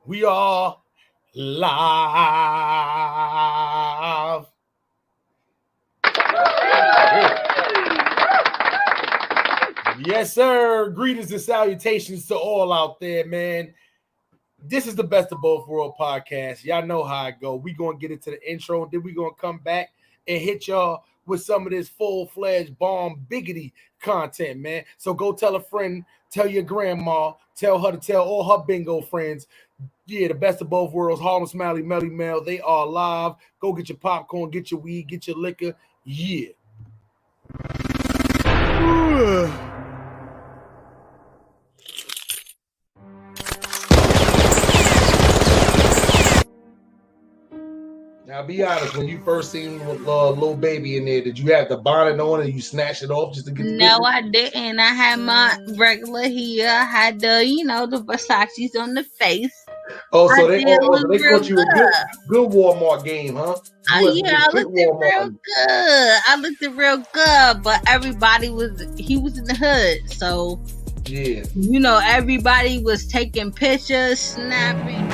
We are live. Yes, sir. Greetings and salutations to all out there, man. This is the Best of Both Worlds podcast. Y'all know how it go. We gonna get into the intro, then we gonna come back and hit y'all with some of this full-fledged bomb biggity content, man. So go tell a friend, tell your grandma, tell her to tell all her bingo friends. Yeah, the Best of Both Worlds, Harlem Smiley, Melly Mel, they are live. Go get your popcorn, get your weed, get your liquor. Yeah. Now, be honest, when you first seen Lil Baby in there, did you have the bonnet on and you snatched it off just to get the No, I didn't. I had my regular hair. I had the, the Versace's on the face. Oh, so they thought you a good Walmart game, huh? I looked it real good. I looked it real good, but he was in the hood. So, yeah. Everybody was taking pictures, snapping.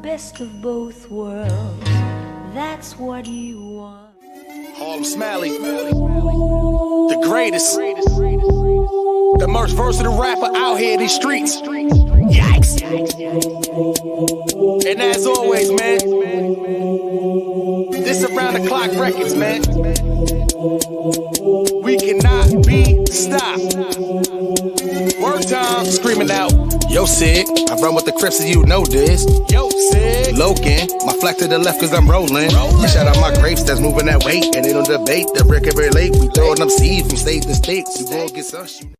Best of both worlds, that's what you want. Harlem Smiley, the greatest, the most versatile rapper out here in these streets. Yikes! And as always, man, this around the clock records, man. We cannot be stopped. Word time, screaming out. Yo, Sig, I run with the Crips and you know this. Yo, Sig, Loken, my flex to the left cause I'm rolling. You shout out my grapes that's moving that weight, and they don't debate the record very late. We throwing them seeds from state to state. You gon' get some shit.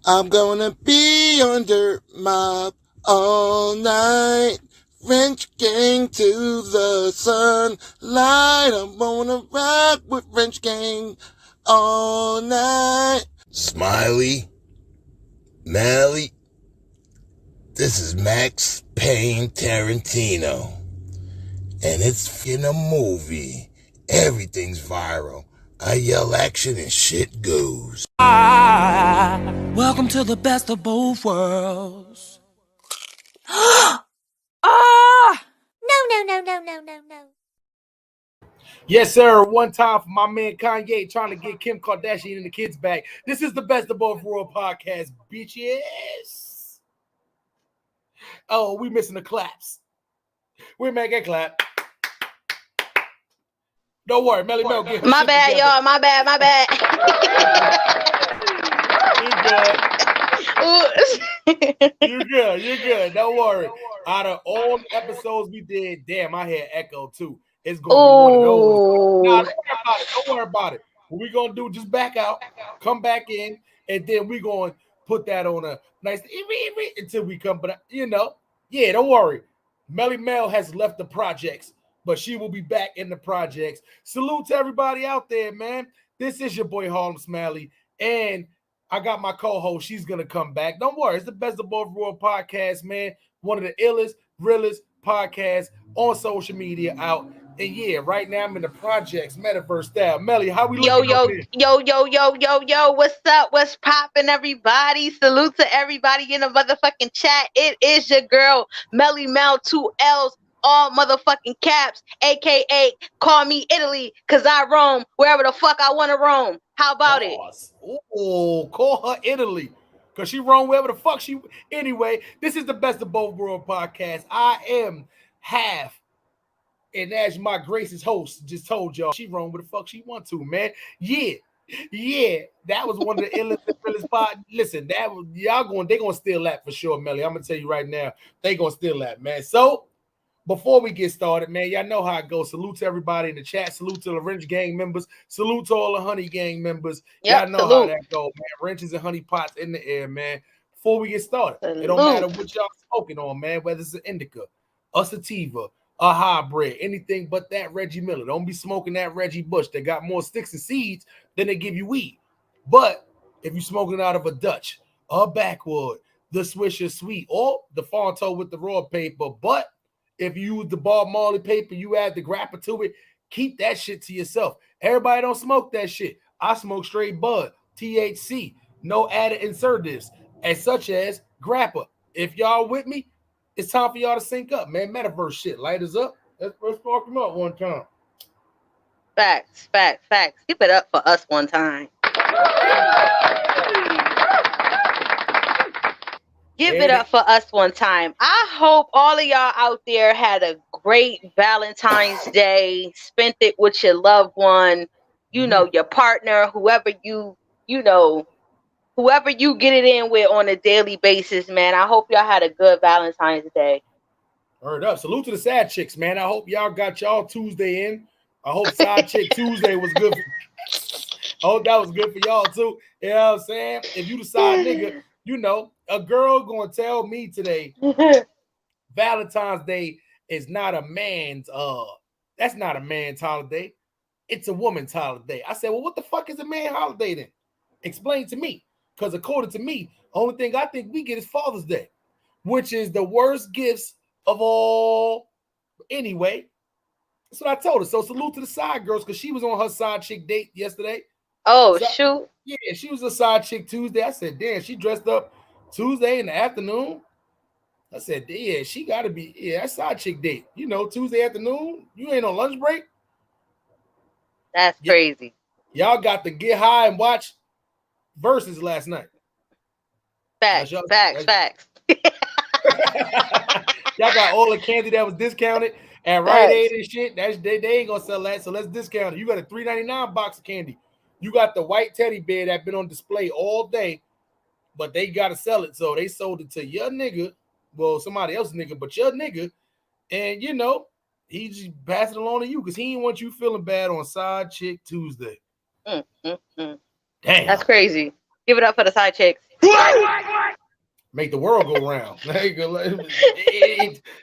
I'm gonna be on Dirt Mob all night. French Gang to the sunlight. I'm gonna rock with French Gang all night. Smiley, Melly, this is Max Payne Tarantino. And it's in a movie. Everything's viral. I yell action and shit goes. Welcome to the best of both worlds. No. Yes, sir. One time for my man Kanye trying to get Kim Kardashian and the kids back. This is the Best of Both Worlds podcast, bitches. Oh, we missing the claps. We're making a clap. Don't worry, Melly Mel. My bad, y'all. My bad. You're good. Don't worry. Out of all the episodes we did, damn, I had echo too. It's gonna be one of those. Nah, don't worry about it. What we gonna do? Just back out, come back in, and then we gonna put that on a nice until we come. But yeah, don't worry. Melly Mel has left the projects, but she will be back in the projects. Salute to everybody out there, man. This is your boy Harlem Smiley, and I got my co-host. She's gonna come back. Don't worry. It's the Best of Both Worlds podcast, man. One of the illest, realest podcasts on social media out. And yeah, right now I'm in the projects, metaverse style. Melly, how we looking? Yo, what's up? What's poppin', everybody? Salute to everybody in the motherfucking chat. It is your girl, Melly Mel, 2 L's, all motherfucking caps, aka call me Italy, cause I roam wherever the fuck I want to roam. How about it? Oh, call her Italy, cause she roam wherever the fuck she. Anyway, this is the Best of Both Worlds podcast. I am half. And as my Grace's host just told y'all, she roam where the fuck she want to, man. Yeah, that was one of the illest pod. Listen, that was they gonna steal that for sure, Melly. I'm gonna tell you right now, they gonna steal that, man. So before we get started, man, y'all know how it goes. Salute to everybody in the chat. Salute to the Wrench Gang members. Salute to all the Honey Gang members. Y'all know how that goes, man. Wrenches and honey pots in the air, man. Before we get started, it don't matter what y'all smoking on, man. Whether it's an indica, a sativa, a hybrid, anything but that Reggie Miller. Don't be smoking that Reggie Bush. They got more sticks and seeds than they give you weed. But if you're smoking out of a Dutch, a backwood, the Swisher Sweet, or the Fonto with the raw paper, but if you use the Bob Marley paper, you add the grappa to it, keep that shit to yourself. Everybody don't smoke that shit. I smoke straight bud, THC, no added insertives, as such as grappa. If y'all with me, it's time for y'all to sync up, man. Metaverse shit, light us up. Let's spark them up one time. Facts. Give it up for us one time. Give it up for us one time. I hope all of y'all out there had a great Valentine's Day, spent it with your loved one, you know, your partner, whoever you get it in with on a daily basis, man. I hope y'all had a good Valentine's Day. Word up. Salute to the sad chicks, man. I hope y'all got y'all Tuesday in. I hope Side Chick Tuesday was good. I hope that was good for y'all too. You know what I'm saying? If you decide, nigga, you know, a girl gonna tell me today Valentine's Day is not a man's that's not a man's holiday. It's a woman's holiday. I said, well, what the fuck is a man holiday then? Explain to me. Because according to me, the only thing I think we get is Father's Day, which is the worst gifts of all. Anyway, that's what I told her. So salute to the side girls, because she was on her side chick date yesterday. Oh, shoot. Yeah, she was a side chick Tuesday. I said, damn, she dressed up Tuesday in the afternoon. I said, yeah, she got to be, that's side chick date. You know, Tuesday afternoon, you ain't on lunch break. That's crazy. Y'all got to get high and watch Versus last night. Facts. Y'all got all the candy that was discounted at Rite Aid and shit. They ain't gonna sell that, so let's discount it. You got a $3.99 box of candy. You got the white teddy bear that been on display all day, but they gotta sell it, so they sold it to your nigga. Well, somebody else's nigga, but your nigga, and you know he just passed it along to you because he didn't want you feeling bad on Side Chick Tuesday. Damn, that's crazy. Give it up for the side chicks. Make the world go round.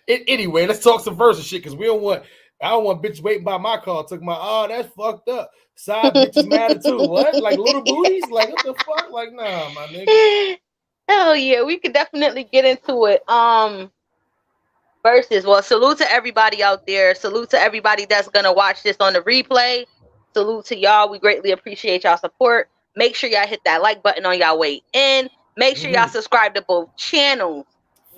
Anyway, let's talk some Versus shit because I don't want bitches waiting by my car. Took my that's fucked up. Side bitches matter too. What? Like little booties? Like what the fuck? Like nah, my nigga. Hell yeah, we could definitely get into it. Versus. Well, salute to everybody out there. Salute to everybody that's gonna watch this on the replay. Salute to y'all. We greatly appreciate y'all support. Make sure y'all hit that like button on y'all way in. Make sure y'all subscribe to both channels.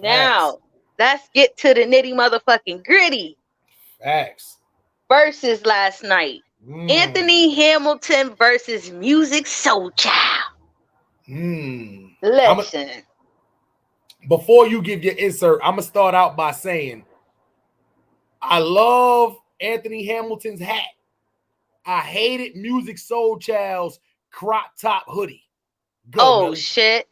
Now, let's get to the nitty motherfucking gritty. Facts. Versus last night. Anthony Hamilton versus Musiq Soulchild. Listen. Before you give your insert, I'm going to start out by saying I love Anthony Hamilton's hat. I hated Musiq Soulchild's crop top hoodie. Go, Melly. Shit.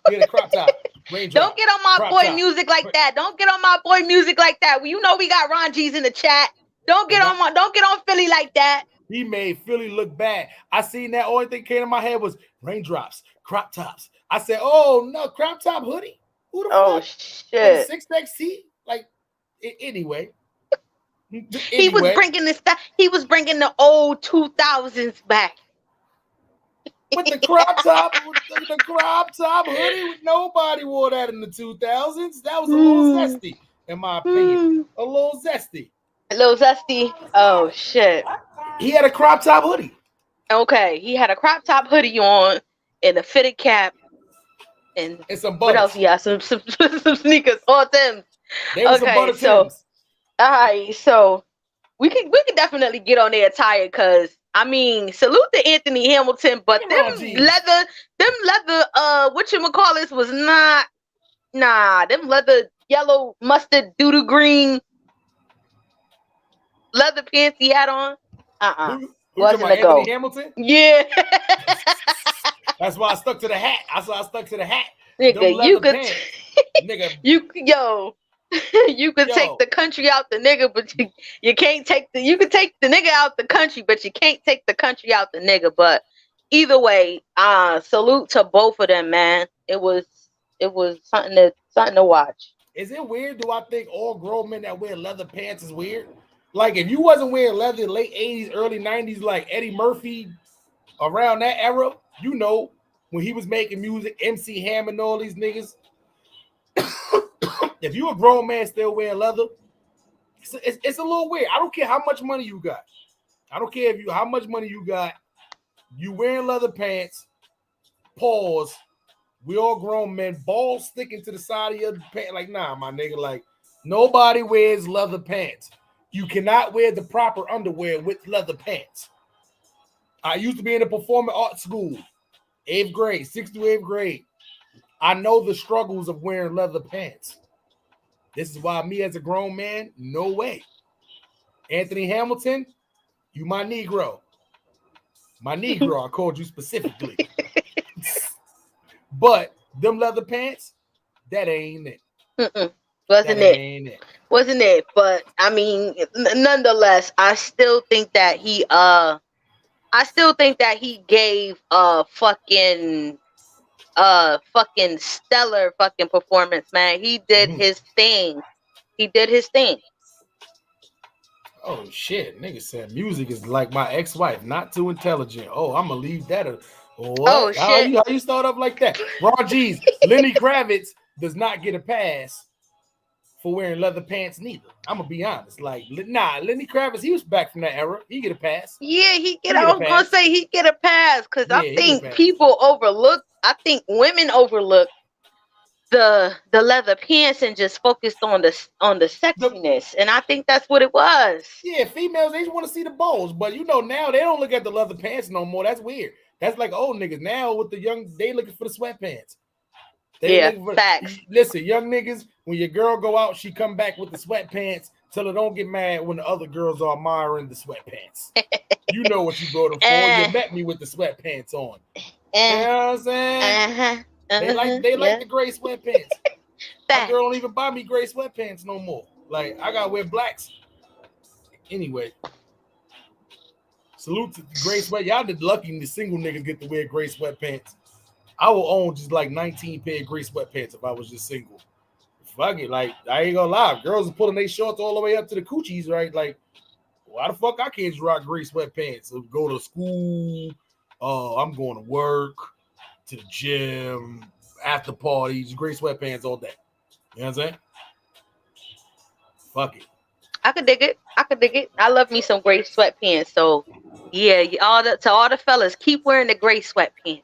Get a crop top. Don't get on my boy Musiq like that. Don't get on my boy Musiq like that. You know we got Ron G's in the chat. Don't get on Philly like that. He made Philly look bad. I seen that. Only thing came to my head was raindrops, crop tops. I said, oh no, crop top hoodie. Who the fuck? Shit. 6XC? Like anyway. He was bringing this stuff. He was bringing the old 2000s back. With the crop top, hoodie, nobody wore that in the 2000s. That was a little zesty, in my opinion. A little zesty. Oh shit. He had a crop top hoodie. Okay, he had a crop top hoodie on and a fitted cap and some butters. What else? Yeah, some sneakers. All them. They were some butter Tims. All right, so we can definitely get on their attire because I mean, salute to Anthony Hamilton, but them leather, whatchamacallit was them leather yellow mustard doodoo green leather pants he had on. Wasn't a go. Anthony Hamilton? Yeah. That's why I stuck to the hat. Nigga, you could you could take the country out the nigga, but you can't take you could take the nigga out the country, but you can't take the country out the nigga. But either way, salute to both of them, man. It was something to watch. Is it weird? Do I think all grown men that wear leather pants is weird? Like if you wasn't wearing leather late 80s, early 90s, like Eddie Murphy around that era, you know, when he was making music, MC Hammer and all these niggas. If you a grown man still wearing leather, it's a little weird. I don't care how much money you got. I don't care how much money you got. You wearing leather pants. Pause. We all grown men. Balls sticking to the side of your pants. Like, nah, my nigga. Like, nobody wears leather pants. You cannot wear the proper underwear with leather pants. I used to be in a performing arts school, 8th grade, 6th to 8th grade. I know the struggles of wearing leather pants. This is why me as a grown man, no way. Anthony Hamilton, you my Negro. My Negro, I called you specifically. But them leather pants, that ain't it. Wasn't it? Wasn't it? But I mean, nonetheless, I still think that he gave a fucking stellar fucking performance, man. He did his thing. He did his thing. Oh shit, nigga said music is like my ex-wife, not too intelligent. Oh, I'm gonna leave that. What? Oh shit! How you start up like that? Ron G's, Lenny Kravitz does not get a pass for wearing leather pants neither. I'm gonna be honest. Like, nah, Lenny Kravitz, he was back from that era. He get a pass. Yeah, I was gonna say he get a pass because I think people overlook. I think women overlook the leather pants and just focused on the sexiness, and I think that's what it was. Yeah, females, they just want to see the balls, but you know now they don't look at the leather pants no more. That's weird. That's like old niggas now with the young. They looking for the sweatpants. Facts. Listen, young niggas, when your girl go out, she come back with the sweatpants. Tell her don't get mad when the other girls are admiring the sweatpants. You know what you brought them for. You met me with the sweatpants on. You know what I'm saying? They like the gray sweatpants. My girl don't even buy me gray sweatpants no more. Like, I gotta wear blacks. Anyway. Salute to the gray sweat. Y'all did lucky the single niggas get to wear gray sweatpants. I will own just like 19 pair of gray sweatpants if I was just single. Fuck it. Like, I ain't gonna lie. Girls are pulling their shorts all the way up to the coochies, right? Like, why the fuck I can't just rock gray sweatpants? So go to school. I'm going to work, to the gym, after parties, gray sweatpants all day. You know what I'm saying? Fuck it. I could dig it. I love me some gray sweatpants. So yeah, to all the fellas, keep wearing the gray sweatpants.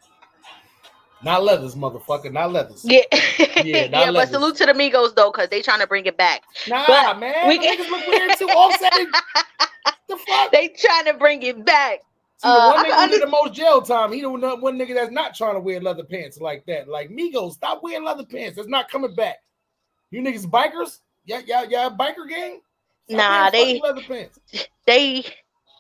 Not leathers, motherfucker. Not leathers. Yeah. Yeah, but salute to the Migos though, because they trying to bring it back. Nah, but man. Niggas look weird too. Offset. The fuck? They trying to bring it back. See, the one nigga who did the most jail time, he the one nigga that's not trying to wear leather pants like that. Like, Migos, stop wearing leather pants. That's not coming back. You niggas bikers? Y'all biker gang? Stop leather pants.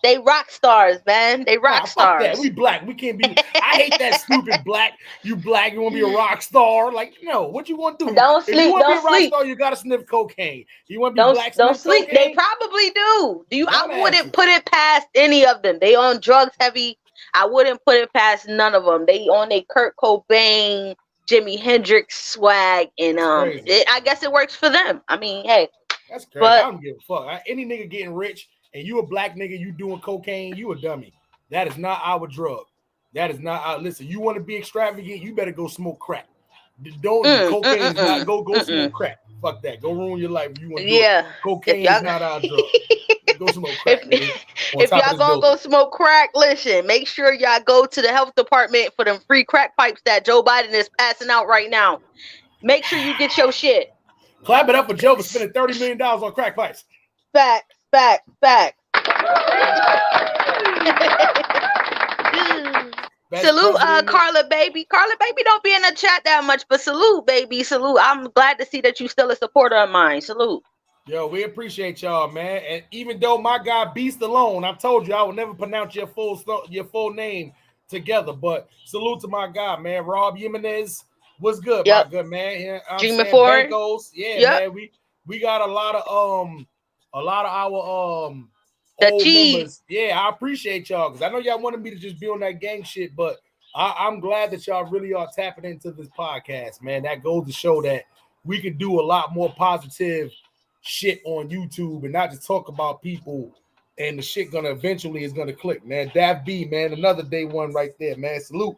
They rock stars, man. They rock stars. Fuck that. We black. We can't be. I hate that stupid black. You black. You want to be a rock star? Like, no. What you want to do? Don't sleep. If you want to be a rock sleep. Star, you gotta sniff cocaine. You want to be black? Don't sleep. Cocaine? They probably do. I wouldn't put it past any of them. They on drugs heavy. I wouldn't put it past none of them. They on a Kurt Cobain, Jimi Hendrix swag, and I guess it works for them. I mean, hey. That's crazy. I don't give a fuck. Any nigga getting rich and you a black nigga, you doing cocaine, you a dummy. That is not our drug. That is not our. Listen, you want to be extravagant, you better go smoke crack. Cocaine is not go smoke crack. Fuck that. Go ruin your life. You want to do cocaine is not our drug. Go smoke crack. If y'all gonna go smoke crack, listen, make sure y'all go to the health department for them free crack pipes that Joe Biden is passing out right now. Make sure you get your shit. Clap it up for Joe for spending $30 million on crack pipes. Fact. Salute, Carla baby. Carla baby don't be in the chat that much, but salute, baby. Salute. I'm glad to see that you still a supporter of mine. Salute. Yo, we appreciate y'all, man. And even though my guy Beast alone, I've told you I will never pronounce your full name together, but salute to my guy, man. Rob Jimenez. What's good, my good man? Yeah, Dreaming for man. We got a lot of our old members. Yeah, I appreciate y'all because I know y'all wanted me to just be on that gang shit, but I'm glad that y'all really are tapping into this podcast, man. That goes to show that we can do a lot more positive shit on YouTube and not just talk about people and the shit eventually is gonna click, man. Dav B, man, another day one right there, man. Salute.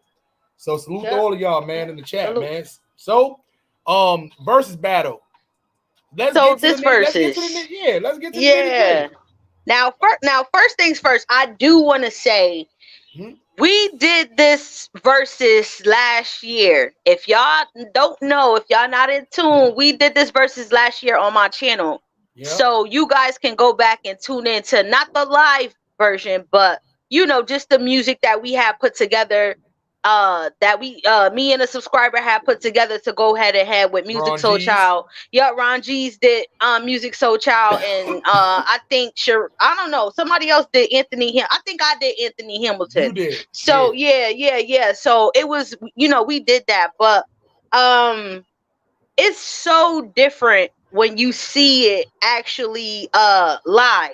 So salute to all of y'all, man, in the chat, man. So, versus battle. Let's get to the Now, first things first. I do want to say We did this versus last year. If y'all don't know, if y'all not in tune, we did this versus last year on my channel. Yep. So you guys can go back and tune into not the live version, but you know, just the music that we had put together, that we me and a subscriber had put together to go head and head with Musiq Soulchild. Yeah, Ron G's did Musiq Soulchild, and I think I don't know, somebody else did Anthony. I think I did Anthony Hamilton. You did. So yeah. So it was, you know, we did that, but it's so different when you see it actually live.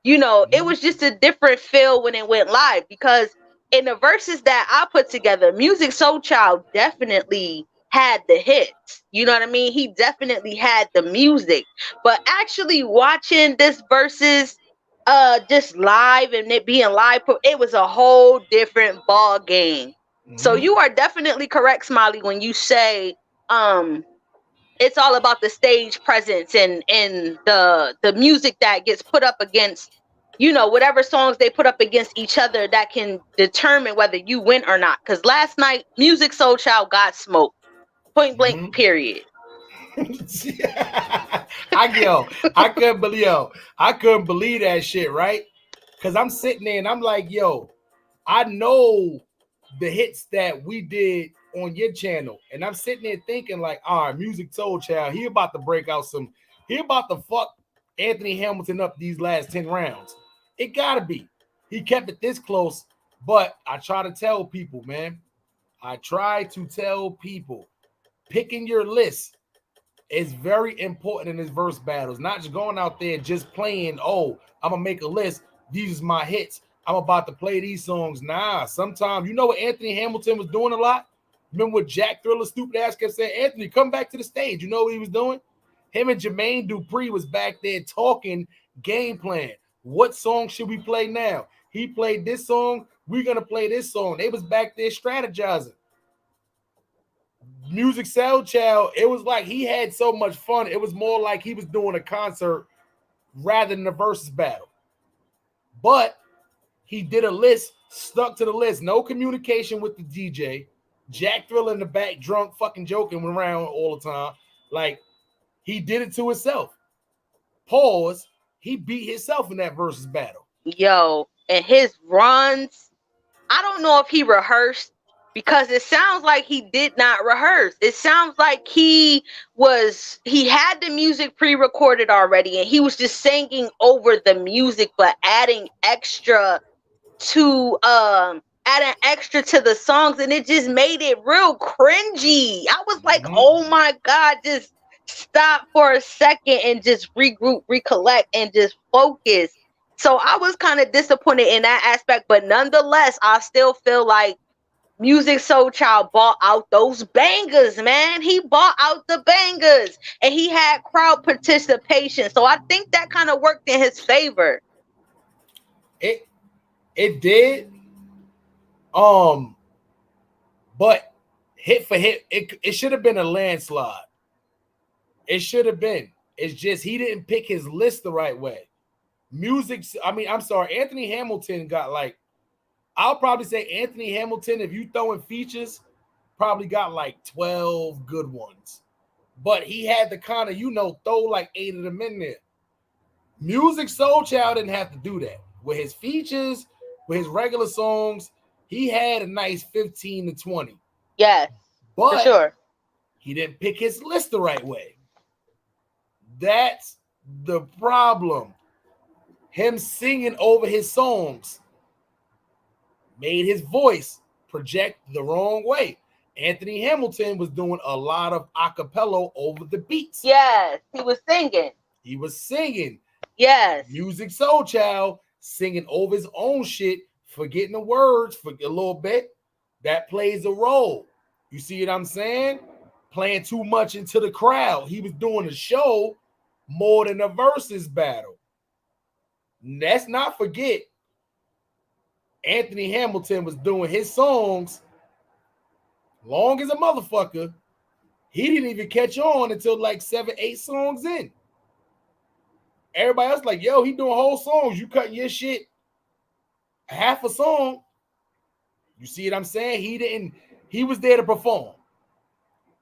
You know, it was just a different feel when it went live, because in the verses that I put together, Musiq Soulchild definitely had the hits. You know what I mean? He definitely had the music. But actually watching this versus just live and it being live, it was a whole different ball game. So you are definitely correct, Smiley, when you say it's all about the stage presence and the music that gets put up against, you know, whatever songs they put up against each other that can determine whether you win or not. Because last night, Musiq Soulchild got smoked. Point blank, period. I couldn't believe that shit, right? Because I'm sitting there and I'm like, yo, I know the hits that we did on your channel, and I'm sitting there thinking like, all right, Musiq Soulchild, he about to break out he about to fuck Anthony Hamilton up these last 10 rounds. It gotta be. He kept it this close, but I try to tell people, man, picking your list is very important in this verse battles. Not just going out there just playing, oh, I'm gonna make a list, these are my hits, I'm about to play these songs. Nah, sometimes, you know what Anthony Hamilton was doing a lot? Remember what Jack Thriller stupid ass kept saying, Anthony, come back to the stage. You know what he was doing? Him and Jermaine Dupri was back there talking game plan. What song should we play now? He played this song, we're gonna play this song. They was back there strategizing. Musiq Soulchild, it was like he had so much fun. It was more like he was doing a concert rather than a versus battle. But he did a list, stuck to the list, no communication with the DJ. Jack Thriller in the back, drunk, fucking joking around all the time. Like, he did it to himself. Pause. He beat himself in that versus battle. Yo, and his runs, I don't know if he rehearsed, because it sounds like he did not rehearse. It sounds like he had the music pre-recorded already, and he was just singing over the music, but adding extra to the songs, and it just made it real cringy. I was like, oh my God, just stop for a second and just regroup, recollect, and just focus. So I was kind of disappointed in that aspect, but nonetheless, I still feel like Musiq Soulchild bought out those bangers, man. He bought out the bangers, and he had crowd participation. So I think that kind of worked in his favor. It did. But hit for hit, it should have been a landslide. It should have been. It's just he didn't pick his list the right way. Anthony Hamilton got like, I'll probably say Anthony Hamilton, if you throw in features, probably got like 12 good ones. But he had to kind of, throw like 8 of them in there. Musiq Soulchild didn't have to do that. With his features, with his regular songs, he had a nice 15 to 20. Yes, but for sure. He didn't pick his list the right way. That's the problem. Him singing over his songs made his voice project the wrong way. Anthony Hamilton was doing a lot of acapella over the beats. Yes, he was singing. Yes. Musiq Soulchild singing over his own shit, forgetting the words for a little bit. That plays a role. You see what I'm saying? Playing too much into the crowd. He was doing a show more than a versus battle. Let's not forget, Anthony Hamilton was doing his songs long as a motherfucker. He didn't even catch on until like 7, 8 songs in. Everybody else like, yo, he doing whole songs. You cutting your shit half a song. You see what I'm saying? He was there to perform.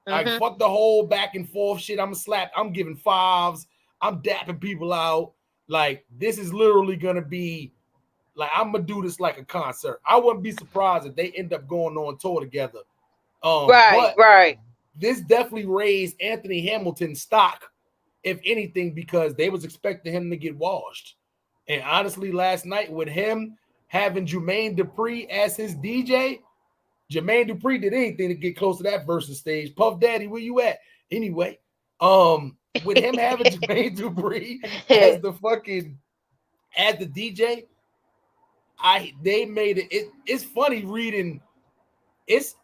Like, fuck the whole back and forth shit. I'm giving fives. I'm dapping people out. Like, this is literally gonna be like, I'm gonna do this like a concert. I wouldn't be surprised if they end up going on tour together. But this definitely raised Anthony Hamilton's stock, if anything, because they was expecting him to get washed. And honestly, last night with him having Jermaine Dupri as his DJ, Jermaine Dupri did anything to get close to that versus stage. Puff Daddy, where you at? Anyway, with him having Jermaine Dupri as the DJ, they made it. It's funny reading. It's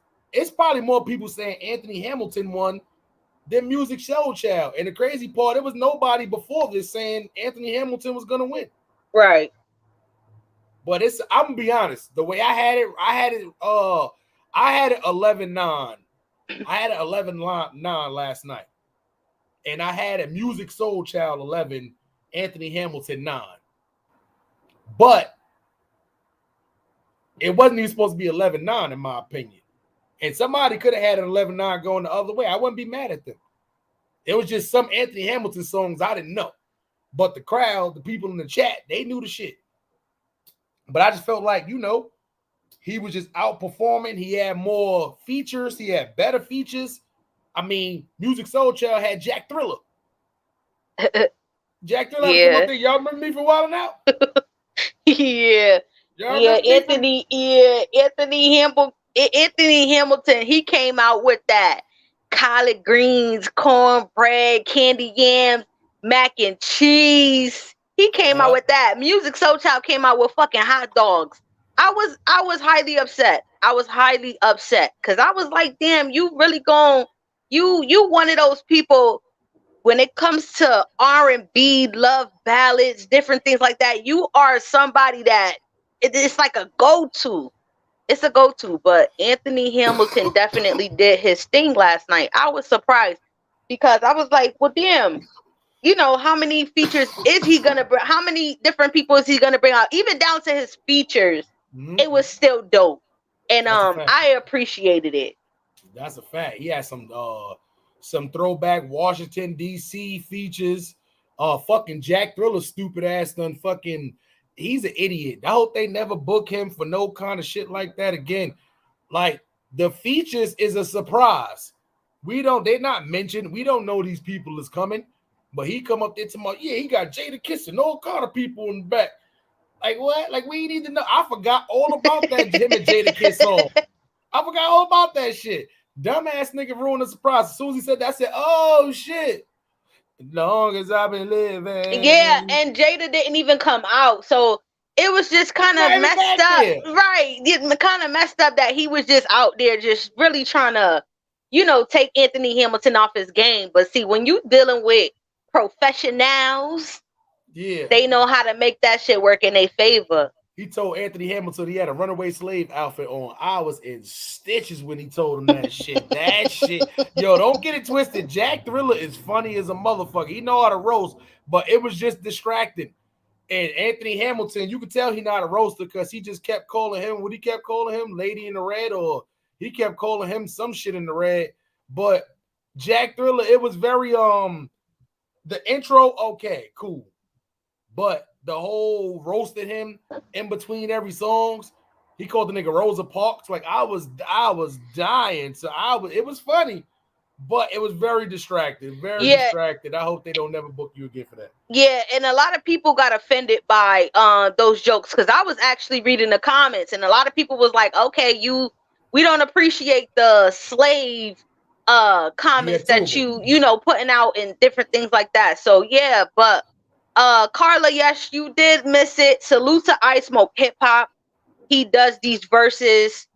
probably more people saying Anthony Hamilton won than Musiq Soulchild. And the crazy part, there was nobody before this saying Anthony Hamilton was gonna win. Right. But I'm gonna be honest. The way I had it 11-9. I had it 11-9 last night. And I had a Musiq Soulchild 11, Anthony Hamilton 9. But it wasn't even supposed to be 11-9 in my opinion. And somebody could have had an 11-9 going the other way. I wouldn't be mad at them. It was just some Anthony Hamilton songs I didn't know. But the crowd, the people in the chat, they knew the shit. But I just felt like, he was just outperforming. He had more features. He had better features. I mean, Musiq Soulchild had Jack Thriller. Jack Thriller, come up there. Y'all remember me for a while now? Yeah. Anthony Hamilton, he came out with that collard greens, cornbread, candy yams, mac and cheese. He came out with that. Musiq Soulchild came out with fucking hot dogs. I was highly upset. I was highly upset because I was like, damn, you really you one of those people when it comes to R&B, love ballads, different things like that. You are somebody that it's like a go-to. It's a go-to. But Anthony Hamilton definitely did his thing last night. I was surprised because I was like, well, damn. How many features is he gonna bring? How many different people is he gonna bring out? Even down to his features, it was still dope, and I appreciated it. That's a fact. He had some throwback Washington D.C. features. Fucking Jack Thriller, stupid ass done fucking. He's an idiot. I hope they never book him for no kind of shit like that again. Like the features is a surprise. They're not mentioned. We don't know these people is coming. But he come up there tomorrow. Yeah, he got Jada kissing all kind of people in the back. Like what? Like we need to know. I forgot all about that him and Jada kiss song. I forgot all about that shit. Dumbass nigga ruined the surprise. As soon as he said that, I said, "Oh shit!" As long as I've been living. Yeah, and Jada didn't even come out, so it was just kind of messed up. There. Right? Kind of messed up that he was just out there, just really trying to, take Anthony Hamilton off his game. But see, when you dealing with professionals, they know how to make that shit work in their favor. He told Anthony Hamilton he had a runaway slave outfit on. I was in stitches when he told him that shit. That shit. Yo, don't get it twisted. Jack Thriller is funny as a motherfucker. He know how to roast, but it was just distracting. And Anthony Hamilton, you could tell he not a roaster because he just kept calling him what he kept calling him, Lady in the Red, or he kept calling him some shit in the red. But Jack Thriller, it was very the intro, okay, cool. But the whole roasted him in between every songs, he called the nigga Rosa Parks. Like I was dying. So it was funny, but it was very distracted. Very distracted. I hope they don't never book you again for that. Yeah, and a lot of people got offended by those jokes because I was actually reading the comments, and a lot of people was like, okay, we don't appreciate the slave comments that you putting out and different things like that. So yeah, but Carla, yes, you did miss it. Salute to I Smoke Hip Hop. He does these verses.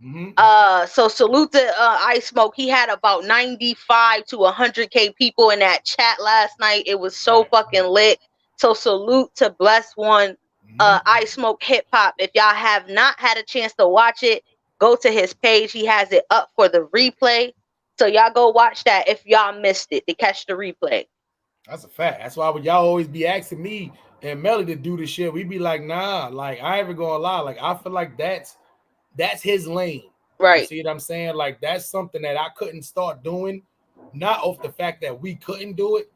So salute to I Smoke. He had about 95 to 100K people in that chat last night. It was so fucking lit. So salute to Bless One, I Smoke Hip Hop. If y'all have not had a chance to watch it, go to his page. He has it up for the replay. So y'all go watch that if y'all missed it to catch the replay. That's a fact. That's why y'all always be asking me and MELLY to do this shit. We be like, nah, like I ain't even gonna lie. Like I feel like that's That's his lane. You Right. see what I'm saying? Like, that's something that I couldn't start doing, not off the fact that we couldn't do it,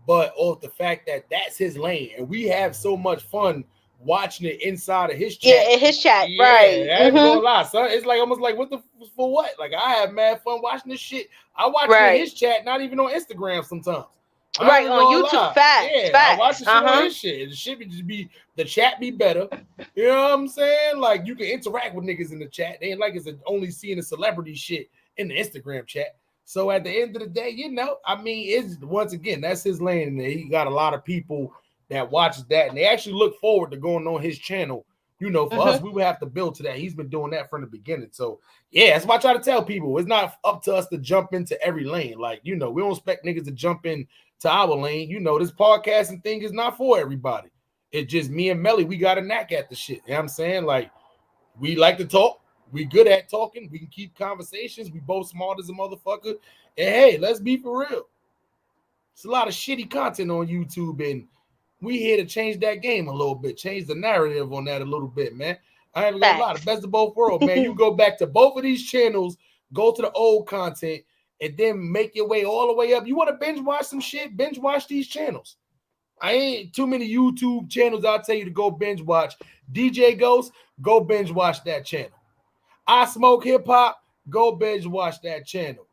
but off the fact that that's his lane. And we have so much fun watching it inside of his chat. Yeah, in his chat, Yeah, right. I ain't gonna lie, son. It's like almost like, what the for what? Like, I have mad fun watching this shit. I watch it in his chat, not even on Instagram sometimes. Right, on YouTube. Lie. Facts. Yeah, facts. I watch the shit on his shit. The shit be just be, the chat be better. You know what I'm saying? Like, you can interact with niggas in the chat. They ain't like it's only seeing the celebrity shit in the Instagram chat. So at the end of the day, you know, I mean, it's once again, that's his lane. And he got a lot of people that watches that, and they actually look forward to going on his channel. You know, for us, we would have to build to that. He's been doing that from the beginning. So yeah, that's why I try to tell people, it's not up to us to jump into every lane. Like, you know, we don't expect niggas to jump in to our lane. You know, this podcasting thing is not for everybody. It's just me and Melly, we got a knack at the shit. You know what I'm saying? Like, we like to talk. We good at talking. We can keep conversations. We both smart as a motherfucker. And hey, let's be for real. It's a lot of shitty content on YouTube, and we here to change that game a little bit, change the narrative on that a little bit, man. I ain't gonna lie, the best of both worlds, man. You go back to both of these channels, go to the old content, and then make your way all the way up. You want to binge watch some shit? Binge watch these channels. I ain't too many YouTube channels I'll tell you to go binge watch. DJ Ghost, go binge watch that channel. I Smoke Hip Hop, go binge watch that channel.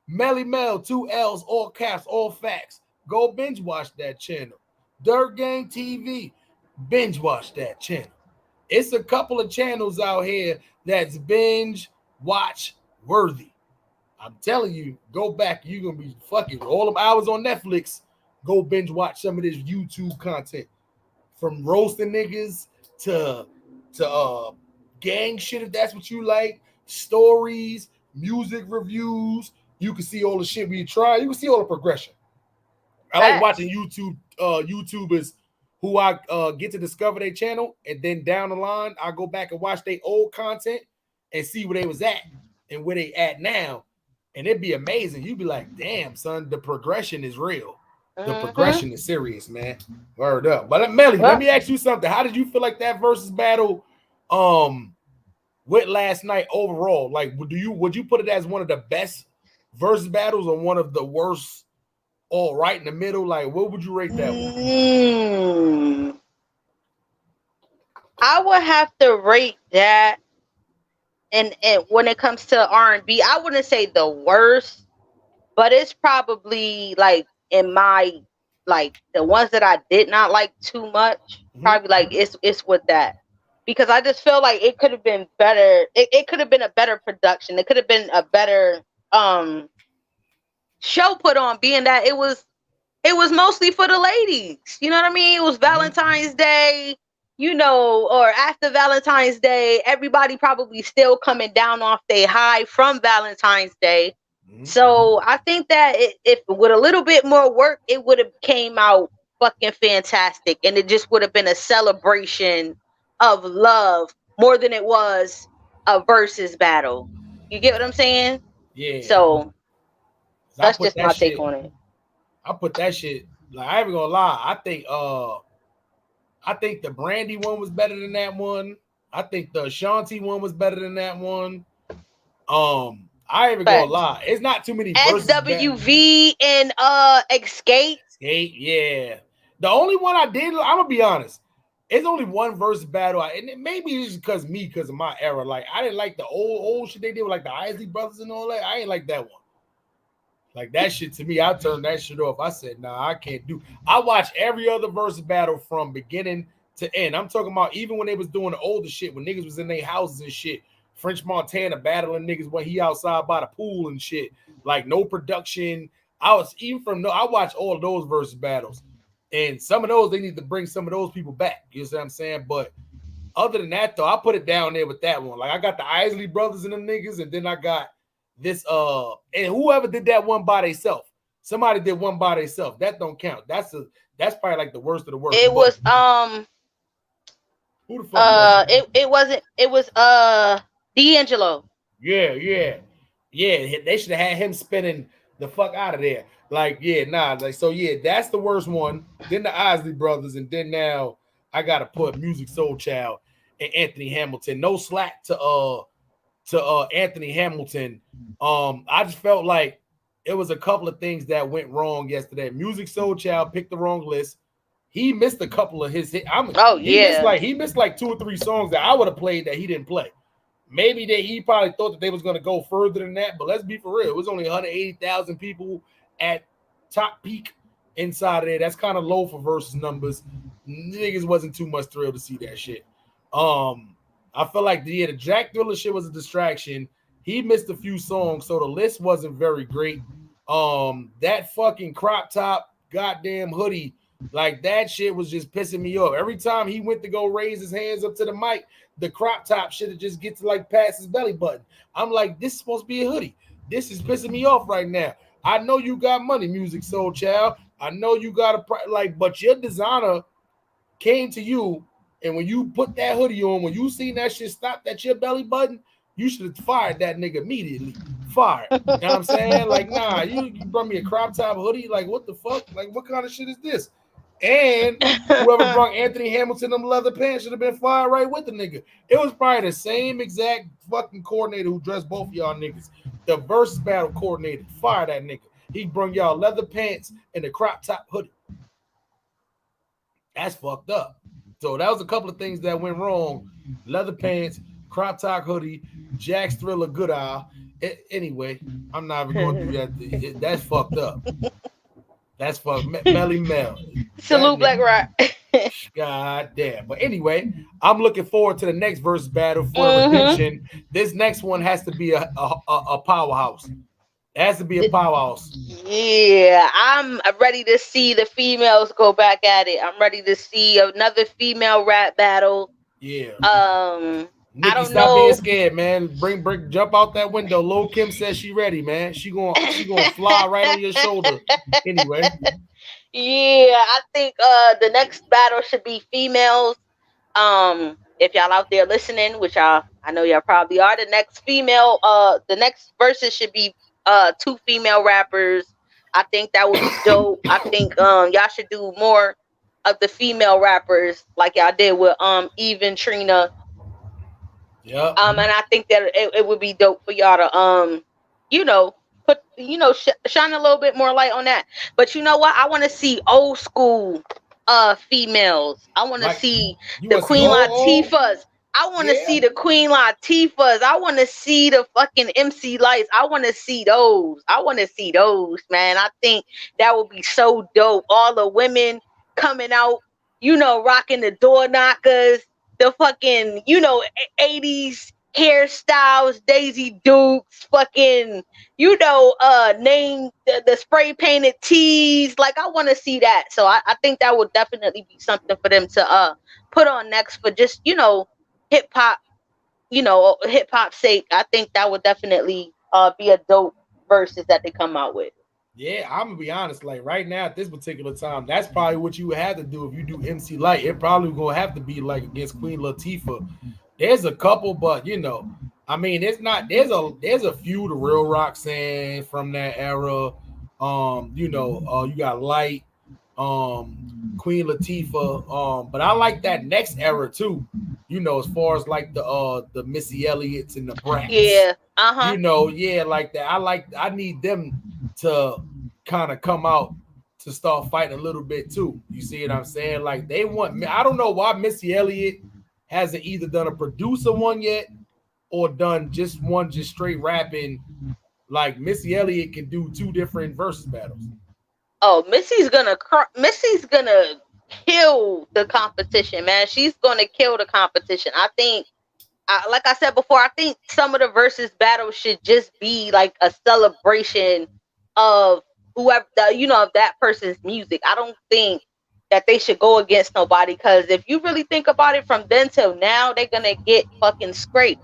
Melly Mel, 2 L's, all caps, all facts. Go binge watch that channel. DIRTGANG TV, binge watch that channel. It's a couple of channels out here that's binge watch worthy. I'm telling you, go back. You're gonna be fucking all them hours on Netflix. Go binge watch some of this YouTube content, from roasting niggas to gang shit, if that's what you like, stories, music reviews. You can see all the shit we try. You can see all the progression. I like watching YouTubers who I get to discover their channel, and then down the line, I go back and watch their old content and see where they was at and where they at now. And it'd be amazing. You'd be like, damn, son, the progression is real. The progression is serious, man. Word up. But Melly, let me ask you something. How did you feel like that versus battle went last night overall? Like, would you put it as one of the best versus battles or one of the worst, all right in the middle? Like, what would you rate that one? I would have to rate that, and when it comes to R&B, I wouldn't say the worst, but it's probably like in my, like, the ones that I did not like too much, probably like it's with that, because I just feel like it could have been better. It could have been a better production. It could have been a better show put on, being that it was mostly for the ladies. You know what I mean? It was Valentine's Day, you know, or after Valentine's Day, everybody probably still coming down off their high from Valentine's Day. So I think that if with a little bit more work, it would have came out fucking fantastic, and it just would have been a celebration of love more than it was a versus battle. You get what I'm saying? Yeah. So that's just my take on it. I put that shit, like, I ain't gonna lie. I think the Brandy one was better than that one. I think the Ashanti one was better than that one. I ain't even gonna lie. It's not too many SWV and Escape. Yeah. The only one I did, I'm gonna be honest, it's only one versus battle, and it maybe it's because of my era. Like, I didn't like the old shit they did with like the Isley Brothers and all that. I ain't like that one. Like, that shit, to me, I turned that shit off. I said, nah, I can't do. I watch every other versus battle from beginning to end. I'm talking about even when they was doing the older shit, when niggas was in their houses and shit. French Montana battling niggas when he outside by the pool and shit. Like, no production. I watch all of those versus battles. And some of those, they need to bring some of those people back. You know what I'm saying? But other than that, though, I put it down there with that one. Like, I got the Isley Brothers and them niggas, and then I got this and whoever did that one by themselves. Somebody did one by themselves. That don't count. That's probably like the worst of the worst. It was who the fuck was it? It was D'Angelo. Yeah. They should have had him spinning the fuck out of there. Like, yeah, nah. Like, so yeah, that's the worst one. Then the Isley Brothers, and then now I gotta put Musiq Soulchild and Anthony Hamilton. No slack to to Anthony Hamilton. I just felt like it was a couple of things that went wrong yesterday. Musiq Soulchild picked the wrong list. He missed a couple of his hits. He missed like 2 or 3 songs that I would have played that he didn't play. Maybe he probably thought that they was going to go further than that, but let's be for real. It was only 180,000 people at top peak inside of there. That's kind of low for versus numbers. Niggas wasn't too much thrilled to see that shit. I feel like the Jack Thriller shit was a distraction. He missed a few songs, so the list wasn't very great. That fucking crop top goddamn hoodie, like that shit was just pissing me off. Every time he went to go raise his hands up to the mic, the crop top shit just gets to like past his belly button. I'm like, this is supposed to be a hoodie. This is pissing me off right now. I know you got money, Musiq Soulchild. I know you got but your designer came to you, and when you put that hoodie on, when you seen that shit stop at your belly button, you should have fired that nigga immediately. Fired. You know what I'm saying? Like, nah, you brought me a crop top hoodie. Like, what the fuck? Like, what kind of shit is this? And whoever brought Anthony Hamilton them leather pants should have been fired right with the nigga. It was probably the same exact fucking coordinator who dressed both of y'all niggas. The versus battle coordinator. Fire that nigga. He brung y'all leather pants and the crop top hoodie. That's fucked up. So that was a couple of things that went wrong. Leather pants, crop top hoodie, Jack's Thriller Good Eye. Anyway, I'm not even going to do that. That's fucked up. That's fucked. MELLY MELL. Salute Black Rock. God damn. But anyway, I'm looking forward to the next versus battle for redemption. This next one has to be a powerhouse. It has to be a powerhouse. Yeah, I'm ready to see the females go back at it. I'm ready to see another female rap battle. Yeah. Nikki, I don't stop know. Being scared, man. Bring, jump out that window. Lil Kim says she ready, man. She gonna fly right on your shoulder. Anyway. Yeah, I think the next battle should be females. If y'all out there listening, which I know y'all probably are, the next verses should be 2 female rappers. I think that would be dope. I think y'all should do more of the female rappers like y'all did with Eve and Trina. Yeah. And I think that it would be dope for y'all to shine a little bit more light on that. But you know what? I want to see old school females. I want to see the Queen Latifahs. I want to see the Queen Latifahs. I want to see the fucking MC Lights. I want to see those. Man. I think that would be so dope. All the women coming out, rocking the door knockers, the fucking, 80s hairstyles, Daisy Dukes, fucking, name the spray painted tees. Like, I want to see that. So I think that would definitely be something for them to put on next for just, hip hop's sake. I think that would definitely be a dope versus that they come out with. Yeah, I'm gonna be honest. Like right now, at this particular time, that's probably what you would have to do if you do MC Light. It probably gonna have to be like against Queen Latifah. There's a couple, but I mean, it's not. There's a few. The Real Roxanne from that era. You got Light, Queen Latifah. But I like that next era too. As far as like the Missy Elliott's and the Brats. Yeah. Like that. I need them to kind of come out to start fighting a little bit too. You see what I'm saying? Like they want. I don't know why Missy Elliott hasn't either done a producer one yet or done just straight rapping. Like Missy Elliott can do 2 different versus battles. Oh, Missy's gonna kill the competition, man. She's gonna kill the competition. I think, like I said before, I think some of the versus battles should just be like a celebration of whoever, of that person's music. I don't think that they should go against nobody, because if you really think about it, from then till now, they're gonna get fucking scraped.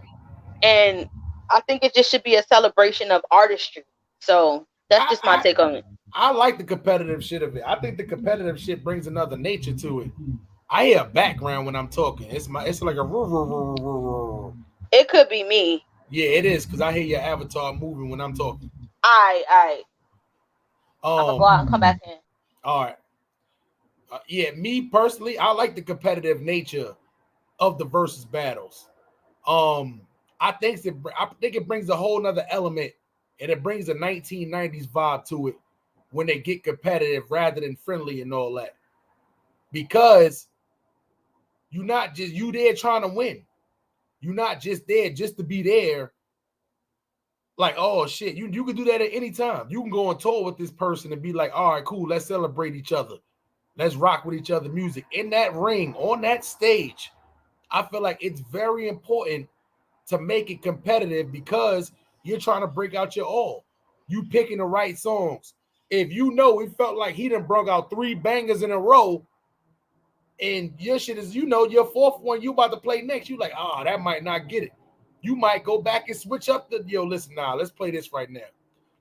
And I think it just should be a celebration of artistry. So that's just my take on it. I like the competitive shit of it. I think the competitive shit brings another nature to it. I hear a background when I'm talking. It's like a. It could be me. Yeah, it is, because I hear your avatar moving when I'm talking. All right. I'm gonna go out and come back in. All right. Me personally, I like the competitive nature of the versus battles. I think it brings a whole nother element, and it brings a 1990s vibe to it when they get competitive rather than friendly and all that. Because you're not just you there trying to win. You're not just there just to be there. Like, oh shit, you can do that at any time. You can go on tour with this person and be like, all right, cool, let's celebrate each other. Let's rock with each other music. In that ring, on that stage, I feel like it's very important to make it competitive because you're trying to break out your all. You picking the right songs. If you know it felt like he done broke out 3 bangers in a row, and your shit is, your fourth one you about to play next, you like, that might not get it. You might go back and switch up listen, let's play this right now.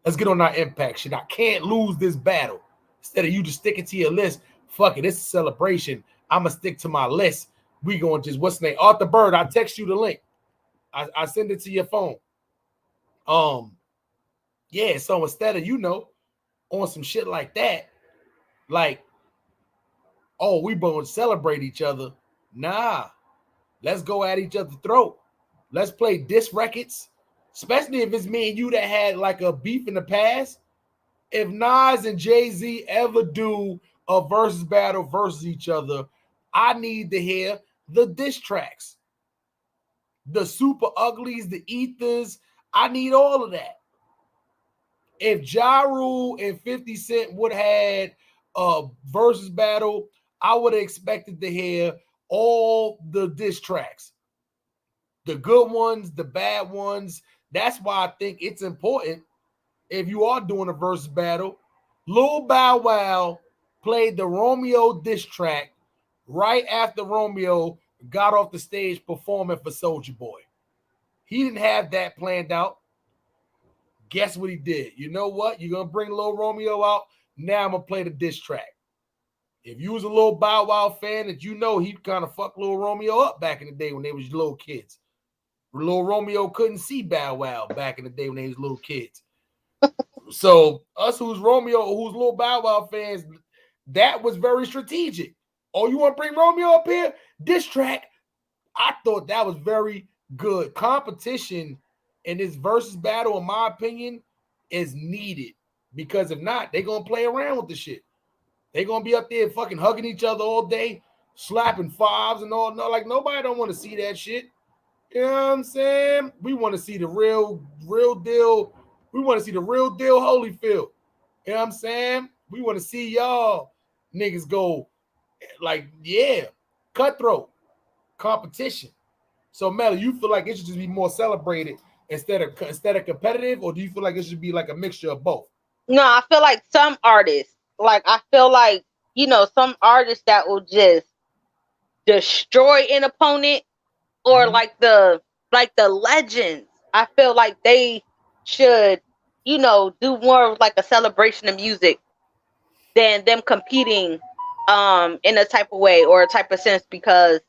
Let's get on our impact shit. I can't lose this battle. Instead of you just sticking to your list, fuck it, it's a celebration. I'm going to stick to my list. We going to just, what's the name? Arthur Bird, I text you the link. I send it to your phone. Yeah, so instead of, on some shit like that, like, oh, we going to celebrate each other. Nah, let's go at each other's throat. Let's play diss records, especially if it's me and you that had like a beef in the past. If Nas and Jay-Z ever do a versus battle versus each other, I need to hear the diss tracks. The super uglies, the ethers, I need all of that. If Ja Rule and 50 Cent would have had a versus battle, I would have expected to hear all the diss tracks. The good ones, the bad ones. That's why I think it's important if you are doing a versus battle. Lil Bow Wow played the Romeo diss track right after Romeo got off the stage performing for Soulja Boy. He didn't have that planned out. Guess what he did? You know what? You're going to bring Lil Romeo out. Now I'm going to play the diss track. If you was a Lil Bow Wow fan, that he kind of fucked Lil Romeo up back in the day when they was little kids. Lil Romeo couldn't see Bow Wow back in the day when they was little kids. So us who's Lil Bow Wow fans, that was very strategic. Oh, you want to bring Romeo up here? Diss track. I thought that was very good. Competition in this versus battle, in my opinion, is needed. Because if not, they're going to play around with the shit. They're going to be up there fucking hugging each other all day, slapping fives and all. No, like, nobody don't want to see that shit. You know what I'm saying? We want to see the real deal. We want to see the real deal Holyfield. You know what I'm saying? We want to see y'all niggas go like, yeah, cutthroat competition. So, Melly, you feel like it should just be more celebrated instead of competitive, or do you feel like it should be like a mixture of both? No, I feel like some artists, some artists that will just destroy an opponent, or like the legends. I feel like they should, do more of like a celebration of music than them competing in a type of way or a type of sense, because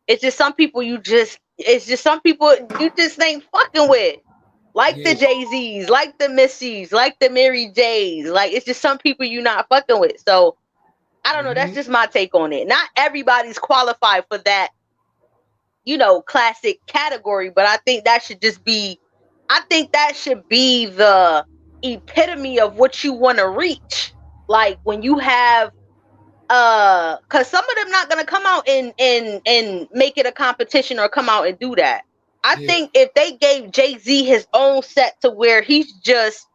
it's just some people you just ain't fucking with. Like the Jay-Z's, like the Missy's, like the Mary J's. Like, it's just some people you're not fucking with. So I don't know. That's just my take on it. Not everybody's qualified for that, classic category, but I think that should be the epitome of what you want to reach. Like, when you have, cause some of them not going to come out and make it a competition or come out and do that. I think if they gave Jay-Z his own set to where he's just,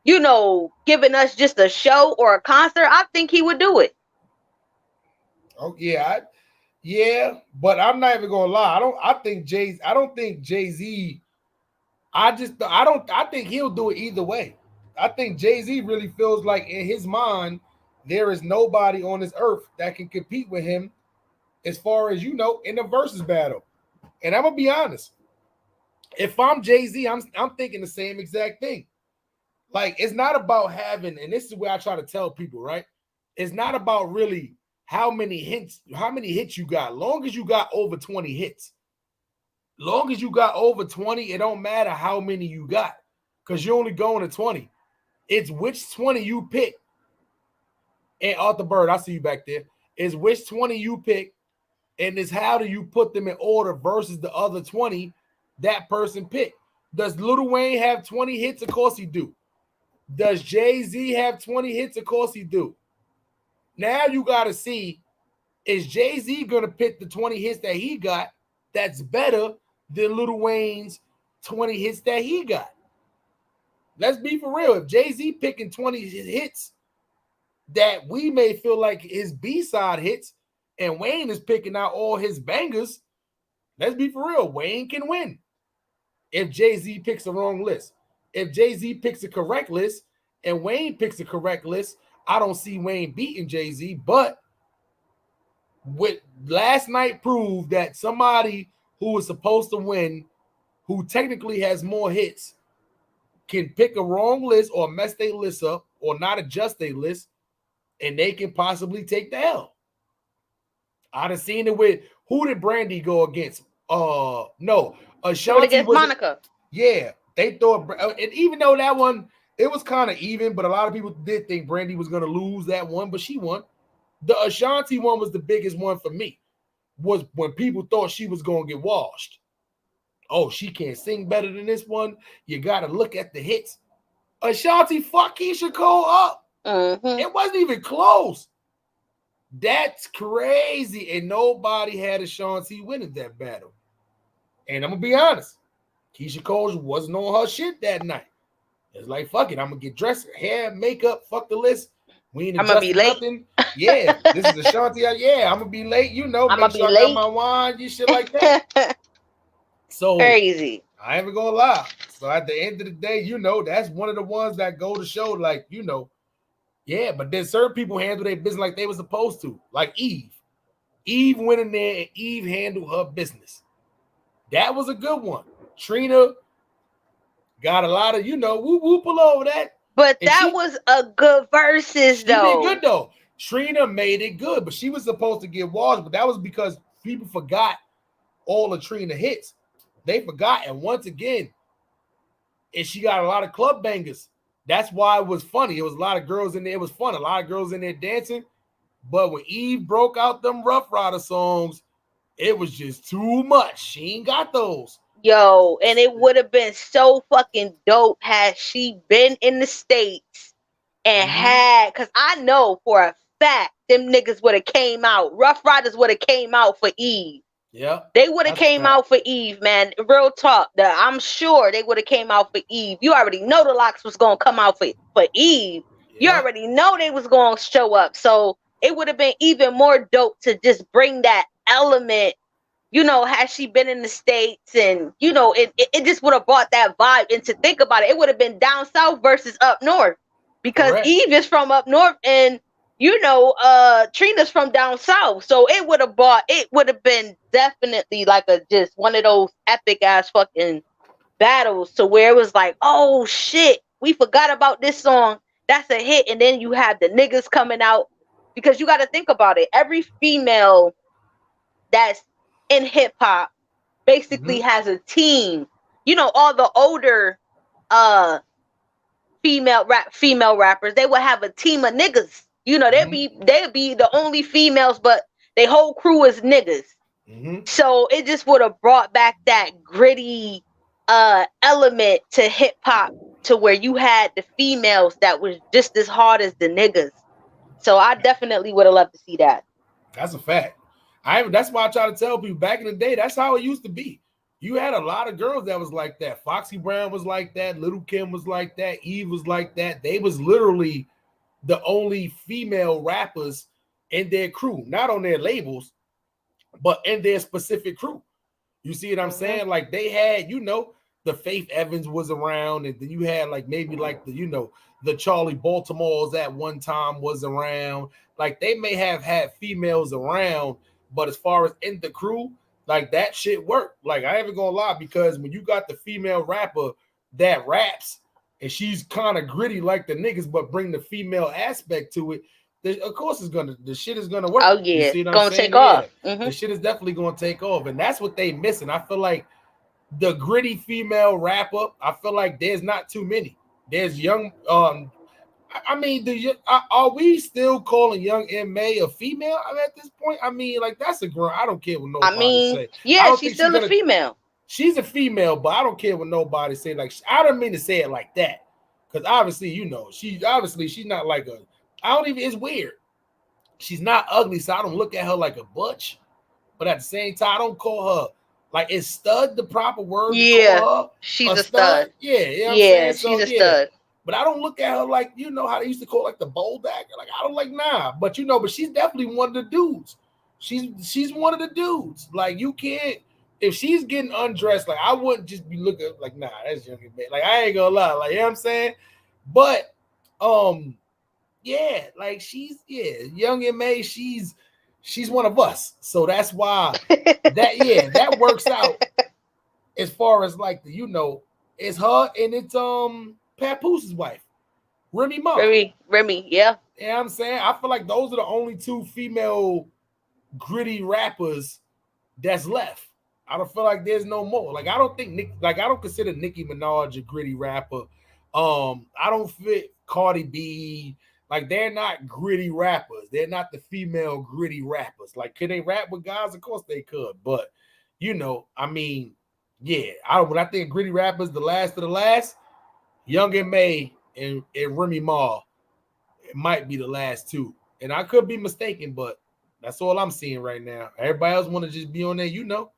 giving us just a show or a concert, I think he would do it. Oh yeah. But I'm not even gonna lie. I think Jay-Z. I think he'll do it either way. I think Jay-Z really feels like in his mind there is nobody on this earth that can compete with him as far as in the versus battle. And I'm gonna be honest. If I'm Jay-Z, I'm thinking the same exact thing. Like, it's not about having, and this is where I try to tell people, right? It's not about really how many hits you got. Long as you got over 20 hits. Long as you got over 20, it don't matter how many you got, because you're only going to 20. It's which 20 you pick. And Arthur Bird, I see you back there. Is which 20 you pick, and it's how do you put them in order versus the other 20 that person pick. Does Lil Wayne have 20 hits? Of course he do. Does Jay-Z have 20 hits? Of course he do. Now you got to see, is Jay-Z going to pick the 20 hits that he got that's better than Lil Wayne's 20 hits that he got? Let's be for real. If Jay-Z picking 20 hits that we may feel like his B-side hits, and Wayne is picking out all his bangers, let's be for real. Wayne can win if Jay-Z picks the wrong list. If Jay-Z picks the correct list and Wayne picks the correct list, I don't see Wayne beating Jay-Z. But with last night proved that somebody who was supposed to win, who technically has more hits, can pick a wrong list or mess their list up or not adjust their list, and they can possibly take the L. I'd have seen it with, who did Brandy go against? No, Ashanti against Monica. Yeah, they thought, and even though that one, it was kind of even, but a lot of people did think Brandy was going to lose that one, but she won. The Ashanti one was the biggest one for me, was when people thought she was going to get washed. Oh, she can't sing better than this one. You got to look at the hits. Ashanti fucked Keisha Cole up. It wasn't even close. That's crazy. And nobody had Ashanti winning that battle. And I'm going to be honest. Keisha Cole wasn't on her shit that night. It's like, fuck it. I'm going to get dressed, hair, makeup, fuck the list. We ain't adjusting nothing. Yeah, this is Ashanti. Yeah, I'm going to be late. You know, I'm make sure sure I got my wine, you shit like that. So crazy. I ain't even gonna lie. So at the end of the day, you know, that's one of the ones that go to show, like, you know, yeah, but then certain people handle their business like they were supposed to, like Eve. Eve went in there and Eve handled her business. That was a good one. Trina got a lot of, you know, whoop whoop all over that. But and that was a good versus, though. She did good, though. Trina made it good, but she was supposed to get washed, but that was because people forgot all the Trina hits. They forgot, and once again, and she got a lot of club bangers. That's why it was funny. It was a lot of girls in there. It was fun. A lot of girls in there dancing. But when Eve broke out them Rough Rider songs, it was just too much. She ain't got those. Yo, and it would have been so fucking dope had she been in the States and had, because I know for a fact them niggas would have came out. Rough Riders would have came out for Eve. Yeah, they would have came out for Eve, man. Real talk. I'm sure they would have came out for Eve. You already know the Locks was gonna come out for Eve. Yeah. You already know they was gonna show up. So it would have been even more dope to just bring that element. You know, had she been in the States, and you know, it just would have brought that vibe. And to think about it, it would have been down south versus up north, because Eve is from up north, and you know, Trina's from down south, so it would have been definitely like just one of those epic ass fucking battles, to where it was like, oh shit, we forgot about this song, that's a hit, and then you have the niggas coming out, because you got to think about it. Every female that's in hip hop basically has a team. You know, all the older female rappers, they would have a team of niggas. You know, they'd be the only females, but their whole crew is niggas. So it just would have brought back that gritty element to hip hop, to where you had the females that was just as hard as the niggas. So I definitely would have loved to see that. That's a fact. That's why I try to tell people, back in the day, that's how it used to be. You had a lot of girls that was like that. Foxy Brown was like that. Little Kim was like that. Eve was like that. They was literally the only female rappers in their crew, not on their labels, but in their specific crew. You see what I'm saying? Like, they had, you know, the Faith Evans was around, and then you had like maybe like the, you know, the Charlie Baltimore's at one time was around. Like, they may have had females around, but as far as in the crew, like, that shit worked. Like, I ain't even gonna lie, because when you got the female rapper that raps and she's kind of gritty like the niggas, but bring the female aspect to it, of course the shit is gonna work. Oh yeah, you see what gonna I'm saying? Take off. The shit is definitely gonna take off, and that's what they missing. I feel like the gritty female rapper, I feel like there's not too many. There's young, I mean, are we still calling young M.A. a female? I mean, at this point, I mean, like, that's a girl. I don't care what nobody say. Yeah, she's still a female. she's a female, but I don't care what nobody say. Like, I don't mean to say it like that, because obviously, you know, she's not like a. I don't even. It's weird. She's not ugly, so I don't look at her like a butch. But at the same time, I don't call her like, is stud the proper word to call her? She's a stud. Yeah, you know what I'm saying? She's a stud. But I don't look at her like, you know how they used to call like the bold actor. Like, I don't like, nah. But you know, but she's definitely one of the dudes. She's one of the dudes. Like, you can't, if she's getting undressed, like, I wouldn't just be looking like, nah, that's young and May. Like, I ain't gonna lie. Like, you know what I'm saying? But yeah, like young and May, she's one of us. So that's why that works out as far as like the, you know, it's her and it's Papoose' wife, Remy Ma. Remy, yeah. You know what I'm saying? I feel like those are the only two female gritty rappers that's left. I don't feel like there's no more. Like, I don't consider Nicki Minaj a gritty rapper. I don't fit Cardi B. Like, they're not gritty rappers. They're not the female gritty rappers. Like, could they rap with guys? Of course they could. But, you know, I mean, yeah. When I think gritty rappers, the last of the last, Young and May and Remy Ma, it might be the last two. And I could be mistaken, but that's all I'm seeing right now. Everybody else want to just be on there, you know.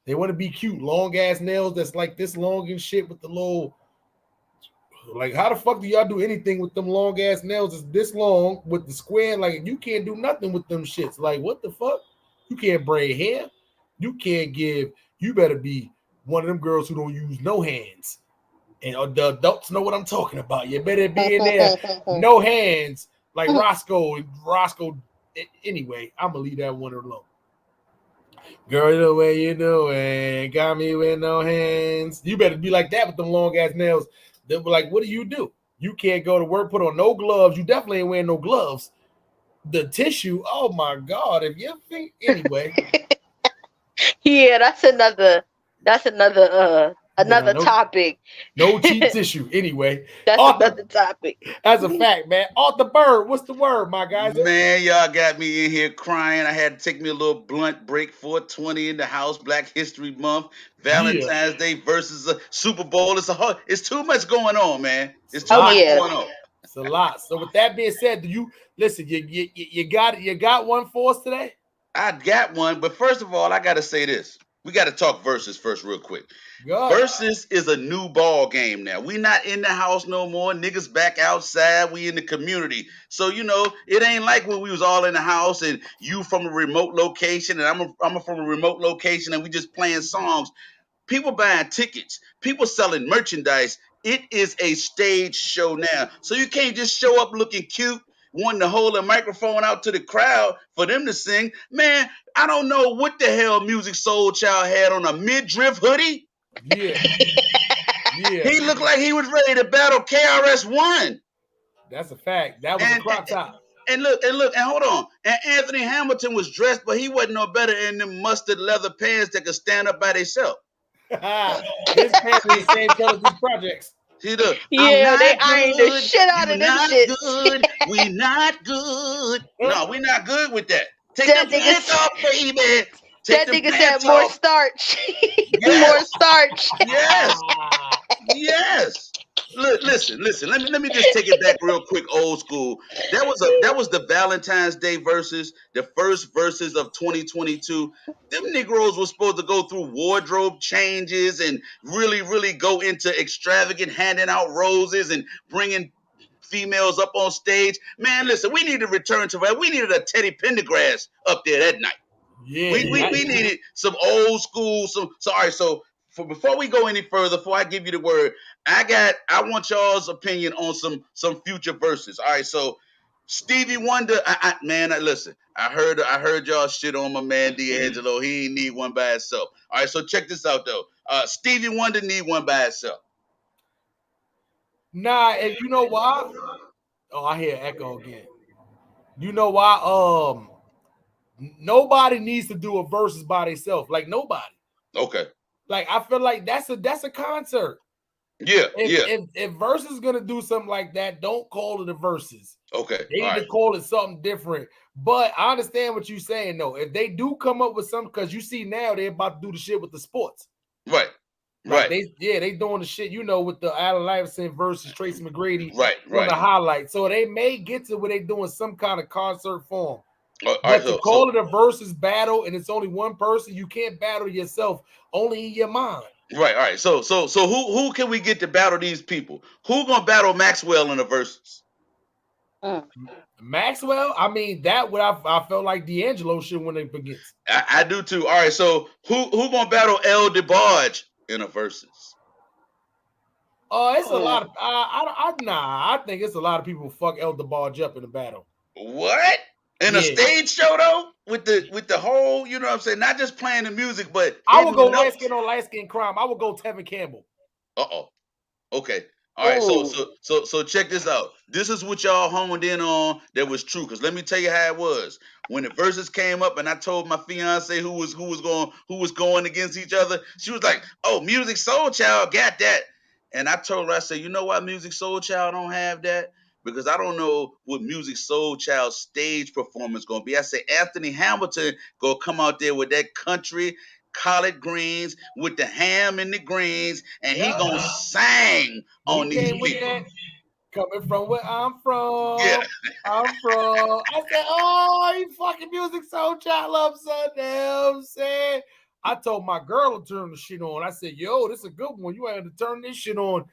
They want to be cute. Long-ass nails that's like this long and shit with the little... Like, how the fuck do y'all do anything with them long ass nails? It's this long with the square. Like, you can't do nothing with them shits. Like, what the fuck? You can't braid hair. You can't give. You better be one of them girls who don't use no hands. And the adults know what I'm talking about. You better be in there, no hands, like Roscoe. Anyway, I'm gonna leave that one alone. Girl, the way you doing, got me with no hands. You better be like that with them long ass nails. They were like, what do? You can't go to work, put on no gloves. You definitely ain't wearing no gloves. The tissue, oh my God. If you think, anyway. Yeah, that's another topic. No cheap tissue. Anyway. That's another topic. As a fact, man. Arthur Bird, what's the word, my guys? Man, y'all got me in here crying. I had to take me a little blunt break. 420 in the house, Black History Month, Valentine's Day versus a Super Bowl. It's too much going on, man. It's too much going on. It's a lot. So with that being said, do you listen? You got one for us today? I got one, but first of all, I got to say this. We got to talk versus first real quick. God. Versus is a new ball game now. We not in the house no more. Niggas back outside. We in the community. So, you know, it ain't like when we was all in the house and you from a remote location and I'm from a remote location and we just playing songs. People buying tickets. People selling merchandise. It is a stage show now. So you can't just show up looking cute, wanting to hold a microphone out to the crowd for them to sing. Man, I don't know what the hell Musiq Soulchild had on a midriff hoodie. Yeah. He looked like he was ready to battle KRS-One. That's a fact. That was a crop top. And hold on. And Anthony Hamilton was dressed, but he wasn't no better in them mustard leather pants that could stand up by themselves. His pants are the same color as these projects. See, look, yeah, they ironed the shit out of them shit. We not good. No, we not good with that. Take the pants off, baby. That nigga said more starch. Yes. More starch. Yes. Yes. Listen. Let me just take it back real quick, old school. That was the Valentine's Day versus, the first verses of 2022. Them Negroes were supposed to go through wardrobe changes and really, really go into extravagant handing out roses and bringing females up on stage. Man, listen, we need to return to that. We needed a Teddy Pendergrass up there that night. Yeah, we needed some old school. So before we go any further, before I give you the word, I want y'all's opinion on some future verses. All right, so Stevie Wonder, listen, I heard y'all shit on my man D'Angelo. He ain't need one by himself. All right, so check this out though. Stevie Wonder need one by himself. Nah, and you know why? Oh, I hear echo again. You know why? Nobody needs to do a versus by themselves. Like nobody. Okay. Like I feel like that's a concert. Yeah. If versus gonna do something like that, don't call it a versus. Okay. They need to call it something different. But I understand what you're saying though. If they do come up with something, because you see now they're about to do the shit with the sports. Right. Like Right. they doing the shit, with the Allen Iverson versus Tracy McGrady for the Right. highlight. So they may get to where they doing some kind of concert form. All But right, to call it a versus battle and it's only one person, you can't battle yourself, only in your mind. Right. All right. So who can we get to battle these people? Who gonna battle Maxwell in the verses? Maxwell, I mean, that what I felt like D'Angelo should win it against. I do too. All right. So who gonna battle L. DeBarge in a versus? It's a lot of I think it's a lot of people who fuck El DeBarge up in the battle. What? In a stage show though? With the whole, you know what I'm saying? Not just playing the music, but I would go light skin on light skin crime. I would go Tevin Campbell. Okay. All right. So check this out. This is what y'all honed in on that was true. Cause let me tell you how it was. When the verses came up and I told my fiance who was going against each other, she was like, "Oh, Musiq Soulchild got that." And I told her, I said, "You know why Musiq Soulchild don't have that? Because I don't know what Musiq Soulchild's stage performance gonna be." I said, Anthony Hamilton gonna come out there with that country collard greens with the ham and the greens, and he gonna sing on these people. Coming from where I'm from. Yeah. I'm from. I said, "Oh, you fucking Musiq Soulchild up, son." I'm saying. I told my girl to turn the shit on. I said, "Yo, this is a good one. You had to turn this shit on."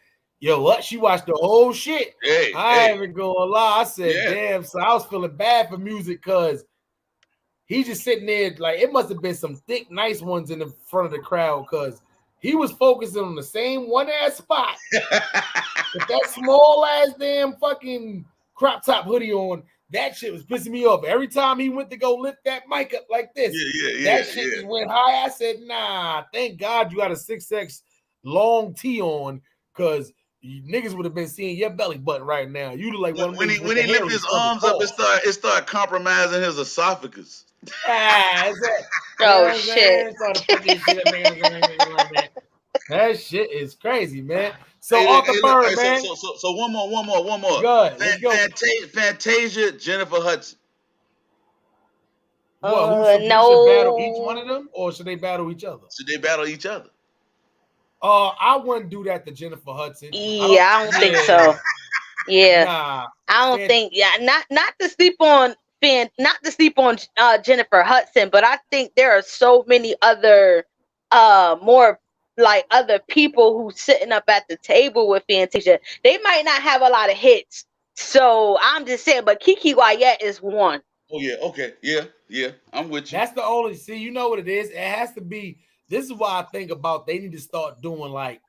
Yo, what? She watched the whole shit. I ain't even gonna lie. I said, damn. So I was feeling bad for Musiq because he just sitting there like it must have been some thick, nice ones in the front of the crowd because he was focusing on the same one ass spot with that small ass damn fucking crop top hoodie on. That shit was pissing me off. Every time he went to go lift that mic up like this, that shit just went high. I said, nah, thank God you got a 6X long tee on because niggas would have been seeing your belly button right now. You look like one of when he lifted his arms up, it started compromising his esophagus. Shit. That shit is crazy, man. So off the bird, man. So one more. Good. Let's go. Fantasia, Jennifer Hudson. Who should battle each one of them, or should they battle each other? Should they battle each other? I wouldn't do that to Jennifer Hudson. I don't think so. Yeah, nah, I don't think. Yeah, not to sleep on Jennifer Hudson, but I think there are so many other more like other people who sitting up at the table with Fantasia. They might not have a lot of hits, so I'm just saying. But Kiki Wyatt is one. Oh yeah, okay, yeah, I'm with you. That's the only. See, you know what it is. It has to be. This is why I think about they need to start doing like,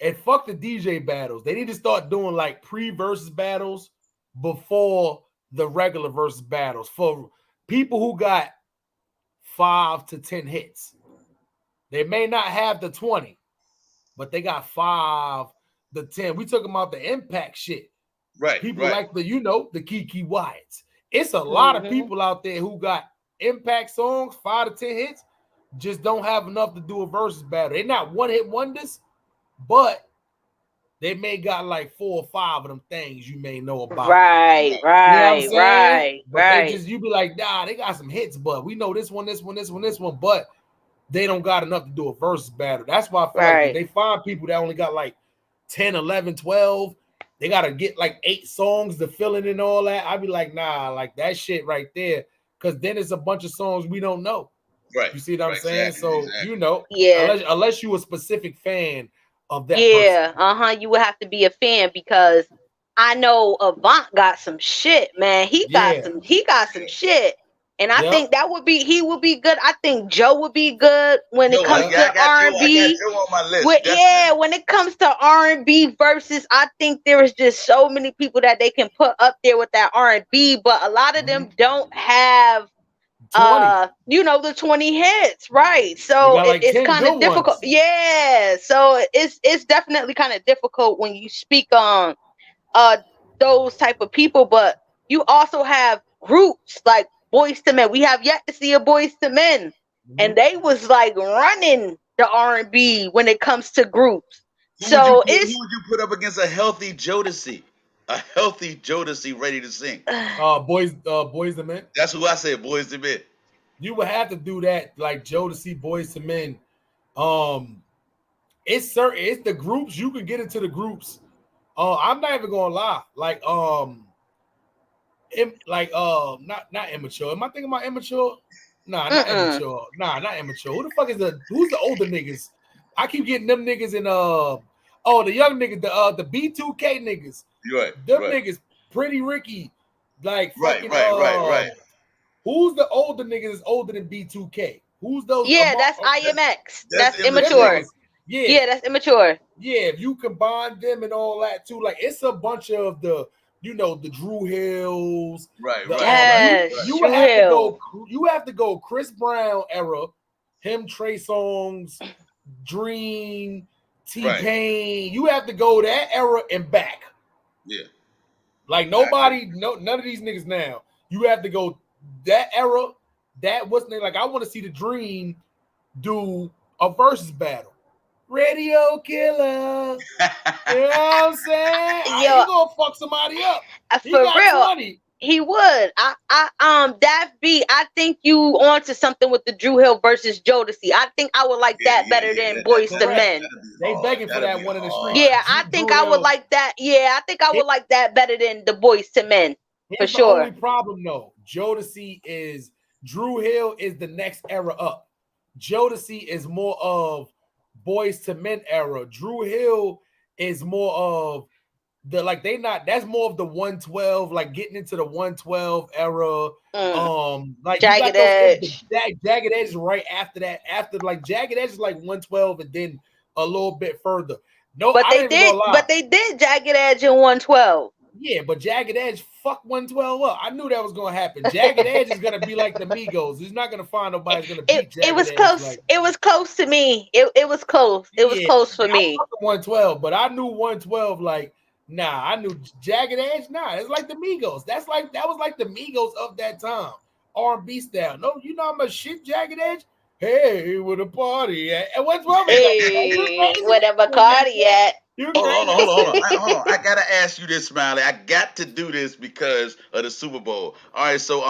and fuck the DJ battles. They need to start doing like pre-versus battles before the regular versus battles for people who got 5 to 10 hits. They may not have the 20, but they got 5 to 10. We talking about the impact shit. Right. People like the Kiki Wyatts. It's a lot of people out there who got impact songs, 5 to 10 hits, just don't have enough to do a versus battle. They're not one-hit wonders, but they may got like 4 or 5 of them things you may know about. Right. They just, you be like, nah, they got some hits, but we know this one, but they don't got enough to do a versus battle. That's why I feel like if they find people that only got like 10, 11, 12, they got to get like 8 songs to fill in and all that. I'd be like, nah, like that shit right there. Because then it's a bunch of songs we don't know. Right. You see what I'm saying? Exactly, so, you know, yeah. unless you a specific fan of that person. You would have to be a fan because I know Avant got some shit, man. He got some shit. And I think he would be good. I think Joe would be good when it comes to R&B. When it comes to R&B versus, I think there is just so many people that they can put up there with that R&B, but a lot of them don't have 20. The 20 hits, right? So it's kind of difficult. Ones. Yeah, so it's definitely kind of difficult when you speak on those type of people, but you also have groups like Boyz II Men. We have yet to see a Boyz II Men, and they was like running the R&B when it comes to groups. Who would you put up against a healthy Jodeci? A healthy Jodeci ready to sing. Boyz II Men. That's who I said, Boyz II Men. You would have to do that like Jodeci, Boyz II Men. Um, it's certain. It's the groups you can get into the groups. I'm not even gonna lie. Not immature. Am I thinking about immature? Nah, not Mm-mm. immature. Nah, not immature. Who the fuck is who's the older niggas? I keep getting them niggas in the young niggas, the B2K niggas. You're right. Them Right. niggas, Pretty Ricky, like Right. fucking Right. Right. Right. who's the older niggas that's older than B2K? Who's those Yeah, that's That's IMX. that's That's them immature. niggas? immature. Yeah, Yeah, that's immature. yeah. If you combine them and all that too, like it's a bunch of the Drew Hills, Right. the Right. Right. Yes, Right. you would Drew have to Hill. go you have to go Chris Brown era, him, Trey Songz, Dream, T Right. Pain. You have to go that era and back. Yeah. Like I agree. none of these niggas now. You have to go that era. That wasn't like I want to see the Dream do a versus battle. Radio killer. You know what I'm saying? Yo, He gonna fuck somebody up. He for got real, 20. he would. That beat. I think you onto something with the Drew Hill versus Jodeci. I think I would like Yeah. that Yeah. better Yeah. than That, that Boys to that'll be Correct. Men. that'll be They hard. begging for That'll that be one in the hard. streets. Yeah, I think Drew I would Hill. like that. Yeah, I think I would like that better than the Boys to Men for Here's the only sure. problem though. Jodeci is Drew Hill is the next era up. Jodeci is more of Boys to Men era. Drew Hill is more of that's more of the 112, like getting into the 112 era. Mm. Like you Jagged got those Edge. Jagged Edge is right after that. After like Jagged Edge is like 112 and then a little bit further. No, But I they ain't even gonna did. lie. But they did Jagged Edge in 112. Yeah, but Jagged Edge fuck 112 up. I knew that was gonna happen. Jagged Edge is gonna be like the Migos. He's not gonna find nobody that's gonna beat It Jagged was Edge. close. Like, It was close to me. It was close. It was yeah, close for I me. fuck with 112, but I knew 112. Like, nah, I knew Jagged Edge. Nah, it's like the Migos. That was like the Migos of that time, R&B style. No, you know how much shit Jagged Edge. Hey, with a party at 112 is like, you Hey, crazy? where the Bacardi at? You Hold on, crazy? hold on, hold on, hold on. I gotta ask you this, Smiley. I got to do this because of the Super Bowl. All right, so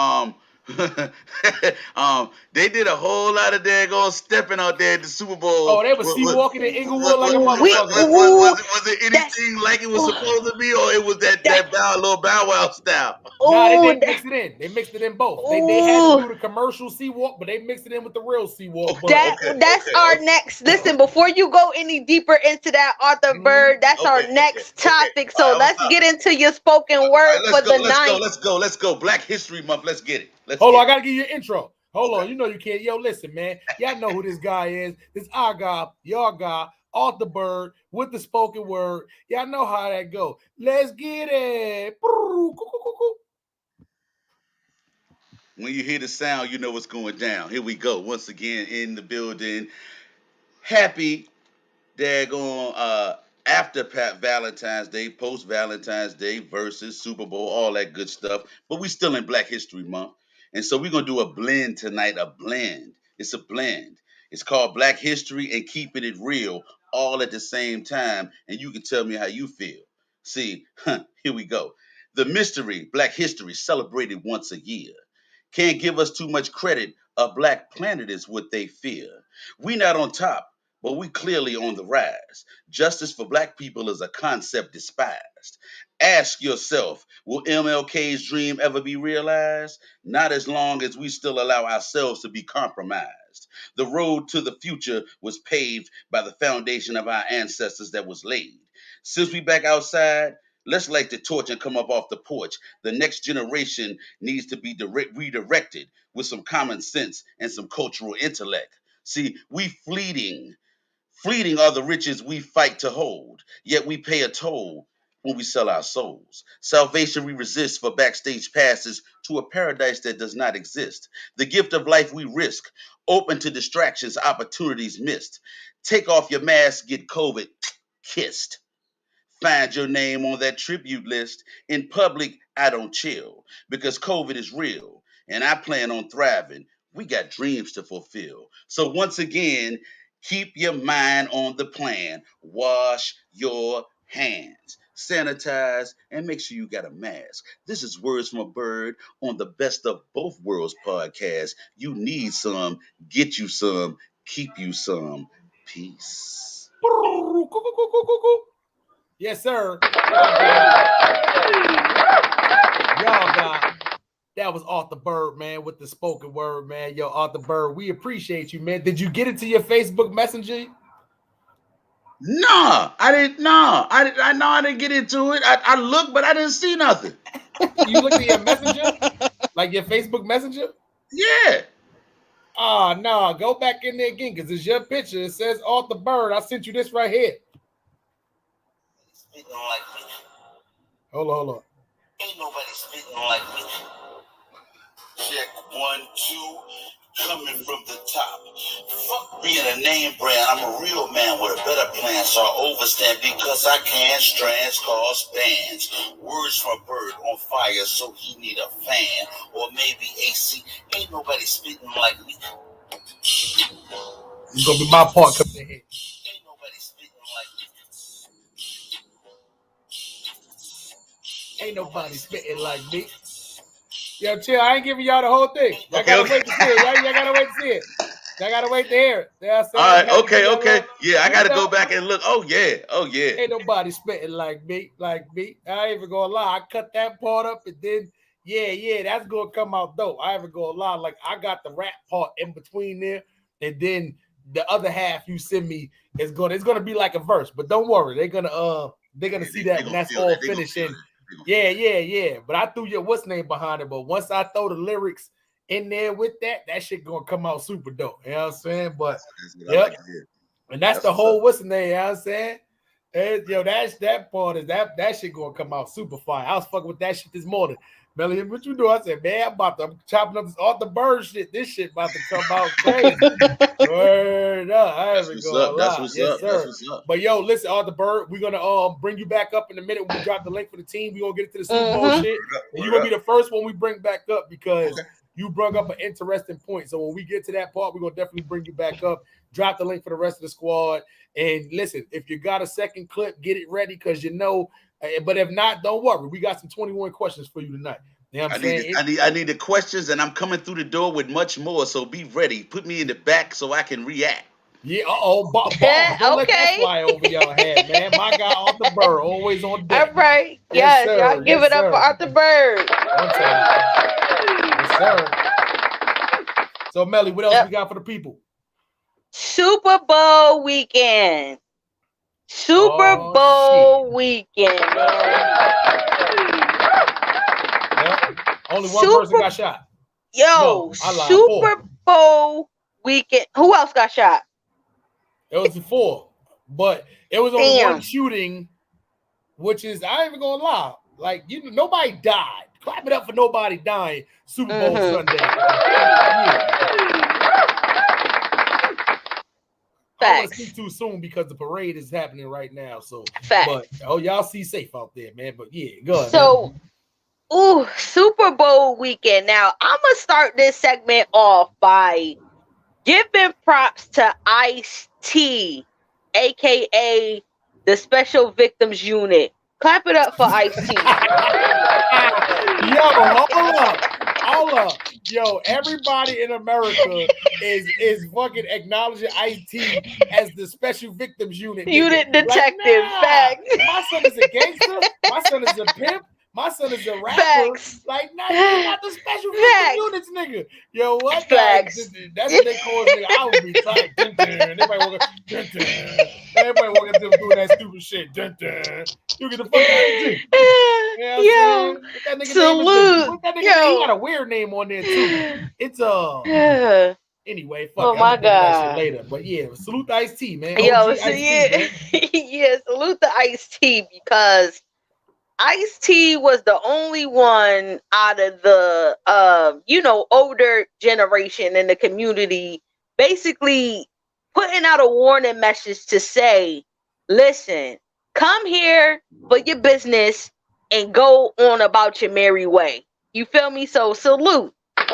they did a whole lot of daggone stepping out there at the Super Bowl. Oh, they was sea walking in Inglewood like a We motherfucker. ooh, Was it that's anything like it was supposed to be, or it was that that little Bow Wow style? Nah, ooh they that mixed it in. They mixed it in both. They had to ooh do the commercial sea walk, but they mixed it in with the real sea walk. Okay, But that's our next. Listen, before you go any deeper into that Arthur Bird, that's our okay. next topic. All So right, I'm let's sorry. get into your spoken All word right, for the night. let's go. Black History Month. Let's get it. Let's hold get on, I it. gotta give you an intro. Hold Okay. on, you know you can't. Yo, listen, man. Y'all know who this guy is. This our guy, your guy, Arthur Bird with the spoken word. Y'all know how that go. Let's get it. When you hear the sound, you know what's going down. Here we go. Once again in the building. Happy daggone after Valentine's Day, post Valentine's Day versus Super Bowl, all that good stuff. But we still in Black History Month. And so we're gonna do a blend tonight, a blend. It's a blend. It's called Black History and Keeping It Real all at the same time. And you can tell me how you feel. See, here we go. The mystery, Black history, celebrated once a year. Can't give us too much credit. A black planet is what they fear. We not on top, but we clearly on the rise. Justice for black people is a concept despised. Ask yourself, will MLK's dream ever be realized? Not as long as we still allow ourselves to be compromised. The road to the future was paved by the foundation of our ancestors that was laid. Since we back outside, let's light the torch and come up off the porch. The next generation needs to be redirected with some common sense and some cultural intellect. See, we fleeting. Fleeting are the riches we fight to hold, yet we pay a toll when we sell our souls. Salvation we resist for backstage passes to a paradise that does not exist. The gift of life we risk, open to distractions, opportunities missed. Take off your mask, get COVID kissed. Find your name on that tribute list. In public, I don't chill because COVID is real and I plan on thriving. We got dreams to fulfill. So, once again, keep your mind on the plan. Wash your hands, sanitize, and make sure you got a mask. This is Words from a Bird on the Best of Both Worlds podcast. You need some, get you some, keep you some. Peace. Yes, sir. Y'all got that was Arthur Bird, man, with the spoken word, man. Yo, Arthur Bird, we appreciate you, man. Did you get it to your Facebook Messenger? No, I didn't. No, I didn't get into it. I looked, but I didn't see nothing. You looked at your messenger, like your Facebook Messenger? Yeah. Oh, no, go back in there again because it's your picture. It says Arthur Bird. I sent you this right here. Spitting like me. Hold on. Ain't nobody spitting like me. Check 1, 2, coming from the top. Fuck being a name brand. I'm a real man with a better plan, so I overstand because I can. Strands cause bands. Words from Bird on fire, so he need a fan or maybe AC. Ain't nobody spitting like me. It's gonna be my part coming in here. Ain't nobody spitting like me. Ain't nobody spitting like me. Yo, chill. I ain't giving y'all the whole thing. Y'all gotta wait to see it. Y'all gotta wait to see it. Y'all gotta wait to hear it. You know what I'm saying? All right. Okay. Yeah, I got to go back and look. Oh yeah. Ain't nobody spitting like me. I ain't even gonna lie. I cut that part up and then, yeah, that's gonna come out dope. I ain't even gonna lie. Like I got the rap part in between there, and then the other half you send me is gonna be like a verse. But don't worry, they're gonna see that when that's all finished. Yeah. But I threw your what's name behind it. But once I throw the lyrics in there with that shit gonna come out super dope. You know what I'm saying? But yep. And that's the whole what's the name, you know what I'm saying? And, yo, that part is that shit gonna come out super fire. I was fucking with that shit this morning. Melly, what you do? I said, man, I'm chopping up this Arthur Bird shit. This shit about to come out crazy. Word up. I haven't gonna lie. Yes, sir. But yo, listen, Arthur Bird, we're gonna bring you back up in a minute when we drop the link for the team. We're gonna get into the Super Bowl shit. And you're gonna be the first one we bring back up because you brought up an interesting point. So when we get to that part, we're gonna definitely bring you back up. Drop the link for the rest of the squad. And listen, if you got a second clip, get it ready because you know. But if not, don't worry. We got some 21 questions for you tonight. You know what I'm saying? I need the questions, and I'm coming through the door with much more. So be ready. Put me in the back so I can react. Yeah. Don't let that fly over y'all head, man. My guy Arthur Bird always on deck. All right. Yes, sir. Y'all give it up for Arthur Bird. Yes, sir. So Melly, what else we got for the people? Super Bowl weekend. Super Bowl weekend, man. Yep. Only one person got shot. Yo, Super Bowl weekend. Who else got shot? It was 4, but it was only one shooting, which is I ain't even gonna lie. Like nobody died. Clap it up for nobody dying. Super Bowl Sunday. I don't want to speak too soon because the parade is happening right now. So, but y'all see safe out there, man. But yeah, go ahead. So, Super Bowl weekend. Now I'm gonna start this segment off by giving props to Ice-T, aka the Special Victims Unit. Clap it up for Ice-T. Yo, hold up. Yo, everybody in America is fucking acknowledging Ice-T as the Special Victims Unit. Unit detective. Facts. My son is a gangster. My son is a pimp. My son is a rapper. Facts. Like, not the Special Victims Units, nigga. Yo, what? Facts. That's what they call it, nigga. I would be tight. Everybody walking up doing that stupid shit. You get the fuck out of here. Yo, salute. He got a weird name on there too. It's anyway. Fuck. Oh my god. That shit later, but yeah, salute to Ice-T, man. Yo, salute to Ice-T because Ice-T was the only one out of the older generation in the community, basically putting out a warning message to say, listen, come here for your business and go on about your merry way. You feel me? So salute. He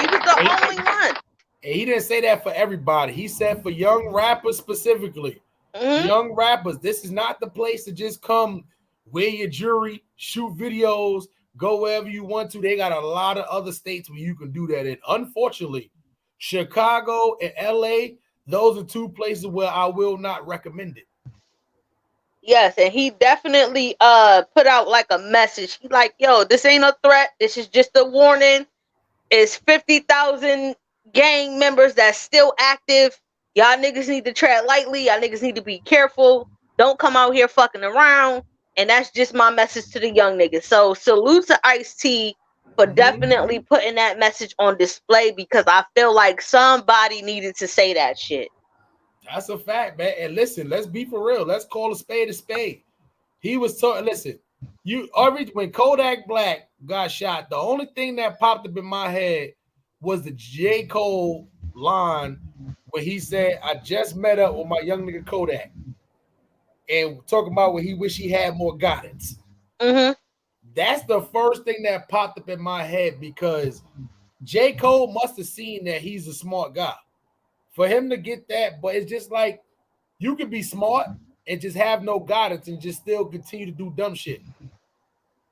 was the only one. And he didn't say that for everybody. He said for young rappers specifically. Young rappers, this is not the place to just come wear your jewelry, shoot videos, go wherever you want to. They got a lot of other states where you can do that in. Unfortunately, Chicago and LA, those are two places where I will not recommend it. Yes, and he definitely put out like a message. He like, yo, this ain't a threat. This is just a warning. It's 50,000 gang members that's still active. Y'all niggas need to tread lightly. Y'all niggas need to be careful. Don't come out here fucking around. And that's just my message to the young niggas. So salute to Ice-T for definitely putting that message on display, because I feel like somebody needed to say that shit. That's a fact, man. And listen, let's be for real. Let's call a spade a spade. He was talking. Listen, when Kodak Black got shot, the only thing that popped up in my head was the J. Cole line where he said, "I just met up with my young nigga Kodak," and talking about when he wish he had more guidance. Mm-hmm. That's the first thing that popped up in my head, because J. Cole must have seen that he's a smart guy. For him to get that, but it's just like, you can be smart and just have no guidance and just still continue to do dumb shit.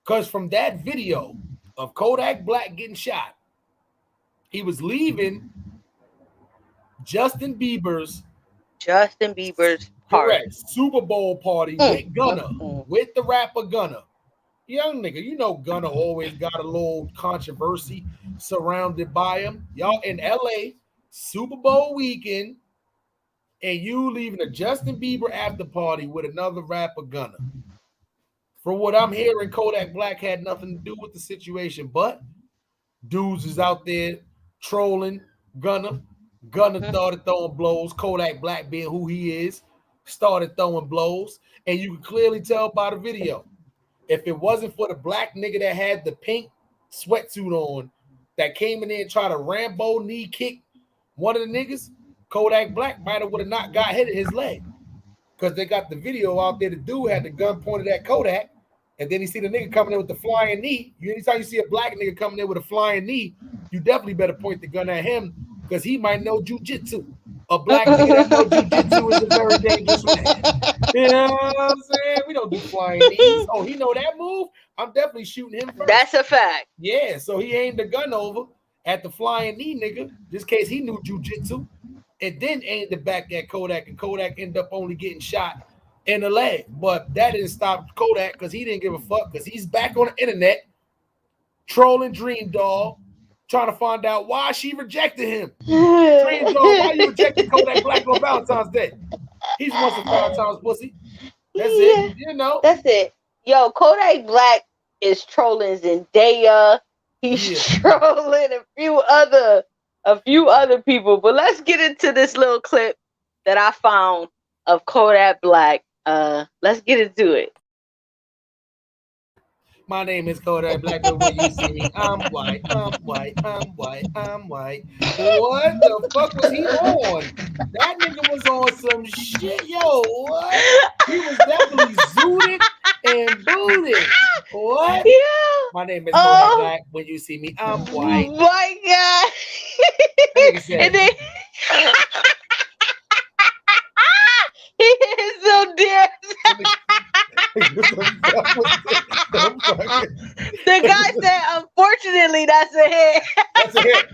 Because from that video of Kodak Black getting shot, he was leaving Justin Bieber's party. Super Bowl party with Gunna, with the rapper Gunna. Young nigga, you know Gunna always got a little controversy surrounded by him. Y'all in LA, Super Bowl weekend, and you leaving a Justin Bieber after party with another rapper Gunna. From what I'm hearing, Kodak Black had nothing to do with the situation, but dudes is out there trolling Gunna. Gunna started throwing blows. Kodak Black, being who he is, started throwing blows, and you can clearly tell by the video. If it wasn't for the black nigga that had the pink sweatsuit on that came in there and tried to Rambo knee kick one of the niggas, Kodak Black might have would have not got hit in his leg. Because they got the video out there. The dude had the gun pointed at Kodak, and then you see the nigga coming in with the flying knee. Anytime you see a black nigga coming in with a flying knee, you definitely better point the gun at him, because he might know jujitsu. A black nigga that knows jujitsu is a very dangerous man. You know what I'm saying? We don't do flying knees. Oh, he know that move? I'm definitely shooting him first. That's a fact. Yeah, so he aimed the gun over at the flying knee nigga, just in case he knew jujitsu, and then aimed it back at Kodak, and Kodak ended up only getting shot in the leg. But that didn't stop Kodak, because he didn't give a fuck, because he's back on the internet trolling Dream Doll, trying to find out why she rejected him. Dream Doll, why you rejected Kodak Black on Valentine's Day? He's once a 5 times pussy. That's it. You know. That's it. Yo, Kodak Black is trolling Zendaya. He's trolling a few other people. But let's get into this little clip that I found of Kodak Black. Let's get into it. My name is Kodak Black, but when you see me, I'm white, I'm white, I'm white, I'm white. What the fuck was he on? That nigga was on some shit, yo. What? He was definitely zooted and booted. What? Yeah. My name is Kodak Black. When you see me, I'm white. My God. And then he is so dear. The guy said, unfortunately, that's a hit. That's a hit.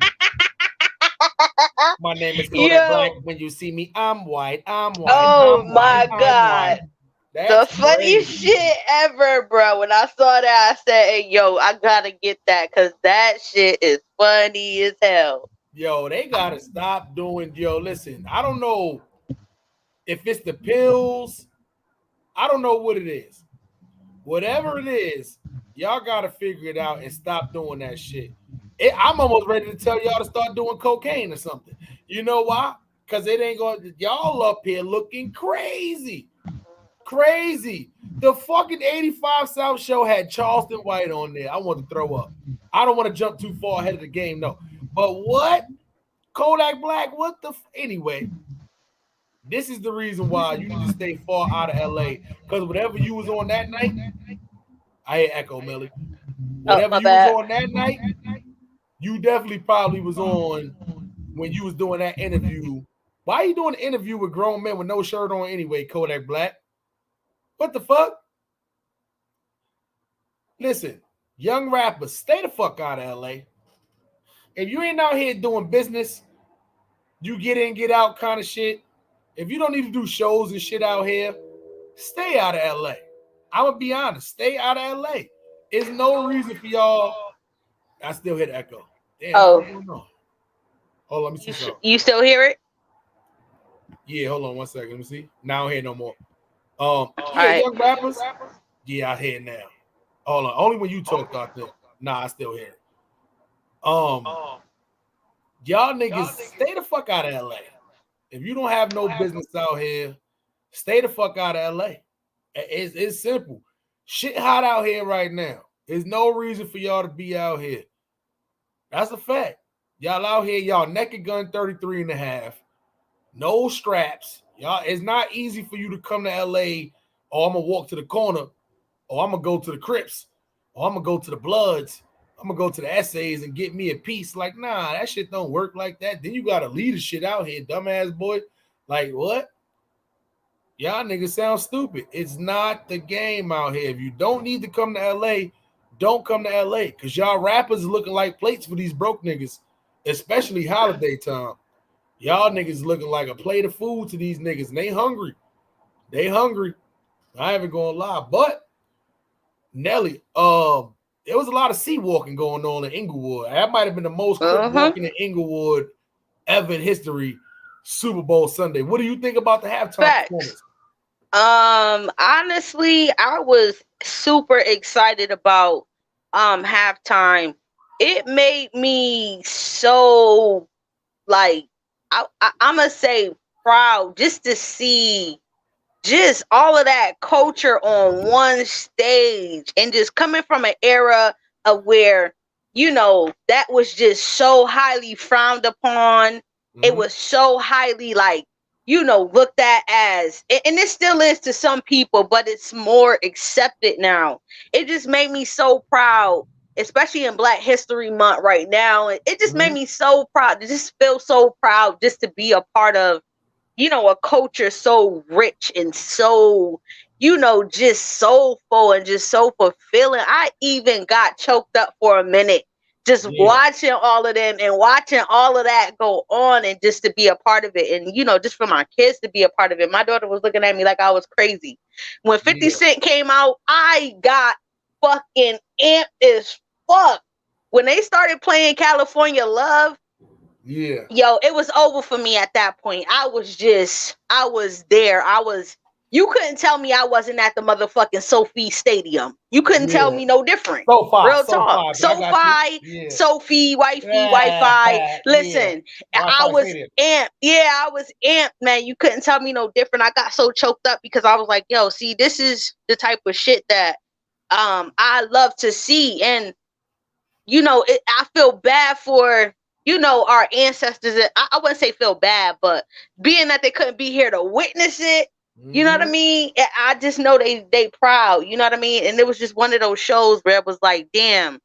My name is Kodak Black. When you see me, I'm white. I'm white. Oh I'm my white, God. The funniest shit ever, bro. When I saw that, I said, hey, yo, I gotta get that, because that shit is funny as hell. Yo, they gotta stop doing, listen, I don't know if it's the pills. I don't know what it is. Whatever it is, y'all gotta figure it out and stop doing that shit. I'm almost ready to tell y'all to start doing cocaine or something. You know why? Because it ain't going. Y'all up here looking crazy. Crazy. The fucking 85 South show had Charleston White on there. I want to throw up. I don't want to jump too far ahead of the game, though. But what? Kodak Black, what the anyway? This is the reason why you need to stay far out of LA. Because whatever you was on that night, I hear echo, Millie. Whatever you was on that night, you definitely probably was on when you was doing that interview. Why are you doing an interview with grown men with no shirt on anyway, Kodak Black? What the fuck? Listen, young rappers, stay the fuck out of LA. If you ain't out here doing business you get in, get out kind of shit. If you don't need to do shows and shit out here, stay out of LA. I'm gonna be honest, stay out of LA. There's no reason for y'all. I still hear the echo. Damn, what's going on? Hold on, let me see something. You still hear it? Yeah, hold on 1 second. Let me see. Now I don't hear no more. Young rappers. Yeah, I hear it now. Hold on. Only when you talk out there. Nah, I still hear it. Y'all niggas stay the fuck out of LA. If you don't have no business out here, stay the fuck out of LA. It's simple. Shit hot out here right now. There's no reason for y'all to be out here. That's a fact. Y'all out here, y'all naked gun 33 and a half. No straps. Y'all, it's not easy for you to come to LA, or I'm gonna walk to the corner, or I'm gonna go to the Crips, or I'm gonna go to the Bloods, I'm gonna go to the Essays and get me a piece. Like, nah, that shit don't work like that. Then you gotta lead the shit out here, dumbass boy. Like, what? Y'all niggas sound stupid. It's not the game out here. If you don't need to come to LA, don't come to LA. Because y'all rappers looking like plates for these broke niggas, especially holiday time. Y'all niggas looking like a plate of food to these niggas, and they hungry. They hungry. I ain't even gonna lie. But Nelly, there was a lot of sea walking going on in Inglewood. That might have been the most walking in Inglewood ever in history. Super Bowl Sunday. What do you think about the halftime performance? Honestly, I was super excited about halftime. It made me so, like, I'm gonna say proud just to see just all of that culture on one stage, and just coming from an era of where, you know, that was just so highly frowned upon. It was so highly, like, you know, looked at as, and it still is to some people, but it's more accepted now. It just made me so proud, especially in Black History Month right now. It just made me so proud to just feel so proud just to be a part of, you know, a culture so rich and so, you know, just soulful and just so fulfilling. I even got choked up for a minute just watching all of them and watching all of that go on, and just to be a part of it. And, you know, just for my kids to be a part of it. My daughter was looking at me like I was crazy. When 50 Cent came out, I got fucking amped as fuck. When they started playing California Love, yo, it was over for me at that point. I was there. You couldn't tell me I wasn't at the motherfucking Sophie Stadium. You couldn't tell me no different. Real talk. Sophie, wifey, Wi-Fi. Listen, I was amped. Yeah, I was amped, man. You couldn't tell me no different. I got so choked up because I was like, yo, see, this is the type of shit that I love to see. And, you know, I feel bad for, you know, our ancestors. I wouldn't say feel bad, but being that they couldn't be here to witness it, you know what I mean? I just know they proud, you know what I mean? And it was just one of those shows where it was like, damn,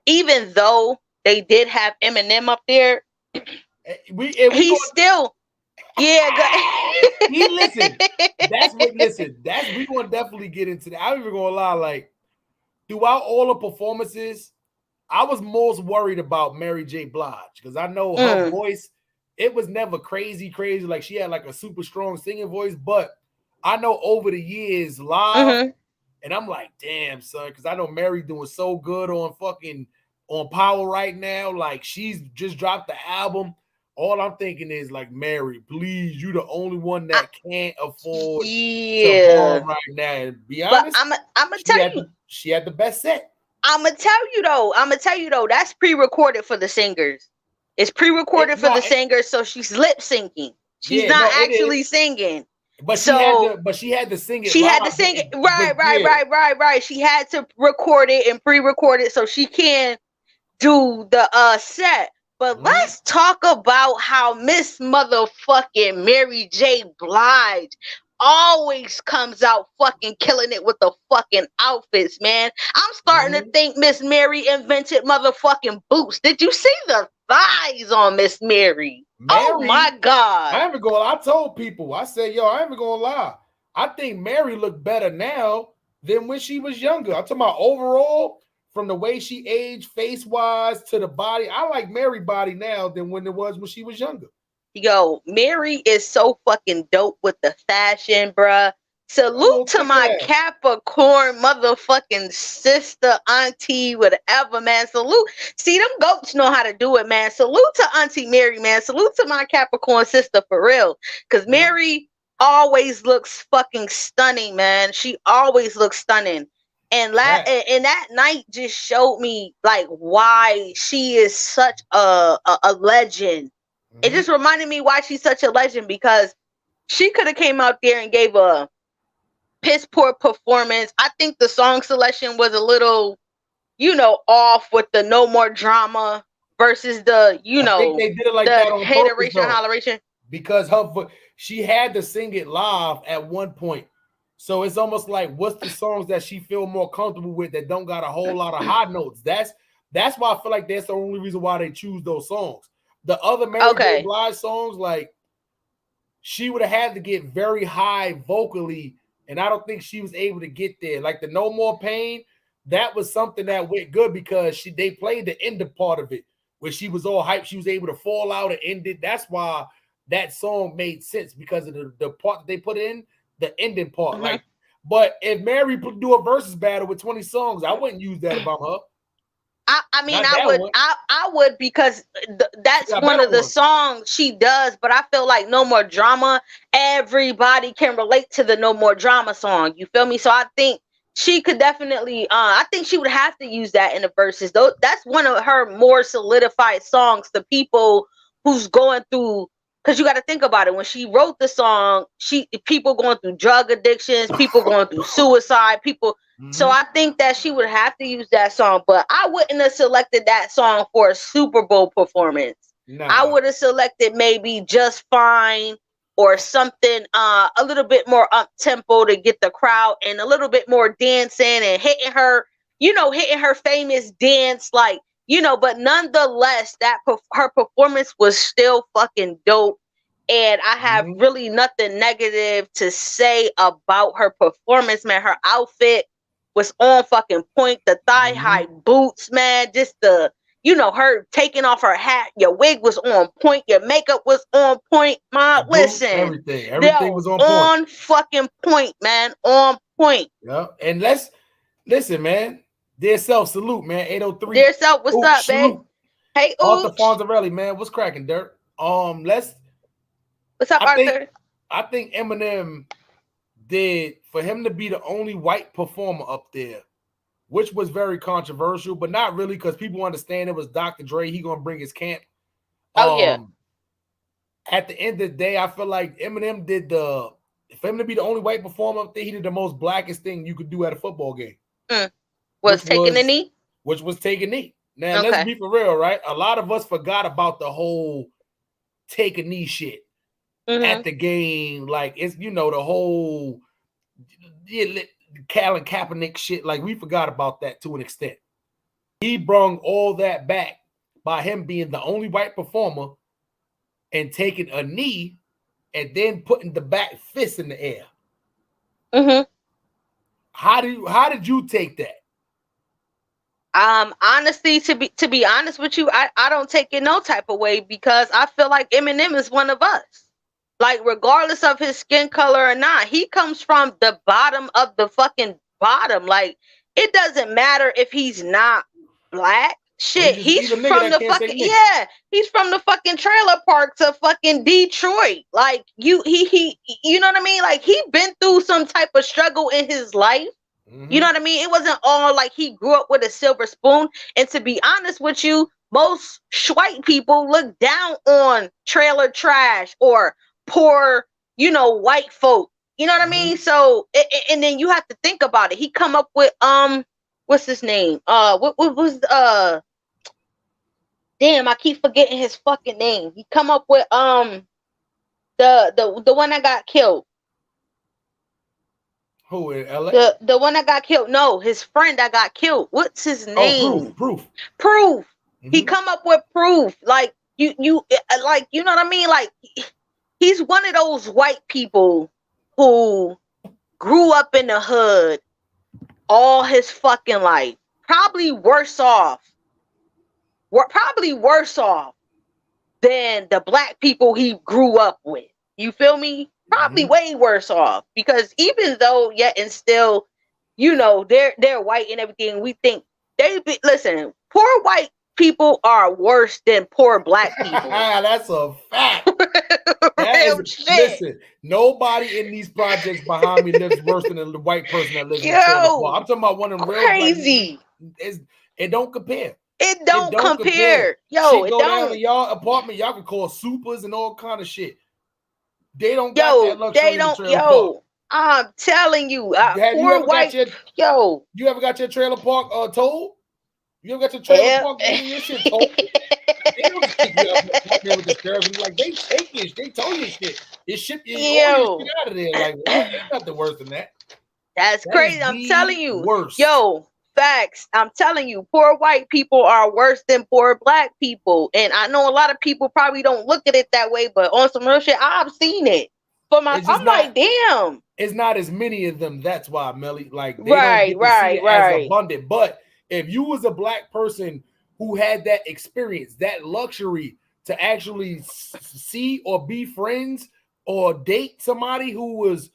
even though they did have Eminem up there, he's still, listen, we gonna definitely get into that. I'm even gonna lie, like, throughout all the performances, I was most worried about Mary J. Blige, because I know her voice, it was never crazy. Like, she had like a super strong singing voice, but I know over the years live, and I'm like, damn, son, because I know Mary doing so good on Power right now. Like, she's just dropped the album. All I'm thinking is, like, Mary, please, you the only one that can't afford to perform right now. And be honest, but I'm gonna tell you, she had the best set. I'm gonna tell you though, that's pre-recorded for the singers. It's pre-recorded for the singers, so she's lip syncing. She's not actually singing. But she had to sing it. She had to sing it. Right. She had to record it and pre-record it so she can do the set. But let's talk about how Miss motherfucking Mary J. Blige always comes out fucking killing it with the fucking outfits, man. I'm starting to think Miss Mary invented motherfucking boots. Did you see the thighs on Miss Mary? Oh my God. I ain't even gonna lie. I told people, I said, yo, I ain't even gonna lie. I think Mary looked better now than when she was younger. I'm talking about overall, from the way she aged, face wise to the body. I like Mary body now than when it was when she was younger. Yo, Mary is so fucking dope with the fashion, bruh. Salute to my Capricorn motherfucking sister, auntie, whatever, man. Salute. See, them goats know how to do it, man. Salute to Auntie Mary, man. Salute to my Capricorn sister for real. Because Mary always looks fucking stunning, man. She always looks stunning. And that night just showed me like why she is such a legend. It just reminded me why she's such a legend, because she could have came out there and gave a piss poor performance. I think the song selection was a little, off with the no more drama versus the, I think they did it like the that on hateration, purpose, holleration. Because she had to sing it live at one point. So it's almost like, what's the songs that she feel more comfortable with that don't got a whole lot of high notes? That's why I feel like that's the only reason why they choose those songs. The other Mary J. Blige songs, like, she would have had to get very high vocally, and I don't think she was able to get there. Like the No More Pain, that was something that went good because they played the end part of it where she was all hyped. She was able to fall out and end it. That's why that song made sense, because of the part that they put in, the ending part. Like, but if Mary do a versus battle with 20 songs, I wouldn't use that if I'm her. I would because that's one of the songs she does, but I feel like No More Drama, everybody can relate to the No More Drama song. You feel me? So I think she could definitely, I think she would have to use that in the verses. Though that's one of her more solidified songs. The people who's going through, because you got to think about it. When she wrote the song, people going through drug addictions, people going through suicide, people. So I think that she would have to use that song, but I wouldn't have selected that song for a Super Bowl performance. Nah. I would have selected maybe Just Fine or something a little bit more up tempo to get the crowd and a little bit more dancing and hitting her famous dance, like, but nonetheless, her performance was still fucking dope. And I have really nothing negative to say about her performance, man. Her outfit was on fucking point. The thigh high boots, man. Just the, her taking off her hat. Your wig was on point. Your makeup was on point. Listen, everything was on point. On fucking point, man. On point. Yeah. And listen, man. Dear self, salute, man. 803. Dear self, what's up, babe? Hey, Arthur Fonzarelli, man. What's cracking, Dirt? What's up, Arthur? I think Eminem did, for him to be the only white performer up there, which was very controversial, but not really, because people understand it was Dr. Dre. He gonna bring his camp. At the end of the day, I feel like Eminem did for him to be the only white performer up there, he did the most blackest thing you could do at a football game. Was taking a knee? Which was taking a knee. Now, let's be for real, right? A lot of us forgot about the whole take a knee shit at the game. Like, it's, the whole Colin Kaepernick shit. Like, we forgot about that to an extent. He brung all that back by him being the only white performer and taking a knee and then putting the back fist in the air. How did you take that? Honestly, to be honest with you, I don't take it no type of way, because I feel like Eminem is one of us. Like, regardless of his skin color or not, he comes from the bottom of the fucking bottom. Like, it doesn't matter if he's not black. Shit, he's from the fucking he's from the fucking trailer park to fucking Detroit. Like, he you know what I mean? Like, he been through some type of struggle in his life. You know what I mean? It wasn't all like he grew up with a silver spoon. And to be honest with you, most white people look down on trailer trash or poor, white folk. You know what I mean? So, and then you have to think about it. He come up with what's his name? What was damn, I keep forgetting his fucking name. He come up with the one that got killed. Who, in LA? The one that got killed. No, his friend that got killed. What's his name? Proof. He come up with Proof. Like, you like, you know what I mean? Like, he's one of those white people who grew up in the hood all his fucking life. probably worse off. We're probably worse off than the black people he grew up with. You feel me? Probably way worse off, because even though yet and still, you know, they're white and everything, we think listen, poor white people are worse than poor black people. That's a fact. Listen, nobody in these projects behind me lives worse than the white person that lives in the trailer park. I'm talking about one of them real crazy. It don't compare. It don't compare. Yo, it go down to y'all apartment, y'all can call supers and all kind of shit. They don't got that luxury. They don't. Yo, I'm telling you, poor white. You ever got your trailer park towed? You ever got your trailer park getting your shit towed? They don't take you up there with the sheriff and like they take you, they tow your shit. They ship you all your shit out of there. Like, what? There's nothing worse than that. That's crazy. I'm telling you. Worse. Yo, facts. I'm telling you, poor white people are worse than poor black people. And I know a lot of people probably don't look at it that way, but on some real shit, I've seen it. I'm like, damn. It's not as many of them. That's why, Melly. Like, they right. as abundant. But if you was a black person who had that experience, that luxury to actually see or be friends or date somebody who was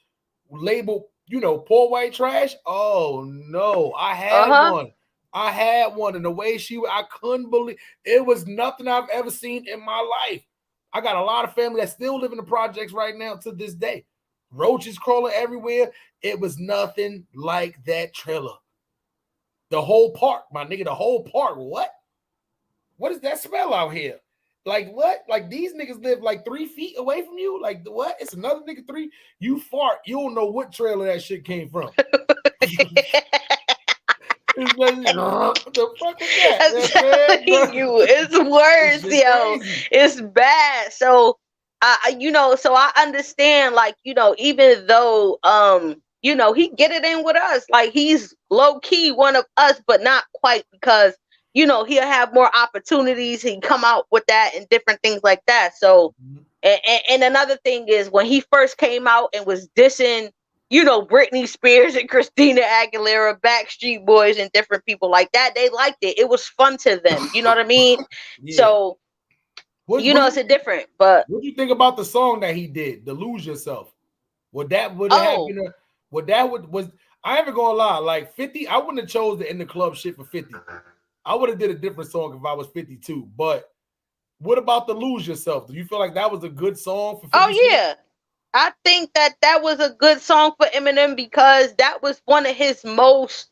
labeled, you know, poor white trash. Oh no, I had one. I had one, and the way I couldn't believe it was nothing I've ever seen in my life. I got a lot of family that still live in the projects right now to this day. Roaches crawling everywhere. It was nothing like that trailer. The whole park, my nigga, the whole park. What? What does that smell out here? Like what? Like these niggas live like 3 feet away from you? Like what? It's another nigga 3. You fart, you don't know what trailer that shit came from. It's like, what the fuck is that? I'm telling you, it's worse, yo. Crazy. It's bad. So, you know, so I understand, like, you know, even though, you know, he get it in with us, like he's low key one of us, but not quite, because, you know, he'll have more opportunities. He come out with that and different things like that. So, and another thing is when he first came out and was dissing, you know, Britney Spears and Christina Aguilera, Backstreet Boys, and different people like that, they liked it. It was fun to them. You know what I mean? Yeah. So, it's a different. But what do you think about the song that he did, the Lose Yourself? Would have been I ain't even gonna lie, like 50, I wouldn't have chose the In the Club shit for 50. I would have did a different song if I was 52. But what about the Lose Yourself? Do you feel like that was a good song for 50? Oh yeah. I think that was a good song for Eminem, because that was one of his most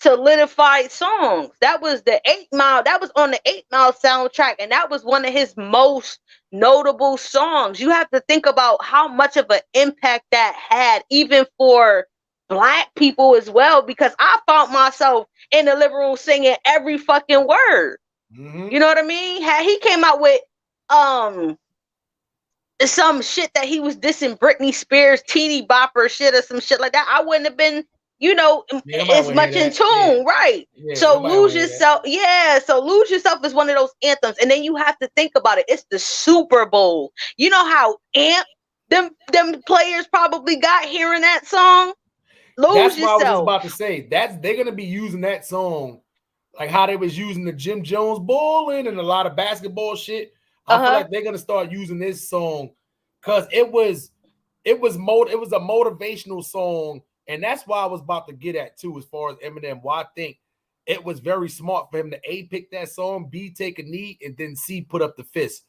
solidified songs. That was the 8 Mile. That was on the 8 Mile soundtrack, and that was one of his most notable songs. You have to think about how much of an impact that had, even for black people as well, because I found myself in the living room singing every fucking word. You know what I mean? He came out with some shit that he was dissing Britney Spears, teeny bopper shit or some shit like that, I wouldn't have been, you know, as much in tune, right? Yeah, so Lose Yourself, so Lose Yourself is one of those anthems. And then you have to think about it. It's the Super Bowl. You know how amped them players probably got hearing that song? That's what I was just about to say. They're gonna be using that song like how they was using the Jim Jones bowling and a lot of basketball shit. I feel like they're gonna start using this song because it was a motivational song, and that's why I was about to get at too, as far as Eminem. Why I think it was very smart for him to A, pick that song, B, take a knee, and then C, put up the fist.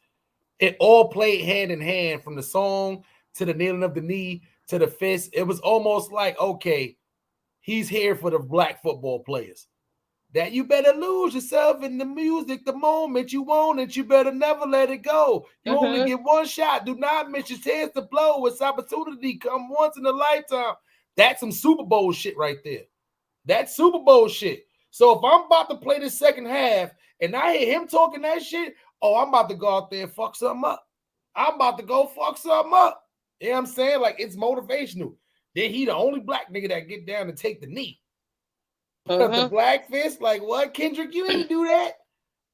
It all played hand in hand, from the song to the kneeling of the knee to the fist. It was almost like, okay, he's here for the black football players. That you better lose yourself in the music the moment you want it. You better never let it go. You only get one shot. Do not miss your chance to blow. It's opportunity come once in a lifetime. That's some Super Bowl shit right there. That's Super Bowl shit. So if I'm about to play the second half and I hear him talking that shit, I'm about to go out there and fuck something up. I'm about to go fuck something up. You know what I'm saying? Like, it's motivational. Then he the only black nigga that get down and take the knee. The black fist, like what? Kendrick, you ain't do that.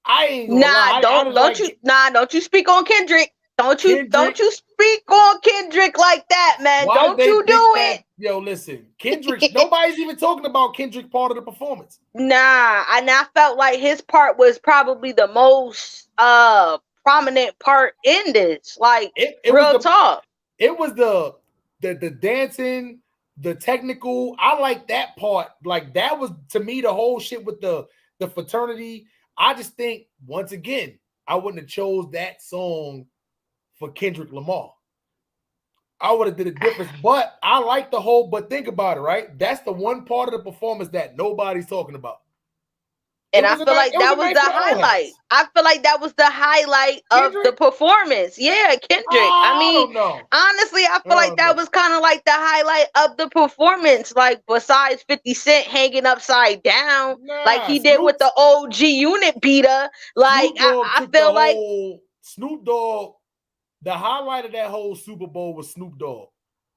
I ain't gonna lie. Don't you speak on Kendrick. Don't you speak on Kendrick like that, man. Don't you do it. Yo, listen, Kendrick. Nobody's even talking about Kendrick part of the performance. Nah, and I felt like his part was probably the most prominent part in this. Like, It real was talk. It was the dancing, the technical. I like that part. Like that was to me the whole shit with the fraternity. I just think once again, I wouldn't have chose that song for Kendrick Lamar. I would have did a difference, but I like the whole. But think about it, right? That's the one part of the performance that nobody's talking about. And I feel like that was the highlight. I feel like that was the highlight of the performance. Yeah, Kendrick. I mean, honestly, I feel like that was kind of like the highlight of the performance. Like, besides 50 Cent hanging upside down, like he did with the OG unit beater. Like, I feel like Snoop Dogg, the highlight of that whole Super Bowl was Snoop Dogg.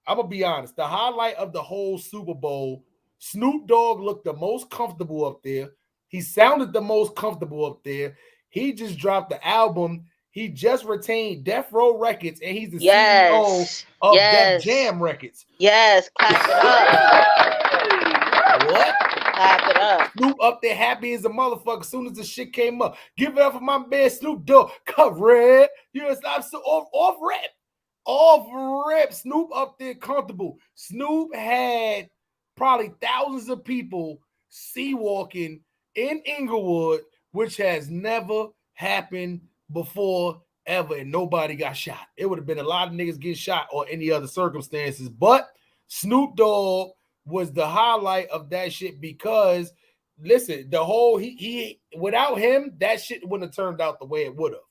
I'm going to be honest. The highlight of the whole Super Bowl, Snoop Dogg looked the most comfortable up there. He sounded the most comfortable up there. He just dropped the album. He just retained Death Row Records, and he's the CEO of Def Jam Records. Yes, clap it up. What? Clap it up. Snoop up there happy as a motherfucker as soon as the shit came up. Give it up for my man Snoop Dogg. Cover it. You know, I'm so off rip. Off rip. Snoop up there comfortable. Snoop had probably thousands of people sea-walking in Inglewood, which has never happened before ever, and nobody got shot. It would have been a lot of niggas getting shot or any other circumstances, but Snoop Dogg was the highlight of that shit because, listen, the whole he without him, that shit wouldn't have turned out the way it would have.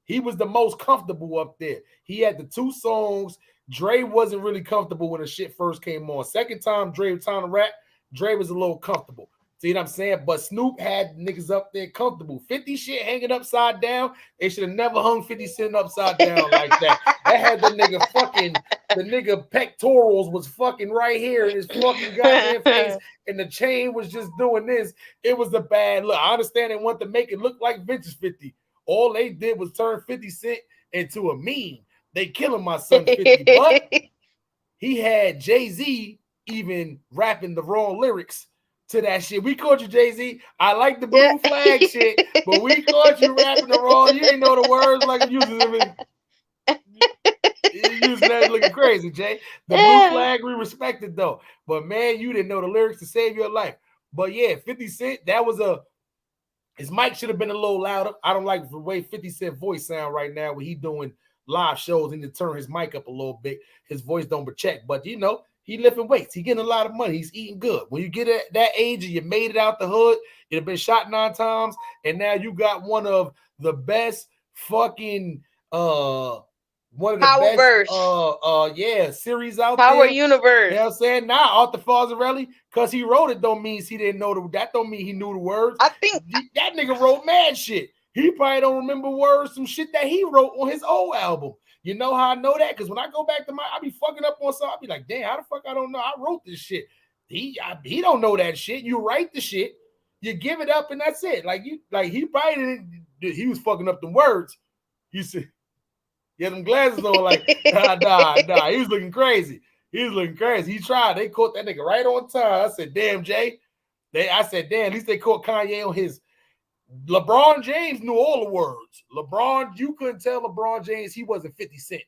He was the most comfortable up there. He had the two songs. Dre wasn't really comfortable when the shit first came on. Second time Dre was trying to rap, Dre was a little comfortable. See what I'm saying? But Snoop had niggas up there comfortable. 50 shit hanging upside down. They should have never hung 50 Cent upside down like that. That had the nigga fucking, the nigga pectorals was fucking right here in his fucking goddamn face, and the chain was just doing this. It was a bad look. I understand they want to make it look like Vintage 50. All they did was turn 50 Cent into a meme. They killing my son 50, but he had Jay-Z even rapping the wrong lyrics to that shit. We caught you, Jay-Z. I like the blue flag shit, but we caught you rapping the wrong. You didn't know the words like you using them. You using that looking crazy, Jay. The blue flag we respected though, but man, you didn't know the lyrics to save your life. But yeah, 50 Cent, that was his mic should have been a little louder. I don't like the way 50 Cent voice sound right now when he doing live shows and to turn his mic up a little bit. His voice don't project, but you know, he lifting weights. He getting a lot of money. He's eating good. When you get at that age and you made it out the hood, you've been shot 9 times, and now you got one of the best fucking one of the best series out there. Power Universe. You know what I'm saying? Now Arthur Falzarelli, because he wrote it don't mean he didn't know that don't mean he knew the words. I think that nigga wrote mad shit. He probably don't remember words, some shit that he wrote on his old album. You know how I know that? Because when I go back to I be fucking up on something. I be like, damn, how the fuck I don't know? I wrote this shit. He don't know that shit. You write the shit, you give it up, and that's it. He probably didn't. He was fucking up the words. You see, he had them glasses on. Like nah. He was looking crazy. He tried. They caught that nigga right on time. I said, damn, Jay. I said, damn. At least they caught Kanye on his. LeBron James knew all the words. You couldn't tell LeBron James he wasn't 50 Cent.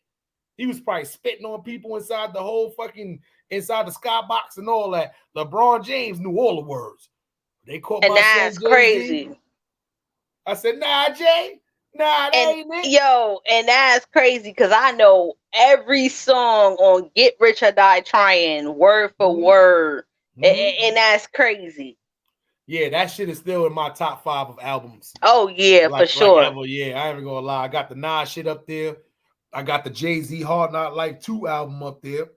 He was probably spitting on people inside the whole fucking, inside the skybox and all that. LeBron James knew all the words. They caught and that's crazy. I said, nah, Jay. Nah, that ain't it. Yo, and that's crazy because I know every song on Get Rich or Die Trying, word for word. And that's crazy. Yeah, that shit is still in my top 5 of albums. Oh, yeah, for sure. Ever. Yeah, I ain't even gonna lie. I got the Nas shit up there. I got the Jay-Z Hard Knock Life 2 album up there.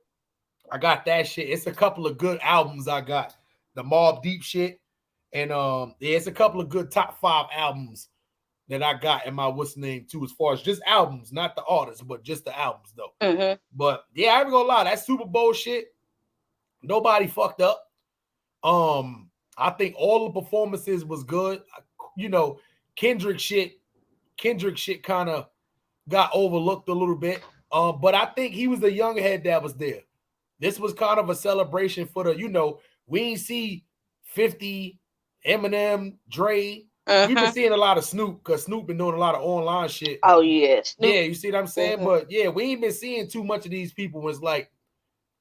I got that shit. It's a couple of good albums I got. The Mobb Deep shit. And it's a couple of good top 5 albums that I got in my what's the name too, as far as just albums, not the artists, but just the albums though. Mm-hmm. But yeah, I ain't gonna lie, that Super Bowl shit, nobody fucked up. I think all the performances was good. You know, Kendrick shit kind of got overlooked a little bit. But I think he was the young head that was there. this was kind of a celebration for the, you know, we ain't see 50, Eminem, Dre. We've been seeing a lot of Snoop because Snoop been doing a lot of online shit. Oh yeah, Snoop. Yeah, you see what I'm saying? But yeah, we ain't been seeing too much of these people. It's like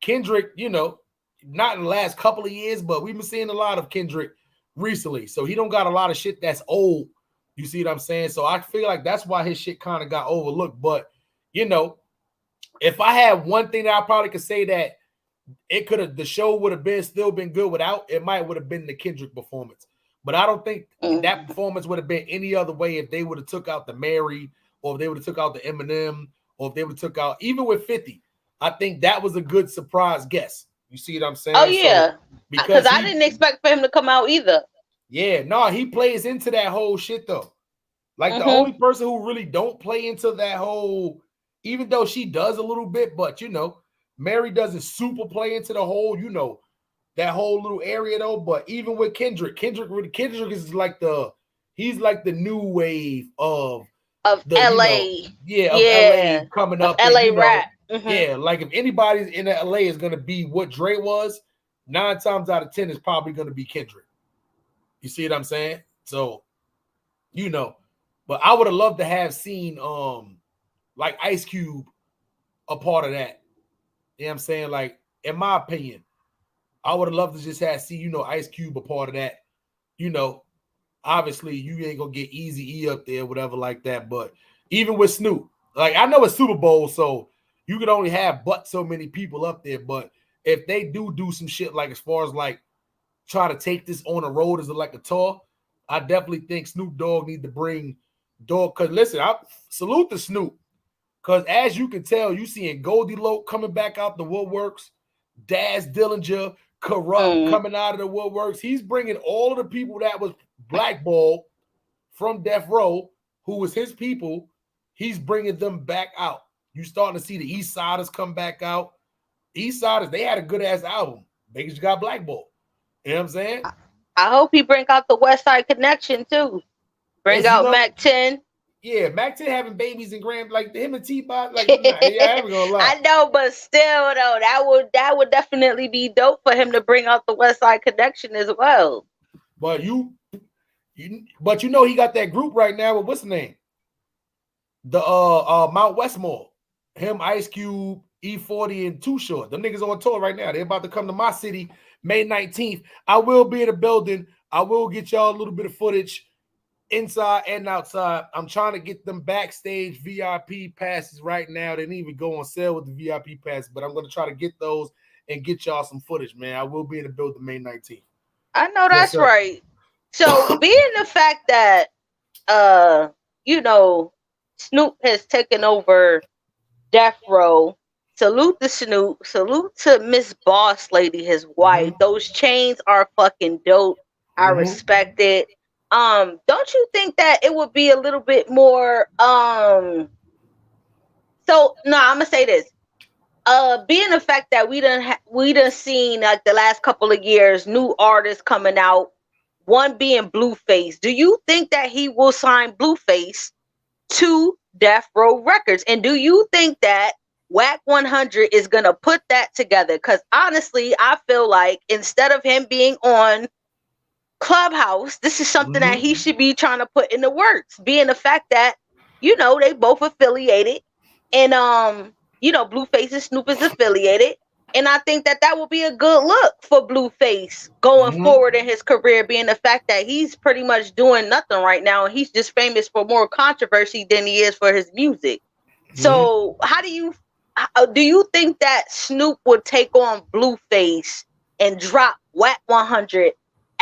Kendrick, you know, not in the last couple of years, but we've been seeing a lot of Kendrick recently. So he don't got a lot of shit that's old. You see what I'm saying? So I feel like that's why his shit kind of got overlooked. But, you know, if I had one thing that I probably could say that it could have, the show would have been still been good without, it might would have been the Kendrick performance. But I don't think that performance would have been any other way if they would have took out the Mary, or if they would have took out the Eminem, or if they would have took out, even with 50, I think that was a good surprise guess. You see what I'm saying? Oh yeah, so, because I didn't expect for him to come out either. Yeah, no, he plays into that whole shit though. Like the only person who really don't play into that whole, even though she does a little bit, but you know, Mary doesn't super play into the whole, you know, that whole little area though. But even with Kendrick is like he's like the new wave of the LA. You know, of LA coming up. LA and, you know, rap. Yeah, like if anybody's in LA is gonna be what Dre was, 9 times out of 10 is probably gonna be Kendrick. You see what I'm saying? So, you know, but I would have loved to have seen like Ice Cube a part of that. You know what I'm saying? Like, in my opinion, I would have loved to just have see, you know, Ice Cube a part of that. You know, obviously you ain't gonna get Easy E up there, whatever like that. But even with Snoop, like I know it's Super Bowl, so you could only have but so many people up there. But if they do some shit like as far as like try to take this on the road as like a tour, I definitely think Snoop Dogg need to bring Dogg. Because listen, I salute to Snoop. Because as you can tell, you seeing Goldie Loc coming back out the woodworks, Daz Dillinger, Corrupt coming out of the woodworks. He's bringing all of the people that was blackballed from Death Row, who was his people. He's bringing them back out. You starting to see the East Siders come back out. East Siders, they had a good ass album. They just got blackballed. You know what I'm saying? I hope he bring out the West Side Connection too. Bring out Mac 10. Yeah, Mac 10 having babies and grand like him and T-Bot. Like, yeah, I ain't gonna lie. I know, but still though, that would definitely be dope for him to bring out the West Side Connection as well. But you know he got that group right now with what's the name? The Mount Westmore. Him, Ice Cube, E40, and Too Short. Them niggas on tour right now. They're about to come to my city May 19th. I will be in the building. I will get y'all a little bit of footage inside and outside. I'm trying to get them backstage VIP passes right now. They didn't even go on sale with the VIP passes, but I'm going to try to get those and get y'all some footage, man. I will be in the building May 19th. I know that's right. So being the fact that, you know, Snoop has taken over Death Row, salute to Snoop, salute to Miss Boss Lady, his wife. Those chains are fucking dope. I respect it. Don't you think that it would be a little bit more I'm gonna say this. Being the fact that we done seen like the last couple of years new artists coming out, one being Blueface. Do you think that he will sign Blueface to Death Row Records? And do you think that Whack 100 is gonna put that together? Because honestly, I feel like instead of him being on Clubhouse, this is something that he should be trying to put in the works, being the fact that, you know, they both affiliated, and you know, Blueface and Snoop is affiliated, and I think that will be a good look for Blueface going forward in his career, being the fact that he's pretty much doing nothing right now, and he's just famous for more controversy than he is for his music. So how do you think that Snoop would take on Blueface and drop Whack 100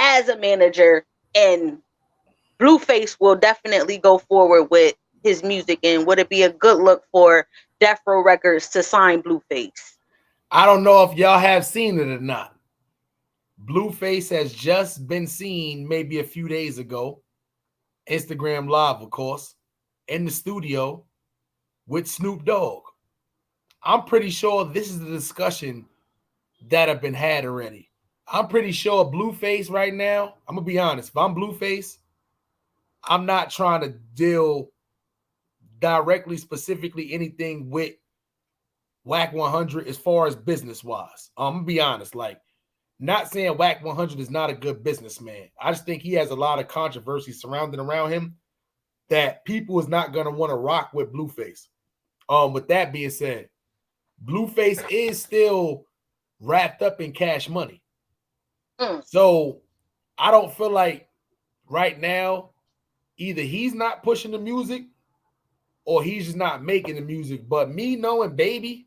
as a manager, and Blueface will definitely go forward with his music? And would it be a good look for Death Row Records to sign Blueface? I don't know if y'all have seen it or not. Blueface has just been seen maybe a few days ago, Instagram Live, of course, in the studio with Snoop Dogg. I'm pretty sure this is the discussion that have been had already. I'm pretty sure Blueface right now, I'm going to be honest, if I'm Blueface, I'm not trying to deal directly, specifically anything with Whack 100 as far as business wise. I'm gonna be honest, like not saying Whack 100 is not a good businessman. I just think he has a lot of controversy surrounding around him that people is not gonna want to rock with Blueface. With that being said, Blueface is still wrapped up in Cash Money. So I don't feel like right now either he's not pushing the music or he's just not making the music. But me knowing Baby,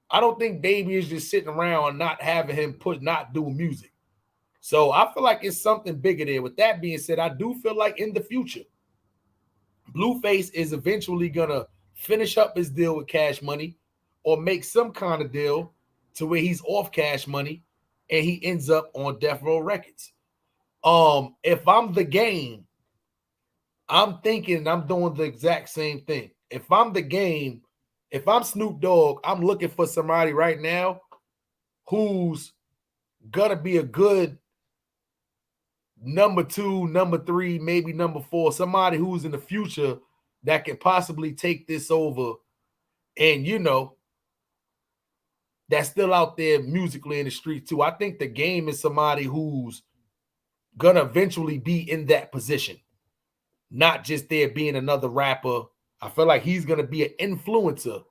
I don't think Baby is just sitting around and not having him not doing music. So I feel like it's something bigger there. With that being said, I do feel like in the future, Blueface is eventually going to finish up his deal with Cash Money or make some kind of deal to where he's off Cash Money and he ends up on Death Row Records. If I'm the Game, I'm thinking I'm doing the exact same thing. If I'm the Game, if I'm Snoop Dogg, I'm looking for somebody right now who's gonna be a good number 2, number 3, maybe number 4, somebody who's in the future that can possibly take this over and, you know, that's still out there musically in the street too. I think the Game is somebody who's gonna eventually be in that position, not just there being another rapper. I feel like he's gonna be an influencer.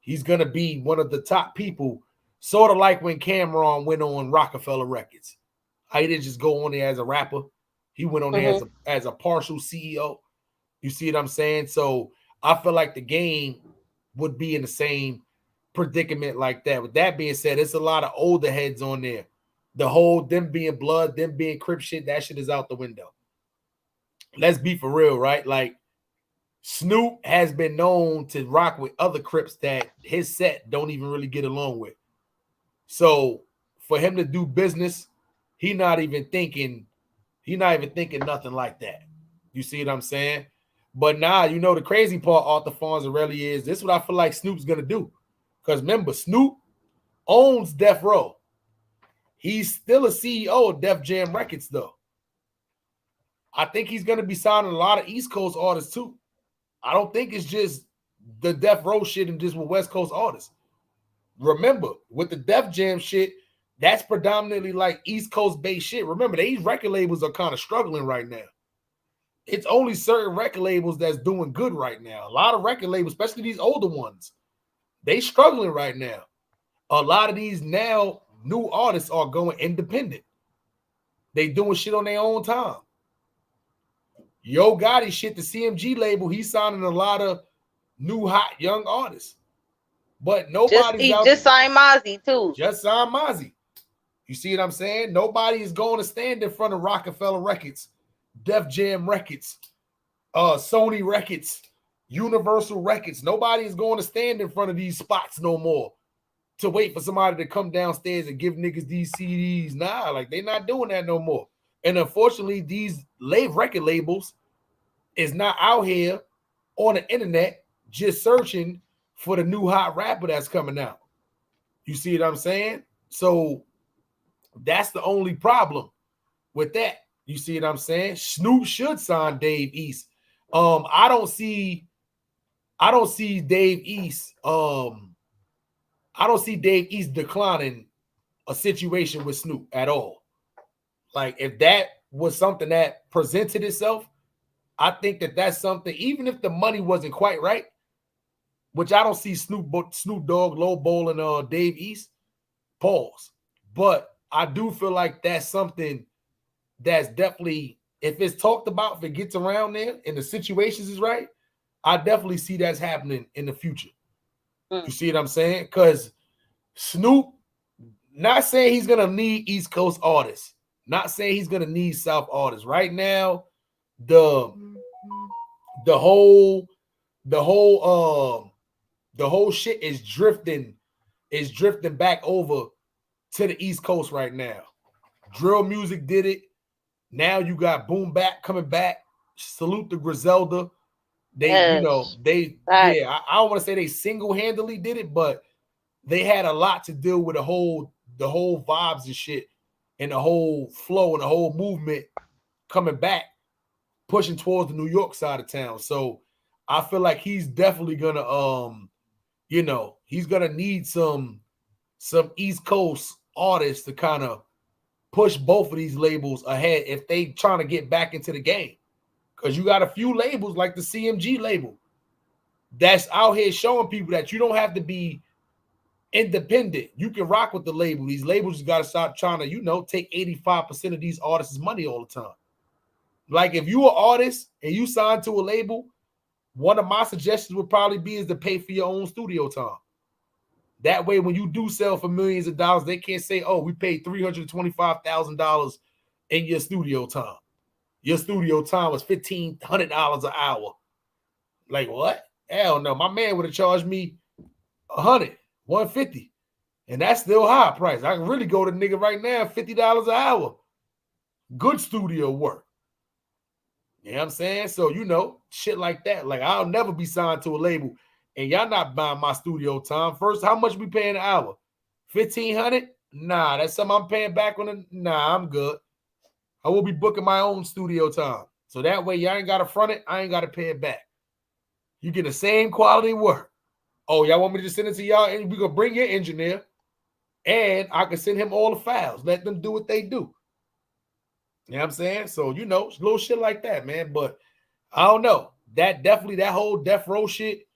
He's gonna be one of the top people, sort of like when Cameron went on Rockefeller Records. He didn't just go on there as a rapper. He went on there as a partial CEO. You see what I'm saying? So I feel like the Game would be in the same predicament like that. With that being said, it's a lot of older heads on there. The whole them being blood, them being Crip shit, that shit is out the window. Let's be for real, right? Like Snoop has been known to rock with other Crips that his set don't even really get along with. So for him to do business, he not even thinking nothing like that. You see what I'm saying? But now, you know, the crazy part, Arthur Fonzarelli, is this is what I feel like Snoop's gonna do. Because remember, Snoop owns Death Row. He's still a CEO of Def Jam Records, though. I think he's going to be signing a lot of East Coast artists, too. I don't think it's just the Death Row shit and just with West Coast artists. Remember, with the Def Jam shit, that's predominantly like East Coast-based shit. Remember, these record labels are kind of struggling right now. It's only certain record labels that's doing good right now. A lot of record labels, especially these older ones, they struggling right now. A lot of these now new artists are going independent. They doing shit on their own time. Yo Gotti shit, the CMG label, he's signing a lot of new hot young artists. But nobody's just signed Mozzie too. Just signed Mozzie. You see what I'm saying? Nobody is going to stand in front of Rockefeller Records, Def Jam Records, Sony Records, Universal Records. Nobody is going to stand in front of these spots no more to wait for somebody to come downstairs and give niggas these CDs. Nah, like they're not doing that no more. And unfortunately, these record labels is not out here on the internet just searching for the new hot rapper that's coming out. You see what I'm saying? So that's the only problem with that. You see what I'm saying? Snoop should sign Dave East. I don't see Dave East. I don't see Dave East declining a situation with Snoop at all. Like, if that was something that presented itself, I think that that's something, even if the money wasn't quite right, which I don't see Snoop Dogg lowballing Dave East, pause. But I do feel like that's something that's definitely, if it's talked about, if it gets around there and the situations is right, I definitely see that's happening in the future. You see what I'm saying? Because Snoop, not saying he's gonna need East Coast artists, not saying he's gonna need South artists. Right now, the whole shit is drifting back over to the East Coast right now. Drill music did it. Now you got Boom Bap coming back. Salute to Griselda. I don't want to say they single-handedly did it, but they had a lot to do with the whole vibes and shit and the whole flow and the whole movement coming back, pushing towards the New York side of town. So I feel like he's definitely gonna you know, he's gonna need some East Coast artists to kind of push both of these labels ahead if they trying to get back into the game. Because you got a few labels like the CMG label that's out here showing people that you don't have to be independent. You can rock with the label. These labels just got to stop trying to, you know, take 85% of these artists' money all the time. Like if you an artist and you signed to a label, one of my suggestions would probably be is to pay for your own studio time. That way, when you do sell for millions of dollars, they can't say, oh, we paid $325,000 in your studio time. Your studio time was $1,500 an hour. Like what? Hell no. My man would have charged me $100, $150. And that's still high price. I can really go to nigga right now, $50 an hour. Good studio work. You know what I'm saying? So, you know, shit like that. Like, I'll never be signed to a label and y'all not buying my studio time. First, how much we paying an hour? $1,500? Nah, that's something I'm paying back on the. Nah, I'm good. I will be booking my own studio time. So that way y'all ain't got to front it. I ain't got to pay it back. You get the same quality work. Oh, y'all want me to just send it to y'all? And we gonna bring your engineer and I can send him all the files. Let them do what they do. You know what I'm saying? So, you know, little shit like that, man. But I don't know. That definitely, that whole Death Row shit,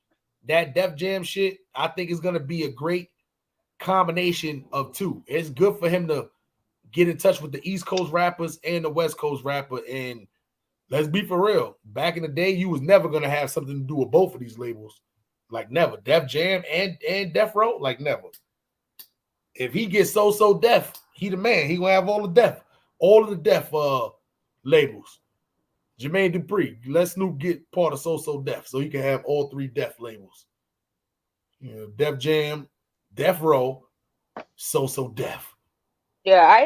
that Def Jam shit, I think is going to be a great combination of two. It's good for him to get in touch with the East Coast rappers and the West Coast rapper. And let's be for real. Back in the day, you was never going to have something to do with both of these labels. Like never. Def Jam and Death Row, like never. If he gets so Def, he the man. He going to have all of the Def labels. Jermaine Dupri, let Snoop get part of So Def so he can have all three Def labels. You know, Def Jam, Death Row, So Def. Yeah, I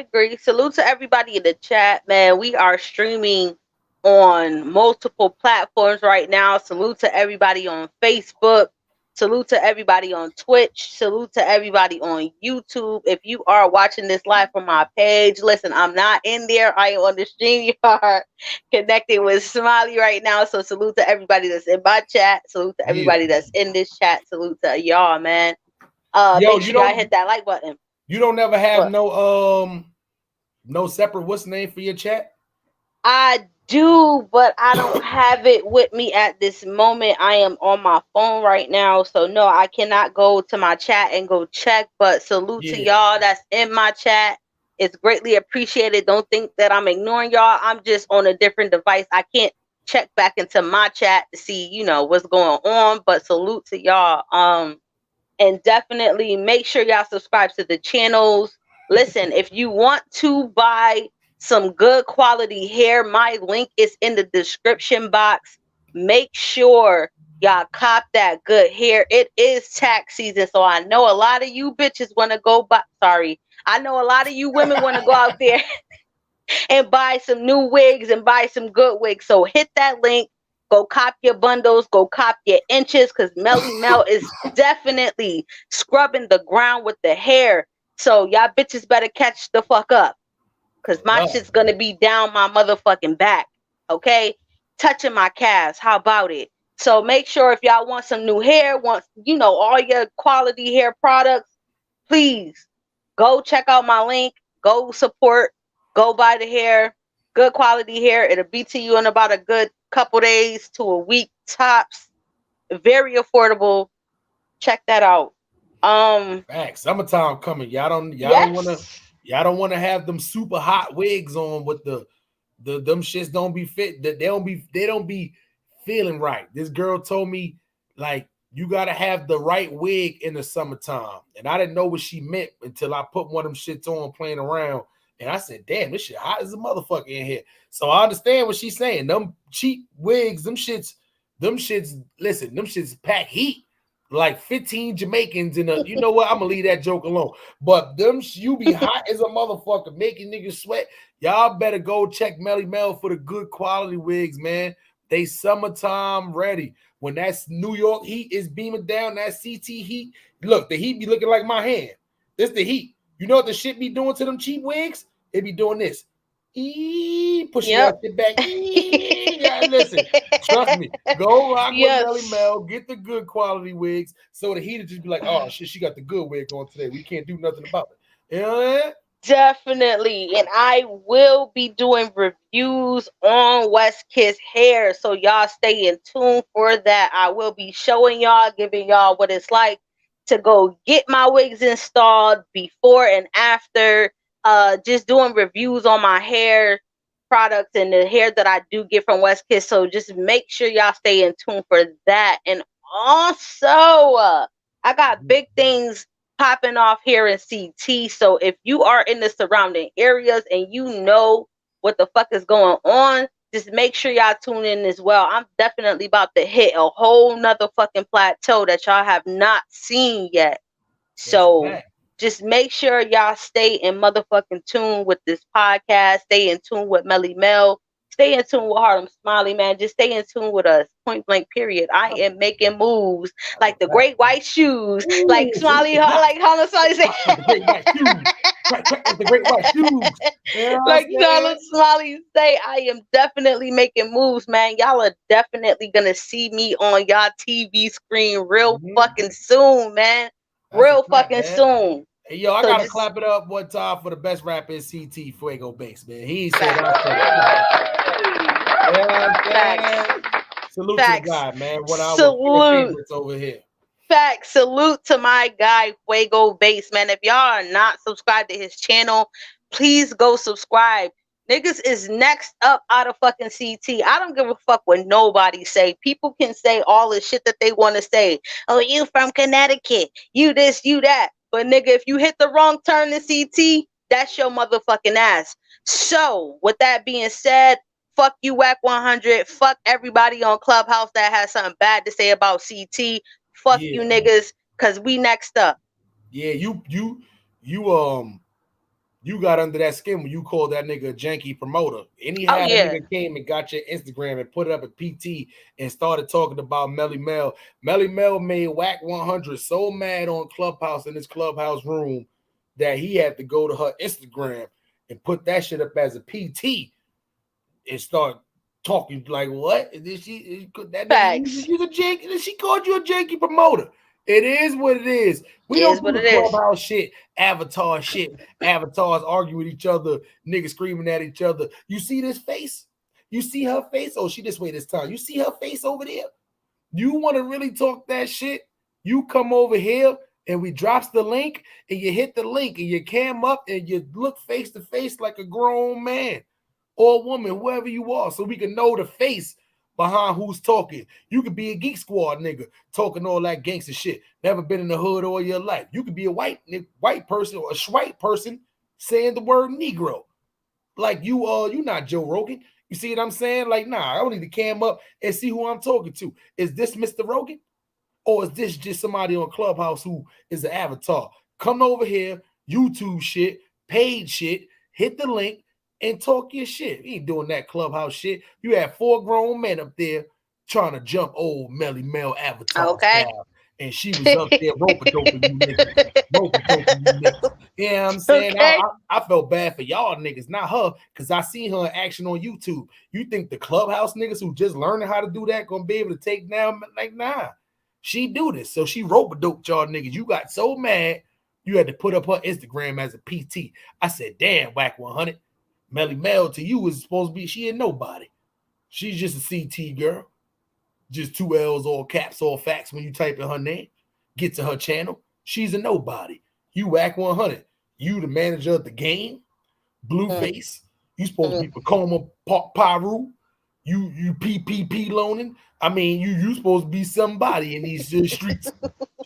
agree. Salute to everybody in the chat, man. We are streaming on multiple platforms right now. Salute to everybody on Facebook. Salute to everybody on Twitch. Salute to everybody on YouTube. If you are watching this live from my page, listen, I'm not in there. I am on the StreamYard connecting with Smiley right now. So salute to everybody that's in my chat. Salute to everybody that's in this chat. Salute to y'all, man. Make sure y'all hit that like button. You don't never have no separate what's the name for your chat? I do, but I don't have it with me at this moment. I am on my phone right now, so no, I cannot go to my chat and go check. But salute to y'all that's in my chat. It's greatly appreciated. Don't think that I'm ignoring y'all. I'm just on a different device. I can't check back into my chat to see, you know, what's going on. But salute to y'all. And definitely make sure y'all subscribe to the channels. Listen, if you want to buy some good quality hair, my link is in the description box. Make sure y'all cop that good hair. It is tax season, so I know a lot of you bitches want to go buy. Sorry, I know a lot of you women want to go out there and buy some new wigs and buy some good wigs. So hit that link. Go cop your bundles. Go cop your inches, because Melly Mel is definitely scrubbing the ground with the hair. So y'all bitches better catch the fuck up. Because my shit's going to be down my motherfucking back, okay? Touching my calves. How about it? So make sure if y'all want some new hair, want, you know, all your quality hair products, please go check out my link. Go support. Go buy the hair. Good quality hair. It'll be to you in about a good couple days to a week tops. Very affordable. Check that out. Facts. Summertime coming. Y'all don't want to have them super hot wigs on with the them shits don't be fit. That they don't be feeling right. This girl told me, like, you gotta have the right wig in the summertime. And I didn't know what she meant until I put one of them shits on playing around. And I said, damn, this shit hot as a motherfucker in here. So I understand what she's saying. Them cheap wigs, them shits, listen, them shits pack heat. Like 15 Jamaicans in a, you know what? I'm gonna leave that joke alone. But them, you be hot as a motherfucker, making niggas sweat. Y'all better go check Melly Mel for the good quality wigs, man. They summertime ready. When that New York heat is beaming down, that CT heat, look, the heat be looking like my hand. This the heat. You know what the shit be doing to them cheap wigs? They be doing this. Pushing that shit back. Listen, trust me. Go rock Yes. with Melly Mel. Get the good quality wigs so that he'd just be like, oh shit, she got the good wig on today. We can't do nothing about it. You know what I mean? Definitely. And I will be doing reviews on West Kiss hair. So y'all stay in tune for that. I will be showing y'all, giving y'all what it's like to go get my wigs installed before and after. Just doing reviews on my hair products and the hair that I do get from West Kiss. So just make sure y'all stay in tune for that. And also, I got big things popping off here in CT. So if you are in the surrounding areas and you know what the fuck is going on, just make sure y'all tune in as well. I'm definitely about to hit a whole nother fucking plateau that y'all have not seen yet. So just make sure y'all stay in motherfucking tune with this podcast. Stay in tune with Melly Mel. Stay in tune with Harlem Smiley, man. Just stay in tune with us. Point blank, period. I am making moves like the great white shoes. Ooh, like Smiley, like Harlem Smiley said. The great white shoes. Like the great white shoes. You know like Harlem Smiley say, I am definitely making moves, man. Y'all are definitely going to see me on y'all TV screen real fucking soon, man. Real fucking soon. Hey, yo, I gotta clap it up one time for the best rapper in CT, Fuego Bass, man. He said salute to the guy, man. One of our favorites over here. Facts. Salute to my guy, Fuego Bass, man. If y'all are not subscribed to his channel, please go subscribe. Niggas is next up out of fucking CT. I don't give a fuck what nobody say. People can say all the shit that they want to say. Oh, you from Connecticut. You this, you that. But nigga, if you hit the wrong turn in CT, that's your motherfucking ass. So, with that being said, fuck you, Whack 100. Fuck everybody on Clubhouse that has something bad to say about CT. Fuck you niggas, cause we next up. Yeah, you got under that skin when you called that nigga a janky promoter. Anyhow, that nigga came and got your Instagram and put it up at PT and started talking about Melly Mel. Melly Mel made Whack 100 so mad on Clubhouse in his Clubhouse room that he had to go to her Instagram and put that shit up as a PT and start talking like, what? Did she that nigga, you a janky? She called you a janky promoter. It is what it is. We don't do the Clubhouse shit, avatar shit. Avatars argue with each other, niggas screaming at each other. You see this face? You see her face? Oh, she this way this time. You see her face over there? You want to really talk that shit? You come over here and we drops the link and you hit the link and you cam up and you look face to face like a grown man or woman, whoever you are, so we can know the face behind who's talking. You could be a Geek Squad nigga talking all that gangster shit. Never been in the hood all your life. You could be a white person or a white person saying the word Negro. Like you not Joe Rogan. You see what I'm saying? Like, nah, I don't need to cam up and see who I'm talking to. Is this Mr. Rogan? Or is this just somebody on Clubhouse who is an avatar? Come over here, YouTube shit, paid shit, hit the link, and talk your shit. You ain't doing that Clubhouse shit. You had 4 grown men up there trying to jump old Melly Mel avatar style. And she was up there rope-a-doping you niggas. Rope-a-doping you niggas. You know what I'm saying? I felt bad for y'all niggas, not her, because I seen her in action on YouTube. You think the Clubhouse niggas who just learning how to do that gonna be able to take down? Like, nah. She do this. So she rope-a-doped y'all niggas. You got so mad, you had to put up her Instagram as a PT. I said, damn, Whack 100. Melly Mel to you is supposed to be, she ain't nobody. She's just a CT girl. Just 2 L's, all caps, all facts when you type in her name. Get to her channel. She's a nobody. You Whack 100. You the manager of the game. Blueface. You supposed to be Pacoma Paru. You PPP loaning. I mean, you supposed to be somebody in these streets.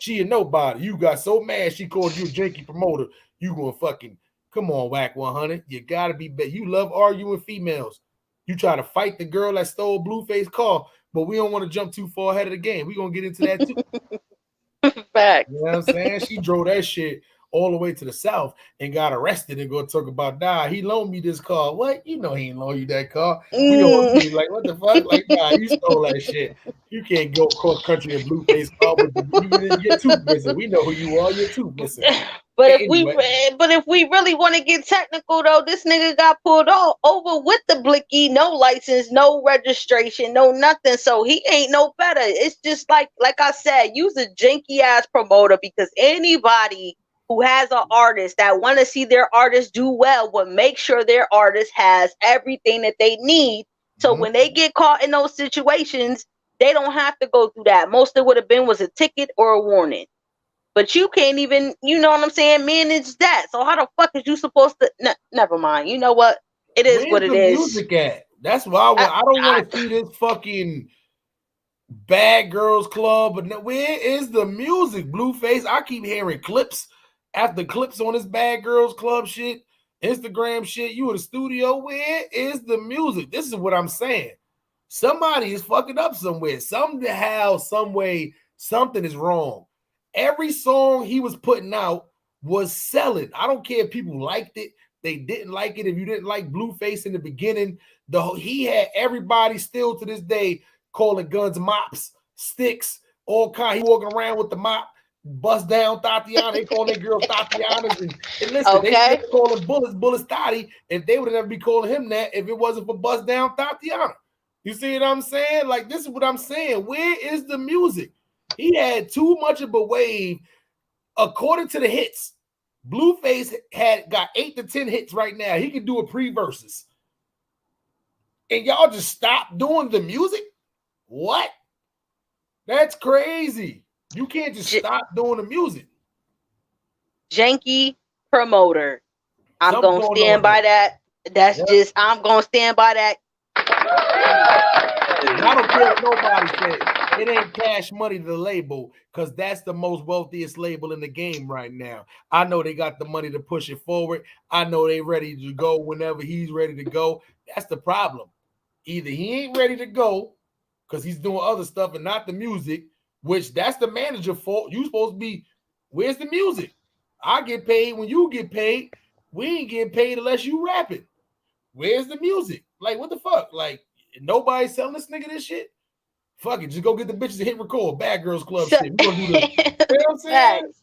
She a nobody. You got so mad she called you a janky promoter. You gonna fucking, come on, Whack 100. You gotta be better. You love arguing females. You try to fight the girl that stole Blueface car, but we don't want to jump too far ahead of the game. We're gonna get into that too. Fact. You know what I'm saying? She drove that shit all the way to the South and got arrested and go talk about, nah, he loaned me this car. What? You know he ain't loaned you that car. We all see like, what the fuck? Like, nah, you stole that shit. You can't go cross country in Blueface car with your tooth missing. We know who you are. Your tooth missing. But Anyway. if we really want to get technical though, this nigga got pulled over with the blicky, no license, no registration, no nothing. So he ain't no better. It's just like I said, use a janky ass promoter, because anybody who has an artist that want to see their artist do well will make sure their artist has everything that they need. So when they get caught in those situations, they don't have to go through that. Most of it would have been was a ticket or a warning. But you can't even, you know what I'm saying, manage that. So how the fuck is you supposed to? Never mind. You know what? It is Where's what it the is. music at? That's why I don't want to see this fucking Bad Girls Club. But where is the music, Blueface? I keep hearing clips after clips on this Bad Girls Club shit, Instagram shit. You in the studio? Where is the music? This is what I'm saying. Somebody is fucking up somewhere. Somehow, some way, something is wrong. Every song he was putting out was selling. I don't care if people liked it, they didn't like it. If you didn't like Blueface in the beginning, he had everybody still to this day calling guns mops, sticks, all kind. He walking around with the mop, bust down Tatiana. They call their girls Tatianas. And listen, they still calling bullets Tati. If they would never be calling him that if it wasn't for bust down Tatiana. You see what I'm saying? Like, this is what I'm saying. Where is the music? He had too much of a wave. According to the hits, Blueface got 8 to 10 hits right now. He can do a pre-versus. And y'all just stop doing the music? What? That's crazy. You can't just stop doing the music. Janky promoter. I'm going to stand by that. That's just, I'm going to stand by that. I don't care what nobody says. It ain't Cash Money, the label, because that's the most wealthiest label in the game right now. I know they got the money to push it forward. I know they ready to go whenever he's ready to go. That's the problem. Either he ain't ready to go because he's doing other stuff and not the music, which that's the manager fault. You supposed to be, where's the music? I get paid when you get paid. We ain't getting paid unless you rapping. Where's the music? Like, what the fuck? Like, nobody's selling this nigga this shit? Fuck it, just go get the bitches to hit record. Bad Girls Club shit. We're gonna do this. You know what I'm saying? Facts.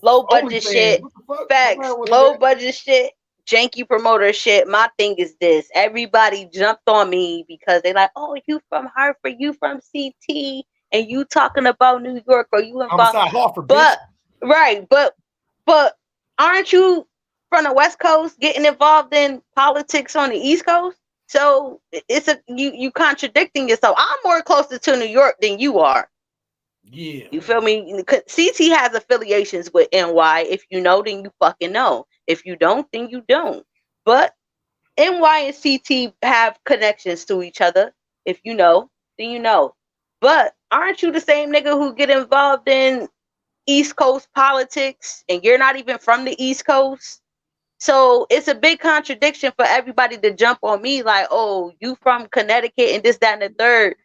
Low budget shit. Facts. Low budget shit. Janky promoter shit. My thing is this. Everybody jumped on me because they like, oh, you from Hartford, you from CT, and you talking about New York, or you involved. I'm Hartford, but right, but aren't you from the West Coast getting involved in politics on the East Coast? So it's you contradicting yourself. I'm more closer to New York than you are. Yeah. You feel me? CT has affiliations with NY. If you know, then you fucking know. If you don't, then you don't. But NY and CT have connections to each other. If you know, then you know. But aren't you the same nigga who get involved in East Coast politics and you're not even from the East Coast? So it's a big contradiction for everybody to jump on me like, oh, you from Connecticut and this, that, and the third.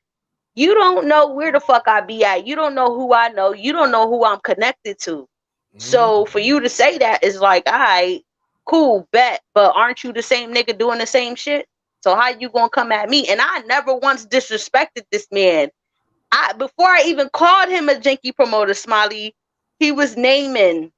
You don't know where the fuck I be at. You don't know who I know. You don't know who I'm connected to. Mm-hmm. So for you to say that is like, all right, cool, bet. But aren't you the same nigga doing the same shit? So how you gonna come at me? And I never once disrespected this man. Before I even called him a janky promoter, Smiley, he was naming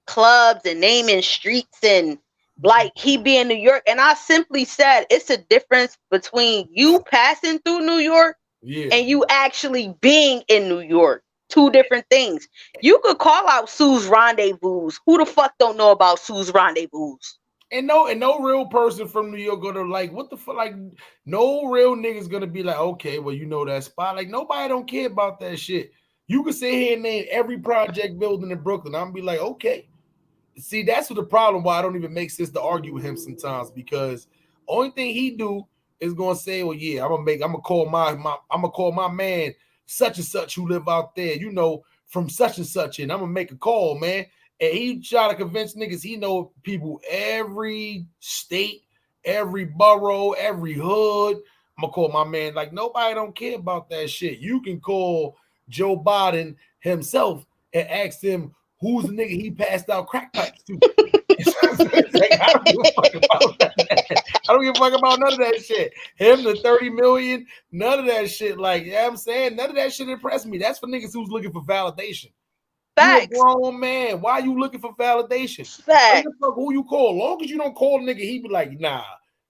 clubs and naming streets and like he be in New York. And I simply said, it's a difference between you passing through New York and you actually being in New York. Two different things. You could call out Sue's Rendezvous. Who the fuck don't know about Sue's Rendezvous? And no real person from New York gonna like, what the fuck? Like, no real nigga's gonna be like, okay, well, you know that spot. Like, nobody don't care about that shit. You can sit here and name every project building in Brooklyn. I'm gonna be like, okay. See, that's what the problem why I don't even make sense to argue with him sometimes, because only thing he do is gonna say, well, yeah, I'm gonna call my man such and such who live out there, you know, from such and such, and I'm gonna make a call, man. And he try to convince niggas he know people every state, every borough, every hood. I'm gonna call my man. Like, nobody don't care about that shit. You can call Joe Biden himself and ask him, who's the nigga he passed out crack pipes to? Like, I don't give a fuck about that. I don't give a fuck about none of that shit. Him, the 30 million, none of that shit. Like, you know what I'm saying? None of that shit impressed me. That's for niggas who's looking for validation. Facts. You a grown man. Why you looking for validation? Facts. Fuck who you call. Long as you don't call a nigga, he be like, nah,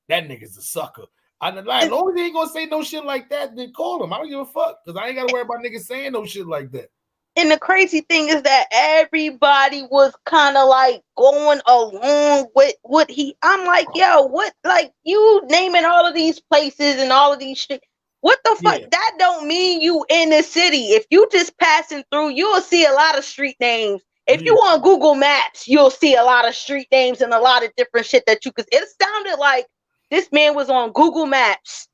that nigga's a sucker. Like, long as he ain't gonna say no shit like that, then call him. I don't give a fuck. Because I ain't gotta worry about niggas saying no shit like that. And the crazy thing is that everybody was kind of like going along with what I'm like, yo, what, like, you naming all of these places and all of these shit. What the fuck? Yeah. That don't mean you in the city. If you just passing through, you'll see a lot of street names. If you on Google Maps, you'll see a lot of street names and a lot of different shit that you could. It sounded like this man was on Google Maps,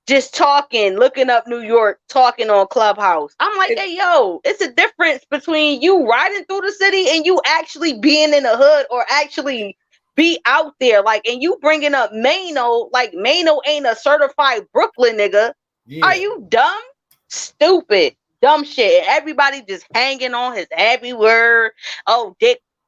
just talking, looking up New York, talking on Clubhouse. I'm like, hey, yo, it's a difference between you riding through the city and you actually being in the hood or actually be out there. Like, and you bringing up Mano, like Mano ain't a certified Brooklyn nigga. Yeah. Are you dumb? Stupid. Dumb shit. And everybody just hanging on his every word. Oh,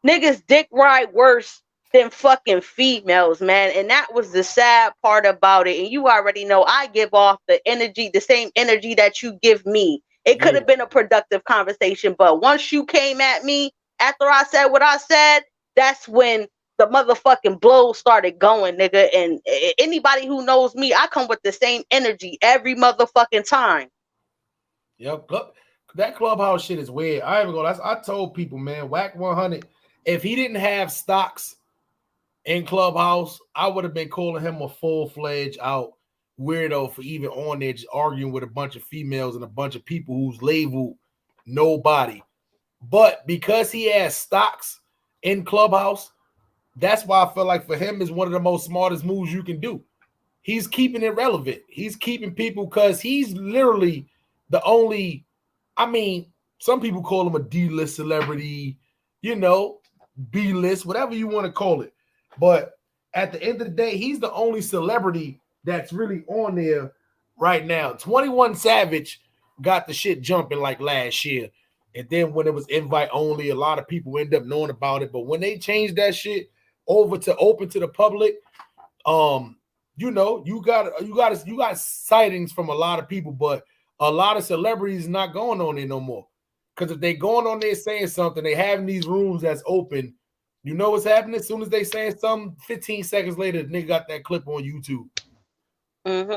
niggas dick ride worse than fucking females, man. And that was the sad part about it. And you already know I give off the energy, the same energy that you give me. It could have been a productive conversation, but once you came at me after I said what I said, that's when the motherfucking blows started going, nigga. And anybody who knows me, I come with the same energy every motherfucking time. Yep, that Clubhouse shit is weird. I ain't gonna. I told people, man, Whack 100. If he didn't have stocks in Clubhouse, I would have been calling him a full-fledged out weirdo for even on there just arguing with a bunch of females and a bunch of people who's labeled nobody. But because he has stocks in Clubhouse, that's why I feel like for him is one of the most smartest moves you can do. He's keeping it relevant. He's keeping people because he's literally the only, I mean, some people call him a D-list celebrity, you know, B-list, whatever you want to call it. But at the end of the day, he's the only celebrity that's really on there right now. 21 Savage got the shit jumping like last year. And then when it was invite only, a lot of people end up knowing about it. But when they changed that shit over to open to the public, you know, you got sightings from a lot of people, but a lot of celebrities not going on there no more. Because if they going on there saying something, they having these rooms that's open. You know what's happening? As soon as they saying something, 15 seconds later, the nigga got that clip on YouTube. Mm-hmm.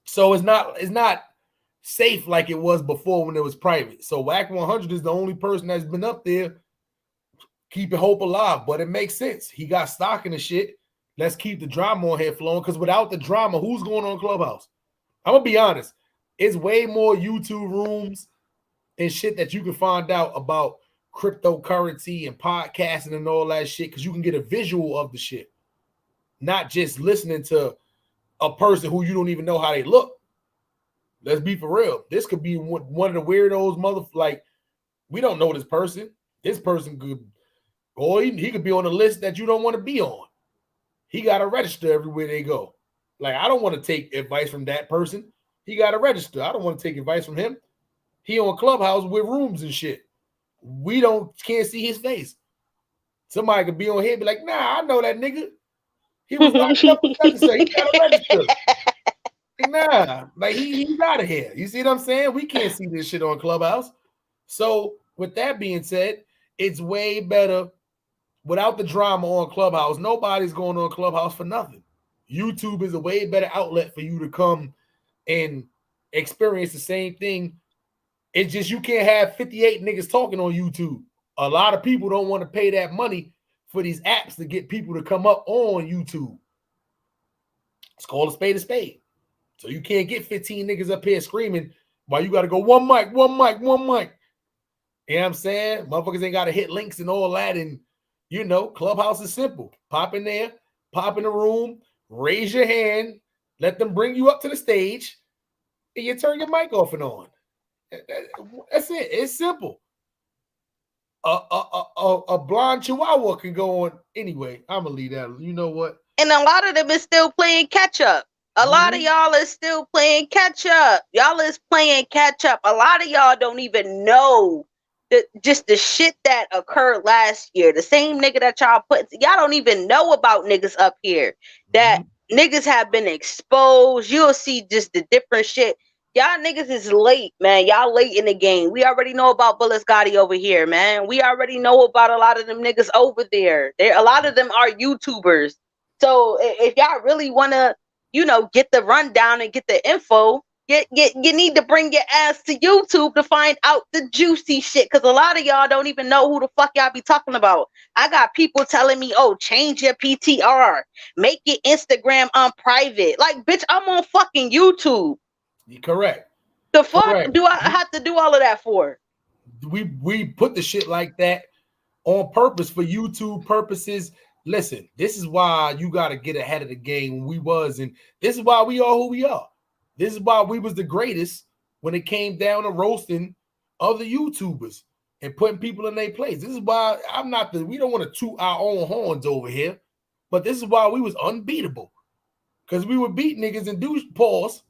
So it's not safe like it was before when it was private. So Whack 100 is the only person that's been up there keeping hope alive. But it makes sense. He got stock in the shit. Let's keep the drama on here flowing. Because without the drama, who's going on Clubhouse? I'm gonna be honest. It's way more YouTube rooms and shit that you can find out about cryptocurrency and podcasting and all that shit, because you can get a visual of the shit, not just listening to a person who you don't even know how they look. Let's be for real. This could be one of the weirdos, like, we don't know this person. This person could, or he could be on a list that you don't want to be on. He got to register everywhere they go. Like, I don't want to take advice from that person. He got to register. I don't want to take advice from him. He on Clubhouse with rooms and shit. We can't see his face. Somebody could be on here and be like, nah, I know that nigga. He was locked up in so he got to register. Like, nah, like he's out of here. You see what I'm saying? We can't see this shit on Clubhouse. So with that being said, it's way better without the drama on Clubhouse. Nobody's going on Clubhouse for nothing. YouTube is a way better outlet for you to come and experience the same thing. It's just you can't have 58 niggas talking on YouTube. A lot of people don't want to pay that money for these apps to get people to come up on YouTube. It's called a spade a spade. So you can't get 15 niggas up here screaming while you got to go one mic, one mic, one mic. You know what I'm saying? Motherfuckers ain't got to hit links and all that. And, you know, Clubhouse is simple. Pop in there, pop in the room, raise your hand, let them bring you up to the stage, and you turn your mic off and on. That's it. It's simple. A blonde chihuahua can go on anyway. I'm gonna leave that. You know what? And a lot of them is still playing catch up. A lot of y'all is still playing catch up. Y'all is playing catch up. A lot of y'all don't even know just the shit that occurred last year. The same nigga that y'all put, y'all don't even know about niggas up here. That niggas have been exposed. You'll see just the different shit. Y'all niggas is late, man. Y'all late in the game. We already know about Bullis Gotti over here, man. We already know about a lot of them niggas over there. A lot of them are YouTubers. So if y'all really want to, you know, get the rundown and get the info, you need to bring your ass to YouTube to find out the juicy shit. Because a lot of y'all don't even know who the fuck y'all be talking about. I got people telling me, oh, change your PTR. Make your Instagram on private. Like, bitch, I'm on fucking YouTube. Correct. The fuck do I have to do all of that for? We put the shit like that on purpose for YouTube purposes. Listen, this is why you got to get ahead of the game. We was, and this is why we are who we are. This is why we was the greatest when it came down to roasting other YouTubers and putting people in their place. This is why we don't want to toot our own horns over here, but this is why we was unbeatable, because we would beat niggas and do pause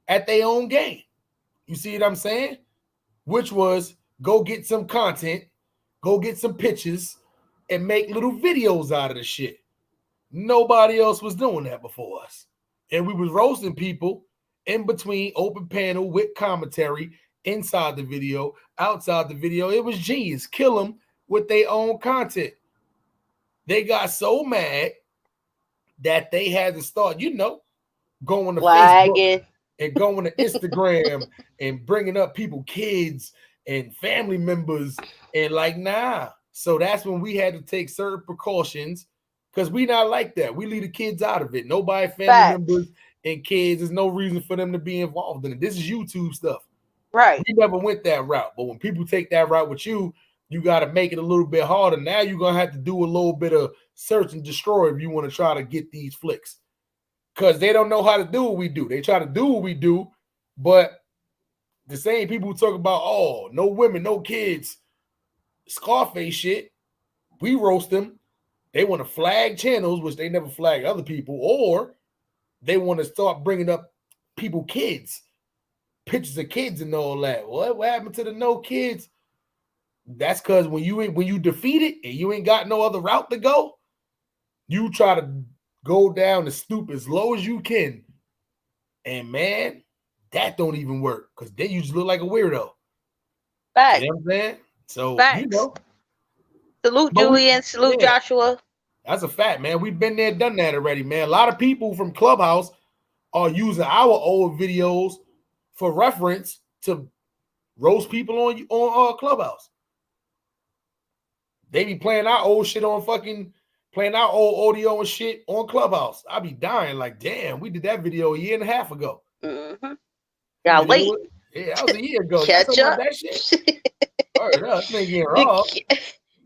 at their own game. You see what I'm saying? Which was go get some content, go get some pictures, and make little videos out of the shit. Nobody else was doing that before us. And we was roasting people in between open panel with commentary inside the video, outside the video. It was genius. Kill them with their own content. They got so mad that they had to start, you know, going to Facebook and going to Instagram and bringing up people, kids and family members, and like, nah. So that's when we had to take certain precautions, because we not like that. We leave the kids out of it. Nobody, family members and kids, there's no reason for them to be involved in it. This is YouTube stuff. Right. We never went that route. But when people take that route with you, you got to make it a little bit harder. Now you're going to have to do a little bit of search and destroy if you want to try to get these flicks. Because they don't know how to do what we do. They try to do what we do, but the same people who talk about, oh, no women, no kids, Scarface shit, we roast them. They want to flag channels, which they never flag other people, or they want to start bringing up people, kids, pictures of kids and all that. What happened to the no kids? That's because when you defeat it and you ain't got no other route to go, you try to go down the Snoop as low as you can. And man, that don't even work, because then you just look like a weirdo. Facts. You know what I'm saying? So, you know. Salute Julian, salute Joshua. That's a fact, man. We've been there, done that already, man. A lot of people from Clubhouse are using our old videos for reference to roast people on Clubhouse. They be playing our old shit on playing our old audio and shit on Clubhouse. I be dying like, damn, we did that video a year and a half ago. Mm-hmm. Y'all late. Yeah, that was a year ago. Catch up. That shit. Word up, nigga getting raw.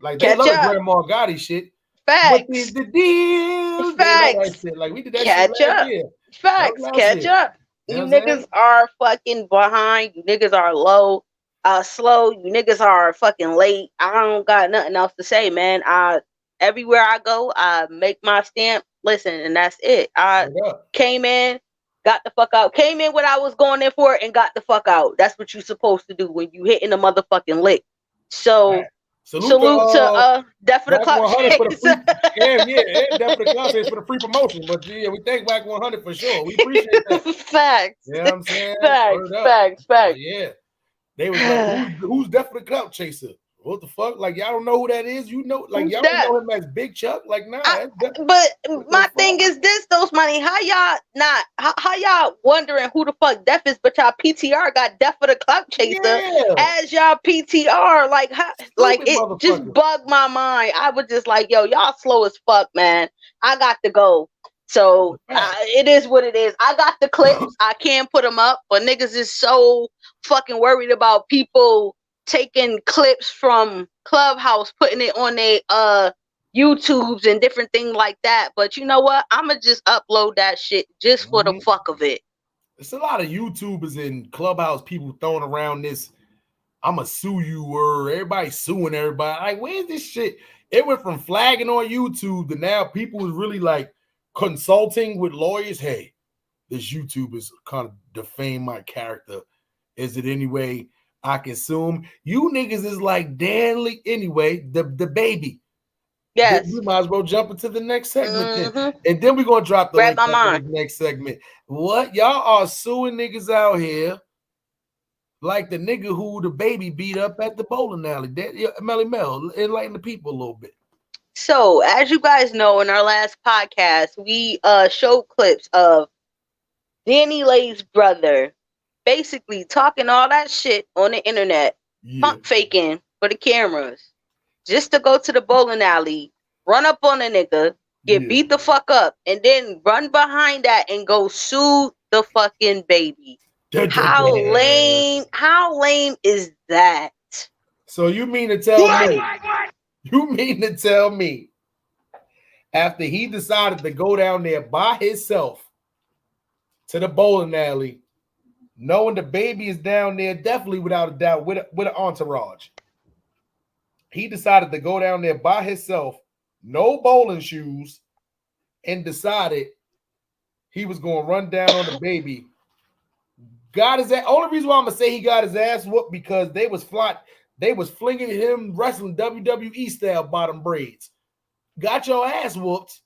Like, they love the Grandma Gotti shit. Facts. What is the deal? Facts. Like, we did that catch shit last up. year. Facts. Catch up. You niggas are fucking behind. You niggas are slow. You niggas are fucking late. I don't got nothing else to say, man. Everywhere I go, I make my stamp. Listen, and that's it. I came in, got the fuck out. Came in what I was going in for and got the fuck out. That's what you're supposed to do when you hitting the motherfucking lick. So salute to Death for the Clock. Yeah, Death for the Clock for the free promotion. But yeah, we thank Black 100 for sure. We appreciate that. Facts. You know what I'm saying? Facts. Yeah. They was like, who's Death for the Clout Chaser? What the fuck? Like, y'all don't know who that is? You know, like, y'all don't know him as Big Chuck? Like, nah. But my thing is this, those money. How y'all wondering who the fuck Def is, but y'all PTR got Death for the Clout Chaser as y'all PTR? Like, it just bugged my mind. I was just like, yo, y'all slow as fuck, man. I got to go. So it is what it is. I got the clips. I can't put them up, but niggas is so fucking worried about people taking clips from Clubhouse, putting it on their YouTubes and different things like that. But you know what? I'ma just upload that shit just for the fuck of it. It's a lot of YouTubers and Clubhouse people throwing around this I'ma sue you word. Everybody's suing everybody. Like, where's this shit? It went from flagging on YouTube to now people is really like consulting with lawyers. Hey, this YouTube is kind of defame my character. Is it anyway? I can assume you niggas is like Dan Lee anyway. The baby. Yes. We might as well jump into the next segment then. Mhm. And then we're gonna drop the Grab link my for mind. the next segment. What y'all are suing niggas out here like the nigga who the baby beat up at the bowling alley. Melly Mel, enlighten the people a little bit. So, as you guys know, in our last podcast, we showed clips of Danny Lay's brother basically talking all that shit on the internet, pump faking for the cameras, just to go to the bowling alley, run up on a nigga, get beat the fuck up, and then run behind that and go sue the fucking baby. How lame is that? So you mean to tell me? You mean to tell me after he decided to go down there by himself to the bowling alley, knowing the baby is down there, definitely without a doubt, with an entourage, he decided to go down there by himself, no bowling shoes, and decided he was going to run down on the baby. Got his ass. Only reason why I'm gonna say he got his ass whooped because they was flinging him wrestling WWE style bottom braids. Got your ass whooped,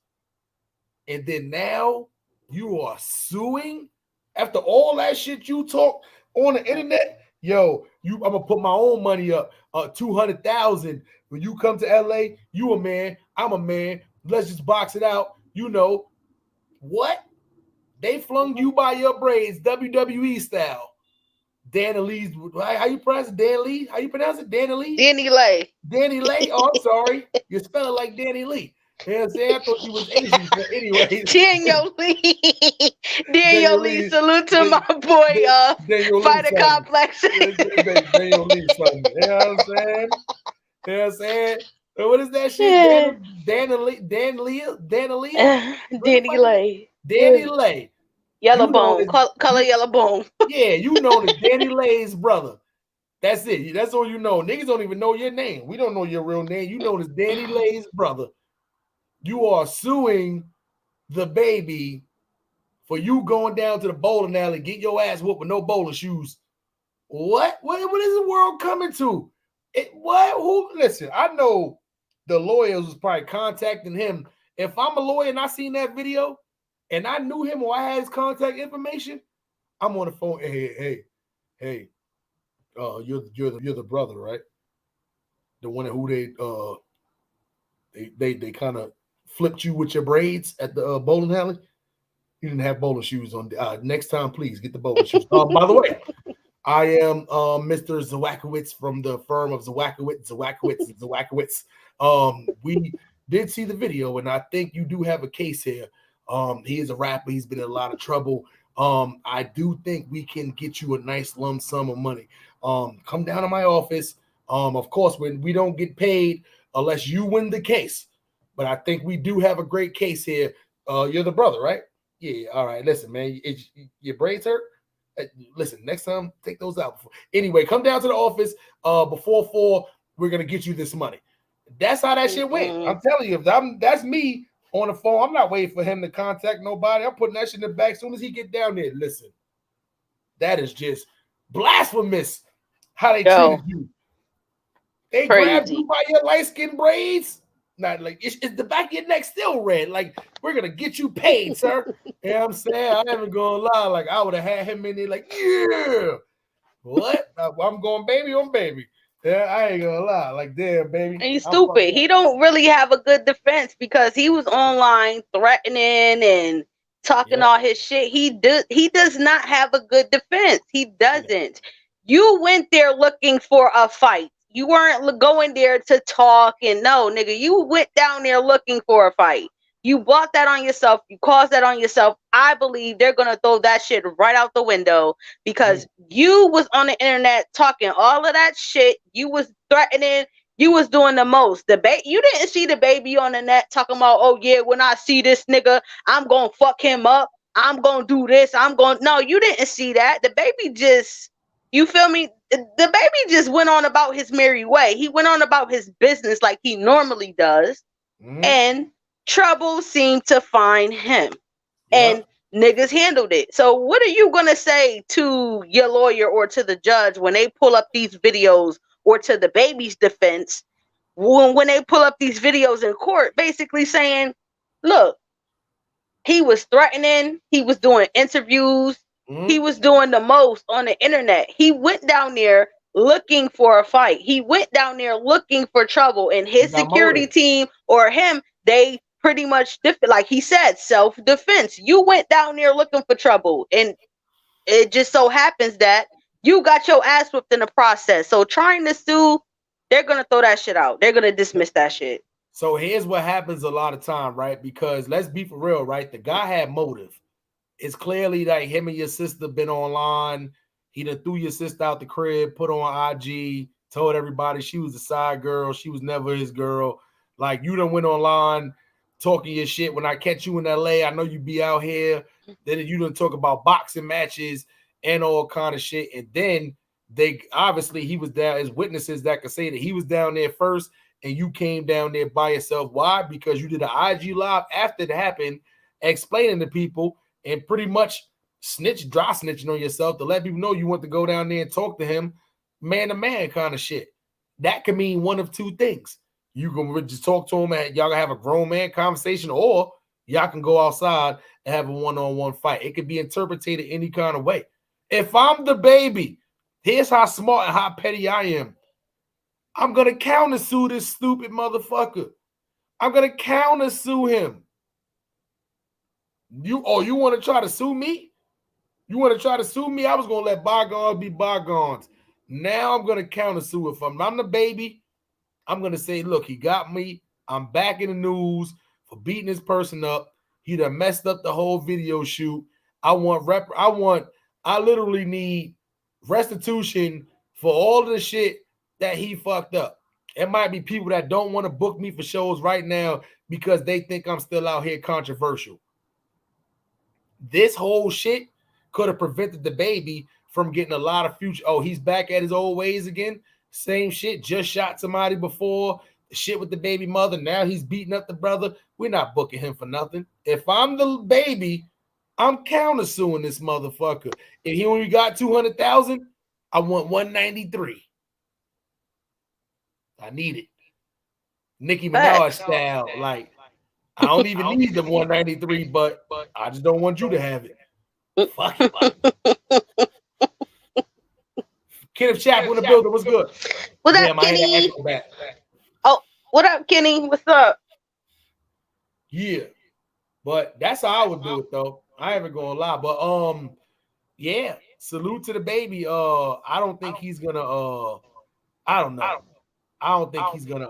and then now you are suing after all that shit you talk on the internet. Yo, I'm gonna put my own money up, $200,000. When you come to LA, you a man, I'm a man. Let's just box it out. You know what? They flung you by your braids, WWE style. Danny Lee's, how you pronounce it? Dan Lee? How you pronounce it? Danny Lee? Danny Lay. Danny Lay? Oh, I'm sorry. You spell it like Danny Lee. You know what I'm saying? I thought you was Asian, but anyway. Daniel Lee. Daniel Lee. Salute to my boy, Fighter Complex. Daniel Lee, son. You know what I'm saying? You know what I'm saying? What is that shit? Danny Lay. Danny Lay. Yellow bone. Color yellow bone. Yeah, you know the Danny Lay's brother. That's it. That's all you know. Niggas don't even know your name. We don't know your real name. You know this Danny Lay's brother. You are suing the baby for you going down to the bowling alley, get your ass whooped with no bowling shoes. What is the world coming to? Listen, I know the lawyers was probably contacting him. If I'm a lawyer and I seen that video and I knew him or I had his contact information, I'm on the phone. Hey. You're the brother, right? The one who they kind of flipped you with your braids at the bowling alley. You didn't have bowling shoes on. Next time, please get the bowling shoes. By the way, I am Mr. Zawakowitz from the firm of Zawakowitz. We did see the video, and I think you do have a case here. He is a rapper. He's been in a lot of trouble. I do think we can get you a nice lump sum of money. Come down to my office. Of course, when we don't get paid unless you win the case. But I think we do have a great case here. You're the brother, right? Yeah. All right. Listen, man, your braids hurt. Listen, next time, take those out. Anyway, come down to the office before 4. We're gonna get you this money. That's how that shit went. I'm telling you, that's me on the phone. I'm not waiting for him to contact nobody. I'm putting that shit in the back as soon as he get down there. Listen, that is just blasphemous how they treated you. They grabbed you by your light-skinned braids. Not like it's the back of your neck still red. Like, we're gonna get you paid, sir. You know what I'm saying? I ain't even gonna lie. Like, I would have had him in there, like, yeah. What? I'm going baby on baby. Yeah, I ain't gonna lie. Like, damn, baby. And he's stupid. He don't really have a good defense because he was online threatening and talking all his shit. He does not have a good defense. He doesn't. You went there looking for a fight. You weren't going there to talk and no, nigga. You went down there looking for a fight. You bought that on yourself. You caused that on yourself. I believe they're going to throw that shit right out the window because you was on the internet talking all of that shit. You was threatening. You was doing the most. You didn't see the baby on the net talking about, oh, yeah, when I see this nigga, I'm going to fuck him up. I'm going to do this. No, you didn't see that. The baby just, you feel me? The baby just went on about his merry way. He went on about his business like he normally does. And trouble seemed to find him. And niggas handled it. So what are you gonna say to your lawyer or to the judge when they pull up these videos, or to the baby's defense when they pull up these videos in court, basically saying, look, he was threatening, he was doing interviews, he was doing the most on the internet. He went down there looking for a fight. He went down there looking for trouble, and his security team or him, they pretty much, like he said, self-defense. You went down there looking for trouble, and it just so happens that you got your ass whipped in the process. So trying to sue, they're gonna throw that shit out. They're gonna dismiss that shit. So here's what happens a lot of time, right? Because let's be for real, right? The guy had motive. It's clearly like him and your sister been online. He done threw your sister out the crib, put on IG, told everybody she was a side girl. She was never his girl. Like, you done went online talking your shit. When I catch you in LA, I know you be out here. Then you done talk about boxing matches and all kind of shit. And then they obviously, he was there as witnesses that could say that he was down there first and you came down there by yourself. Why? Because you did an IG live after it happened, explaining to people and pretty much dry snitching on yourself to let people know you want to go down there and talk to him man to man kind of shit. That could mean one of two things. You can just talk to him and y'all gonna have a grown man conversation, or y'all can go outside and have a one-on-one fight. It could be interpreted any kind of way. If I'm the baby, here's how smart and how petty I am. I'm gonna counter sue this stupid motherfucker. I'm gonna counter sue him. You want to try to sue me? You want to try to sue me? I was gonna let bygones be bygones. Now I'm gonna counter sue. If I'm the baby, I'm gonna say, look, he got me. I'm back in the news for beating this person up. He done messed up the whole video shoot. I literally need restitution for all of the shit that he fucked up. It might be people that don't want to book me for shows right now because they think I'm still out here controversial. This whole shit could have prevented the baby from getting a lot of future. Oh, he's back at his old ways again. Same shit. Just shot somebody before. The shit with the baby mother. Now he's beating up the brother. We're not booking him for nothing. If I'm the baby, I'm countersuing this motherfucker. If he only got 200,000, I want 193. I need it. Nicki Minaj style. Like, I don't even need the 193, but I just don't want you to have it. Fuck it. Kenneth Chapel in the building. What's good? What up, Kenny? Oh, what up, Kenny? What's up? Yeah, but that's how I would do it, though. I ain't even gonna lie, but yeah. Salute to the baby. I don't think he's gonna. I don't know. I don't think he's gonna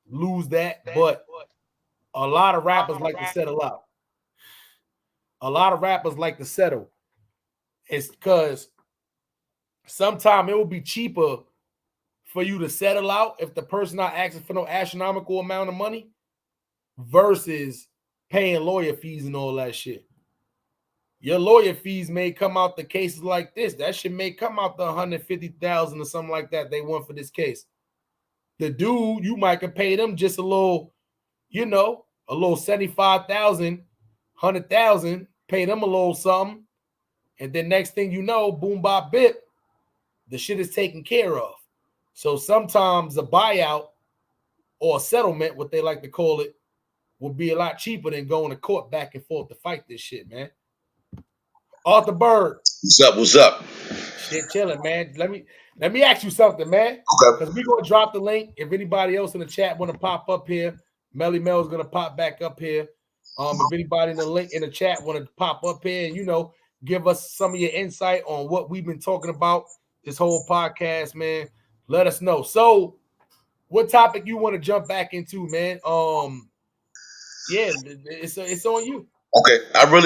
lose that, but a lot of rappers like to settle out. A lot of rappers like to settle. It's because sometimes it will be cheaper for you to settle out if the person not asking for no astronomical amount of money versus paying lawyer fees and all that shit. Your lawyer fees may come out the cases like this. That shit may come out the 150,000 or something like that they want for this case. The dude, you might can pay them just a little, a little 75,000, 100,000, pay them a little something. And then next thing you know, boom, bop, bip, the shit is taken care of. So sometimes a buyout or a settlement, what they like to call it, will be a lot cheaper than going to court back and forth to fight this shit, man. Arthur Bird. What's up? Shit chilling, man. Let me ask you something, man. Okay. Because we're gonna drop the link. If anybody else in the chat want to pop up here, Melly Mel is gonna pop back up here. If anybody in the link in the chat want to pop up here and give us some of your insight on what we've been talking about this whole podcast, man, let us know. So, what topic you want to jump back into, man? Yeah, it's on you. Okay,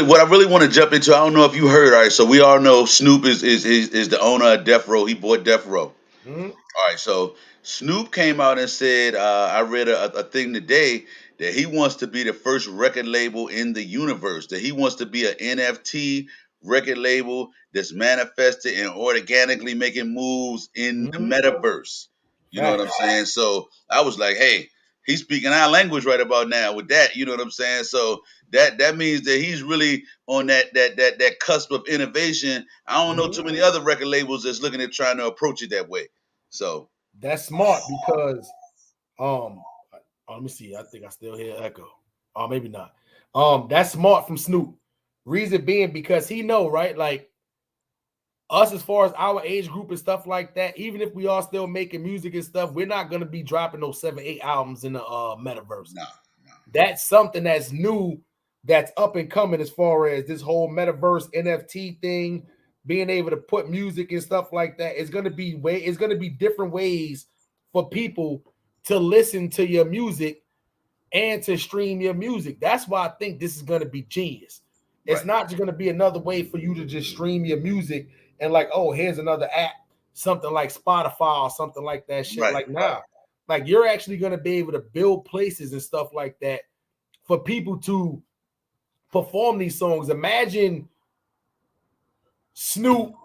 what I really want to jump into. I don't know if you heard. All right, so we all know Snoop is the owner of Death Row. He bought Death Row. Mm-hmm. All right, so Snoop came out and said, I read a thing today that he wants to be the first record label in the universe. That he wants to be an NFT record label that's manifested and organically making moves in the metaverse. You know what I'm saying? So I was like, hey, he's speaking our language right about now with that. You know what I'm saying? So that means that he's really on that cusp of innovation. I don't know too many other record labels that's looking at trying to approach it that way. So that's smart because let me see. I think I still hear echo. Oh, maybe not. That's smart from Snoop. Reason being because he know, right? Like us, as far as our age group and stuff like that, even if we are still making music and stuff, we're not gonna be dropping those 7-8 albums in the metaverse. No. That's something that's new, that's up and coming as far as this whole metaverse NFT thing, being able to put music and stuff like that. It's gonna be different ways for people to listen to your music and to stream your music. That's why I think this is gonna be genius. It's not just gonna be another way for you to just stream your music and like, oh, here's another app, something like Spotify or something like that shit. Like, nah. Like, you're actually going to be able to build places and stuff like that for people to perform these songs. Imagine Snoop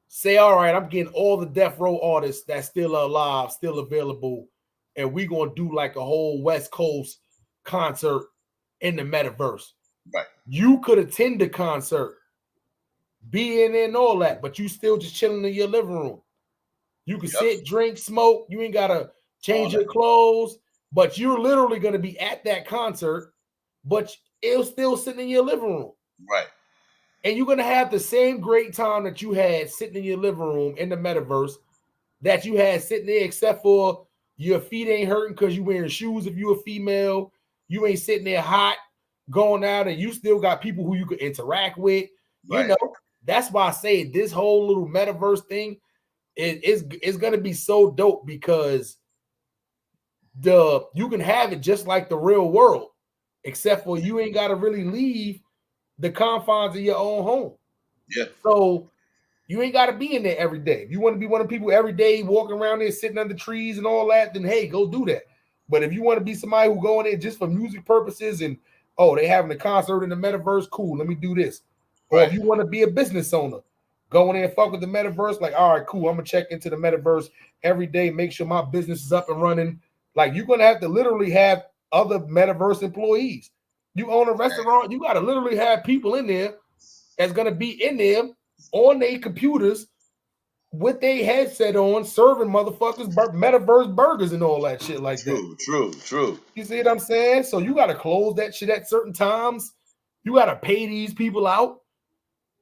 say, all right, I'm getting all the Death Row artists that's still alive, still available, and we're going to do like a whole West Coast concert in the metaverse. Right. You could attend the concert, be in there and all that, but you still just chilling in your living room. You can sit, drink, smoke. You ain't got to change your clothes, but you're literally going to be at that concert, but it'll still sitting in your living room. Right. And you're going to have the same great time that you had sitting in your living room in the metaverse that you had sitting there, except for your feet ain't hurting because you're wearing shoes if you're a female. You ain't sitting there hot, going out, and you still got people who you could interact with. You know, that's why I say this whole little metaverse thing is going to be so dope because you can have it just like the real world, except for you ain't got to really leave the confines of your own home. Yeah. So you ain't got to be in there every day. If you want to be one of the people every day walking around there sitting under trees and all that, then hey, go do that. But if you want to be somebody who go in there just for music purposes and they having a concert in the metaverse, cool, let me do this. Or if you want to be a business owner, go in there and fuck with the metaverse, like, all right, cool, I'm gonna check into the metaverse every day, make sure my business is up and running. Like, you're gonna have to literally have other metaverse employees. You own a restaurant, you gotta literally have people in there that's gonna be in there on their computers with their headset on, serving motherfuckers metaverse burgers and all that shit like that. True. You see what I'm saying? So you gotta close that shit at certain times. You gotta pay these people out.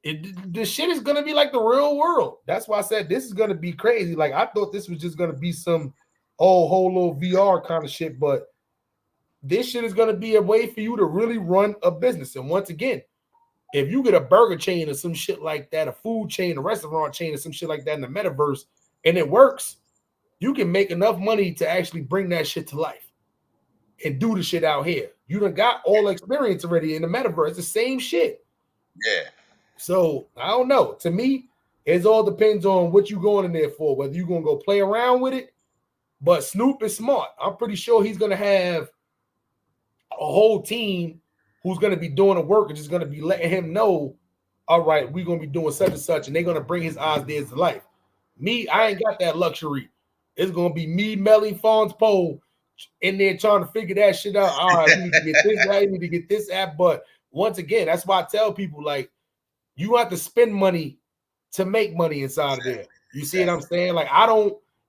The shit is gonna be like the real world. That's why I said this is gonna be crazy. Like, I thought this was just gonna be some whole little VR kind of shit, but this shit is gonna be a way for you to really run a business. And once again, if you get a burger chain or some shit like that, a food chain, a restaurant chain, or some shit like that in the metaverse, and it works, you can make enough money to actually bring that shit to life and do the shit out here. You done got all the experience already in the metaverse. It's the same shit. Yeah. So I don't know. To me, it all depends on what you're going in there for, whether you're gonna go play around with it. But Snoop is smart. I'm pretty sure he's gonna have a whole team who's gonna be doing the work and just gonna be letting him know, all right, we're gonna be doing such and such, and they're gonna bring his ideas to life. Me, I ain't got that luxury. It's gonna be me, MELLY, Fonz Poe in there trying to figure that shit out. All right, we need to get this app, we need to get this app. But once again, that's why I tell people, like, you have to spend money to make money inside of there. You see what I'm saying? Like,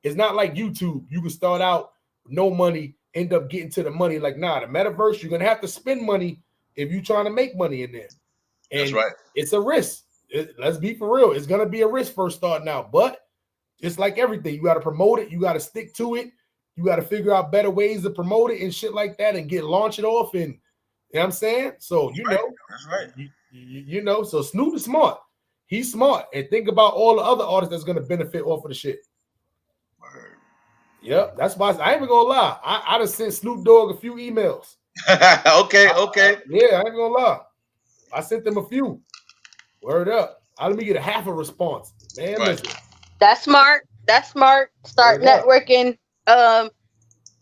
it's not like YouTube. You can start out with no money, end up getting to the money. Like, nah, the metaverse, you're going to have to spend money if you're trying to make money in there. And that's right. It's a risk. Let's be for real. It's going to be a risk first starting out. But it's like everything. You got to promote it. You got to stick to it. You got to figure out better ways to promote it and shit like that and launch it off. And you know what I'm saying? So, that's right. You know, so Snoop is smart. He's smart. And think about all the other artists that's going to benefit off of the shit. Word. Yep. That's why I ain't even going to lie. I just sent Snoop Dogg a few emails. Okay. Yeah, I ain't going to lie. I sent them a few. Word up. Let me get a half a response. Man, listen. That's smart. Start networking.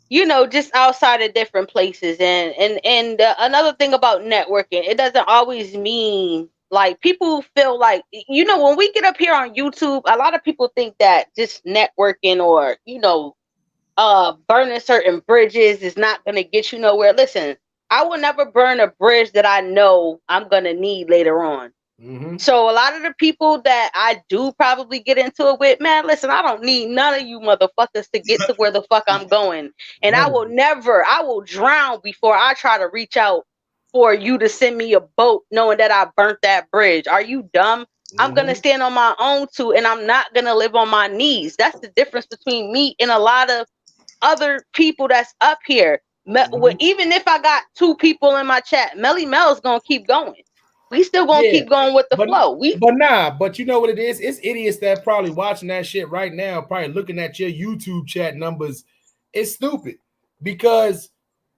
You know, just outside of different places. And another thing about networking, it doesn't always mean, like, people feel like, you know, when we get up here on YouTube, a lot of people think that just networking or, you know, burning certain bridges is not going to get you nowhere. Listen, I will never burn a bridge that I know I'm going to need later on. Mm-hmm. So a lot of the people that I do probably get into it with, man, listen, I don't need none of you motherfuckers to get to where the fuck I'm going. And I will drown before I try to reach out for you to send me a boat knowing that I burnt that bridge. Are you dumb? Mm-hmm. I'm going to stand on my own too, and I'm not going to live on my knees. That's the difference between me and a lot of other people that's up here. Even if I got 2 people in my chat, Melly Mel is going to keep going. We still gonna keep going with the flow. But you know what it is? It's idiots that probably watching that shit right now, probably looking at your YouTube chat numbers. It's stupid because,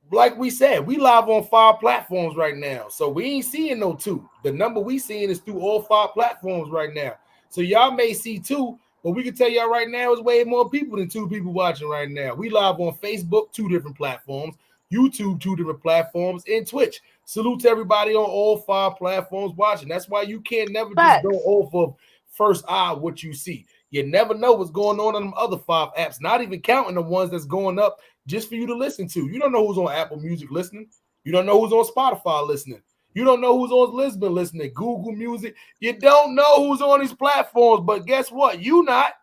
like we said, we live on 5 platforms right now, so we ain't seeing no 2. The number we seeing is through all 5 platforms right now. So y'all may see 2, but we can tell y'all right now it's way more people than 2 people watching right now. We live on Facebook, 2 different platforms, YouTube, 2 different platforms, and Twitch. Salute to everybody on all 5 platforms watching. That's why you can't never just go off of first eye what you see. You never know what's going on them other 5 apps, not even counting the ones that's going up just for you to listen to. You don't know who's on Apple Music listening. You don't know who's on Spotify listening. You don't know who's on Lisbon listening, Google Music. You don't know who's on these platforms, but guess what? You not.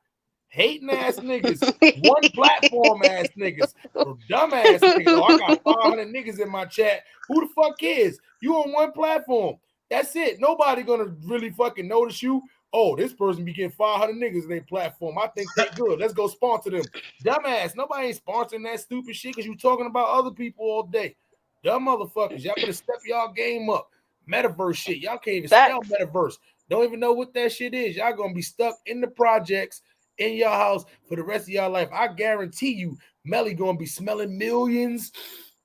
Hating ass niggas, one platform ass niggas, or dumb ass niggas. Oh, I got 500 niggas in my chat. Who the fuck is? You on one platform. That's it. Nobody gonna really fucking notice you. Oh, this person be getting 500 niggas in their platform. I think they good. Let's go sponsor them. Dumbass. Nobody ain't sponsoring that stupid shit because you talking about other people all day. Dumb motherfuckers. Y'all better step y'all game up. Metaverse shit. Y'all can't even spell metaverse. Don't even know what that shit is. Y'all gonna be stuck in the projects in your house for the rest of your life. I guarantee you, Melly gonna be smelling millions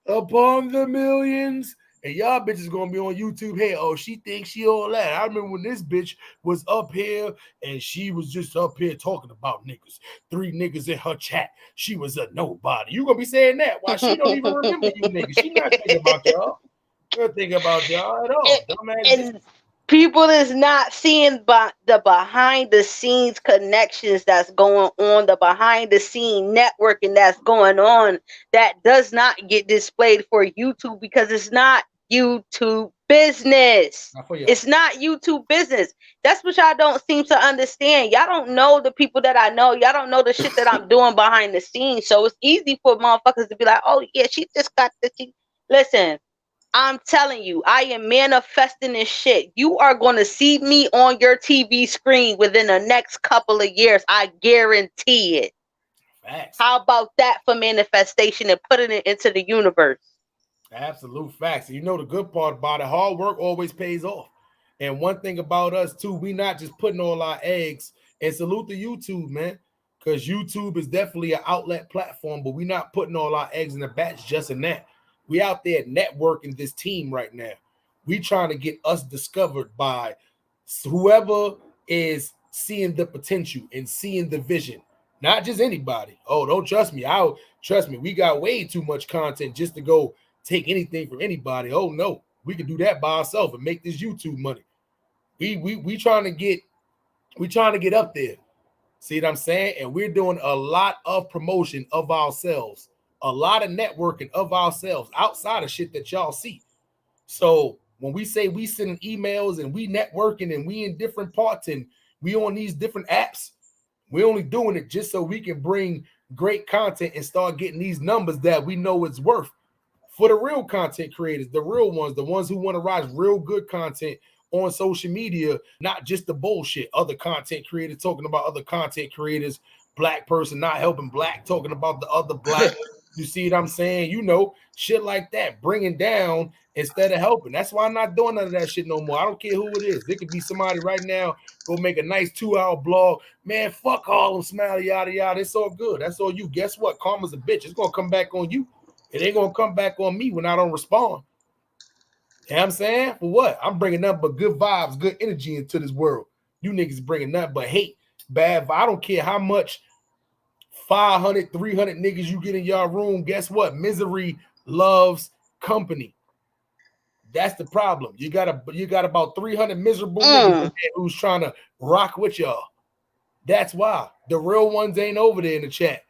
upon the millions, and y'all bitches gonna be on YouTube. Hey, oh, she thinks she all that. I remember when this bitch was up here and she was just up here talking about niggas. 3 niggas in her chat. She was a nobody. You gonna be saying that? Why she don't even remember you niggas? She not thinking about y'all. She not thinking about y'all at all. And people is not seeing the behind the scenes connections that's going on, the behind the scene networking that's going on that does not get displayed for YouTube because it's not YouTube business. It's not YouTube business. That's what y'all don't seem to understand. Y'all don't know the people that I know. Y'all don't know the shit that I'm doing behind the scenes. So it's easy for motherfuckers to be like, oh yeah, she just got the listen. I'm telling you, I am manifesting this shit. You are going to see me on your TV screen within the next couple of years. I guarantee it. Facts. How about that for manifestation and putting it into the universe? Absolute facts. You know the good part about it, hard work always pays off. And one thing about us too, we not just putting all our eggs, and salute to YouTube, man, because YouTube is definitely an outlet platform, but we not putting all our eggs in the batch just in that. We out there networking this team right now. We trying to get us discovered by whoever is seeing the potential and seeing the vision. Not just anybody. Oh, don't trust me. Trust me. We got way too much content just to go take anything from anybody. Oh no, we can do that by ourselves and make this YouTube money. We trying to get up there. See what I'm saying? And we're doing a lot of promotion of ourselves. A lot of networking of ourselves outside of shit that y'all see. So when we say we sending emails and we networking and we in different parts and we on these different apps, we're only doing it just so we can bring great content and start getting these numbers that we know it's worth for the real content creators, the real ones, the ones who want to write real good content on social media, not just the bullshit. Other content creators talking about other content creators, black person not helping black, talking about the other black. You see what I'm saying? You know, shit like that, bringing down instead of helping. That's why I'm not doing none of that shit no more. I don't care who it is. It could be somebody right now, go make a nice 2-hour blog. Man, fuck all them smiley, yada, yada. It's all good. That's all you. Guess what? Karma's a bitch. It's going to come back on you. It ain't going to come back on me when I don't respond. You know what I'm saying? For what? I'm bringing nothing but good vibes, good energy into this world. You niggas bringing nothing but hate, bad. I don't care how much 500, 300 niggas you get in your room. Guess what? Misery loves company. That's the problem. You got about 300 miserable niggas who's trying to rock with y'all. That's why the real ones ain't over there in the chat.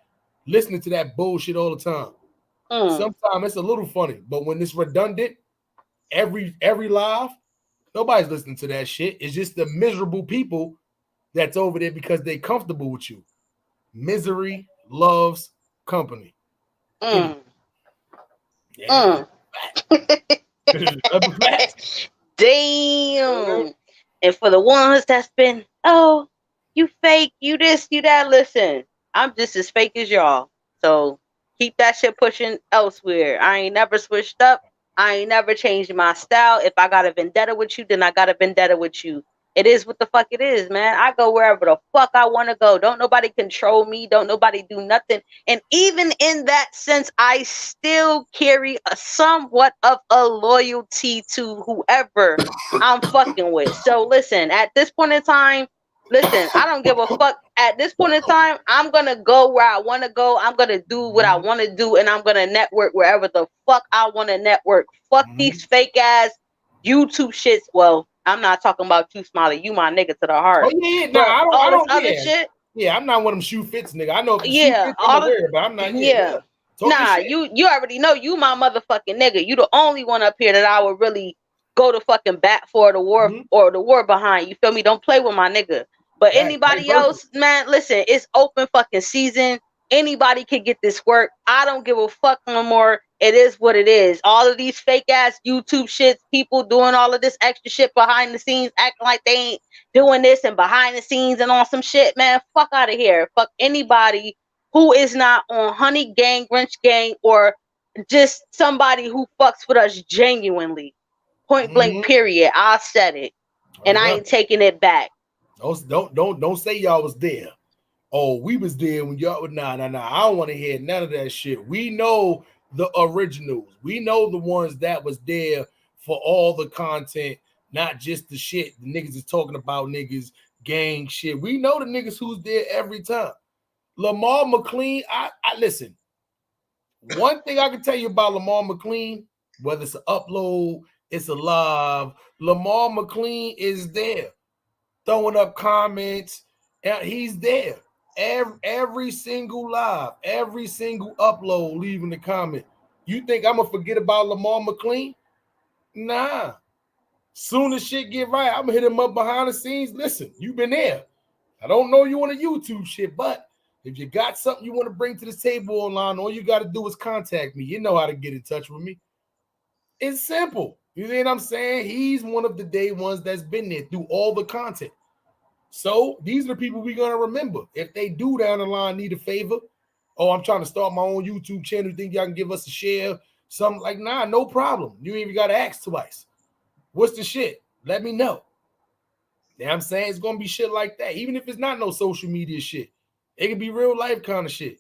listening to that bullshit all the time. Sometimes it's a little funny, but when it's redundant, every live, nobody's listening to that shit. It's just the miserable people that's over there because they comfortable with you. Misery loves company. Yeah. Damn. And for the ones that's been, oh, you fake, you this, you that, listen, I'm just as fake as y'all. So keep that shit pushing elsewhere. I ain't never switched up. I ain't never changed my style. If I got a vendetta with you, then I got a vendetta with you. It is what the fuck it is, man. I go wherever the fuck I want to go. Don't nobody control me. Don't nobody do nothing. And even in that sense, I still carry a somewhat of a loyalty to whoever I'm fucking with. So listen, at this point in time, listen, I don't give a fuck. At this point in time, I'm going to go where I want to go. I'm going to do what I want to do. And I'm going to network wherever the fuck I want to network. Fuck these fake ass YouTube shits. Well, I'm not talking about you, Smiley. You my nigga to the heart. Oh yeah, no, I don't other shit. Yeah, I'm not one of them shoe fits, nigga. I know if shoe fits, I'm aware, but I'm not. Yeah. Nah, you already know you my motherfucking nigga. You the only one up here that I would really go to fucking bat for the war or the war behind. You feel me? Don't play with my nigga. But anybody else, man, listen, it's open fucking season. Anybody can get this work. I don't give a fuck no more. It is what it is. All of these fake ass YouTube shits, people doing all of this extra shit behind the scenes, acting like they ain't doing this and behind the scenes and on some shit, man. Fuck out of here. Fuck anybody who is not on Honey Gang, Wrench Gang, or just somebody who fucks with us genuinely. Point blank, period. I said it. And I ain't taking it back. Don't say y'all was there. Oh, we was there when y'all. Nah. I don't want to hear none of that shit. We know the originals. We know the ones that was there for all the content, not just the shit the niggas is talking about, niggas gang shit. We know the niggas who's there every time. Lamar McLean, I listen. One thing I can tell you about Lamar McLean, whether it's an upload, it's a live, Lamar McLean is there, throwing up comments, and he's there. Every single live, every single upload, leaving the comment. You think I'm gonna forget about Lamar McLean? Nah. Soon as shit get right, I'm gonna hit him up behind the scenes. Listen, you been there. I don't know you on a YouTube shit, but if you got something you want to bring to the table online, all you got to do is contact me. You know how to get in touch with me. It's simple. You know what I'm saying? He's one of the day ones that's been there through all the content. So these are the people we're going to remember. If they do down the line need a favor, oh, I'm trying to start my own YouTube channel, think y'all can give us a share? Something like, nah, no problem. You ain't even got to ask twice. What's the shit? Let me know. You know what I'm saying? It's going to be shit like that. Even if it's not no social media shit. It could be real life kind of shit.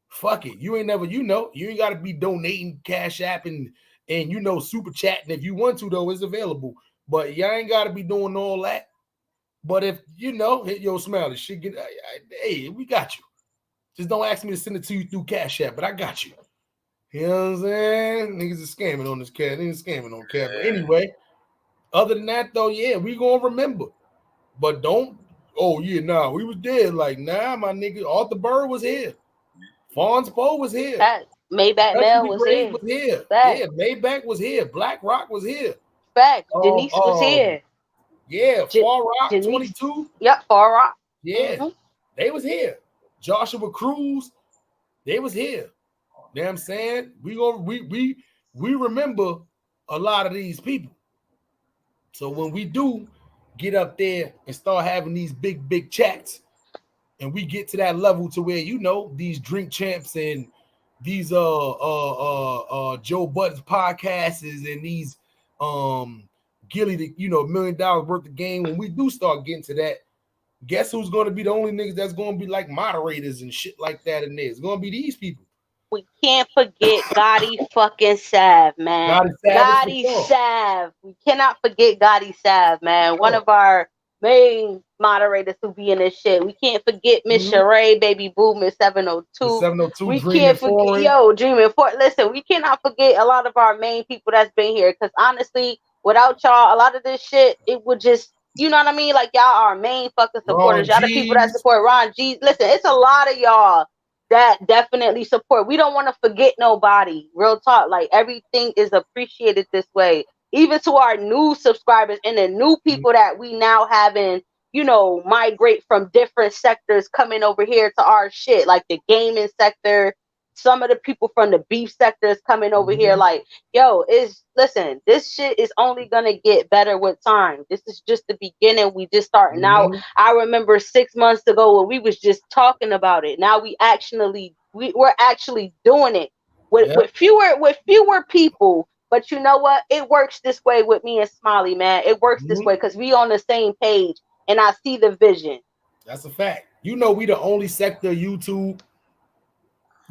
Fuck it. You ain't never, you ain't got to be donating, Cash App, and super chatting. If you want to, though, it's available. But y'all ain't got to be doing all that. But if hit your smile, shit get, hey, we got you. Just don't ask me to send it to you through Cash App, but I got you. You know what I'm saying? Niggas is scamming on this cat. Niggas scamming on cat. But anyway, other than that, though, yeah, we gonna remember. But don't, we was dead. Like, nah, my nigga, Arthur Burr was here. Fonz Poe was here. Maybach Mel was here. Yeah, Maybach was here. Black Rock was here. Facts. Denise was here. Yeah, Far Rock 22. Yep, Far Rock. Yeah, they was here. Joshua Cruz, they was here. You know what I'm saying? We remember a lot of these people. So when we do get up there and start having these big chats, and we get to that level to where these drink champs and these Joe Budden's podcasts and these Gilly, $1 million worth of game. When we do start getting to that, guess who's going to be the only niggas that's going to be like moderators and shit like that in there? It's going to be these people. We can't forget Gotti fucking Sav, man. Gotti Sav. We cannot forget Gotti Sav, man. One of our main moderators who be in this shit. We can't forget Miss Sheree, Baby Boo, Miss 702. 702. We can't forget, Dreaming For. Listen, we cannot forget a lot of our main people that's been here. Because honestly, without y'all, a lot of this shit, it would just, you know what I mean? Like, y'all are main fucking supporters. Y'all the people that support Ron G. Listen, it's a lot of y'all that definitely support. We don't want to forget nobody. Real talk. Like everything is appreciated this way. Even to our new subscribers and the new people that we now having, you know, migrate from different sectors coming over here to our shit, like the gaming sector. Some of the people from the beef sector is coming over here. Like, yo, listen, this shit is only gonna get better with time. This is just the beginning. We just starting out. I remember 6 months ago when we was just talking about it. Now we're actually doing it with fewer people. But you know what? It works this way with me and Smiley, man. It works this way because we on the same page and I see the vision. That's a fact. You know, we the only sector of YouTube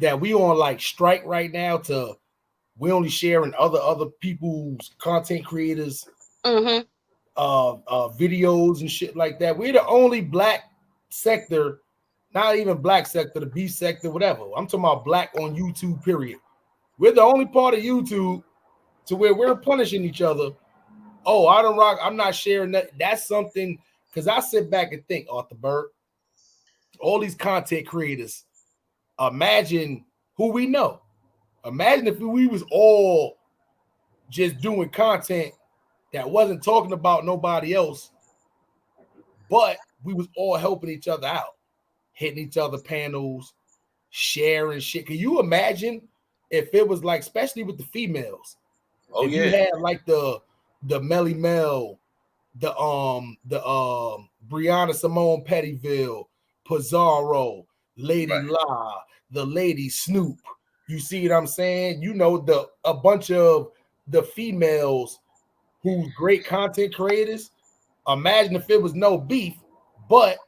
that we on like strike right now to we only sharing other people's content creators videos and shit like that. We're the only black sector, not even black sector, the B sector, whatever. I'm talking about black on YouTube, period. We're the only part of YouTube to where we're punishing each other. Oh, I don't rock. I'm not sharing that. That's something because I sit back and think, Arthur Bird, all these content creators, imagine who we know. Imagine if we was all just doing content that wasn't talking about nobody else, but we was all helping each other out, hitting each other panels, sharing shit. Can you imagine if it was like, especially with the females? Oh, if you had like the MELL, the Brianna Simone Pettyville, Pizarro, Lady La, the Lady Snoop. You see what I'm saying? You know, a bunch of the females who's great content creators. Imagine if it was no beef, but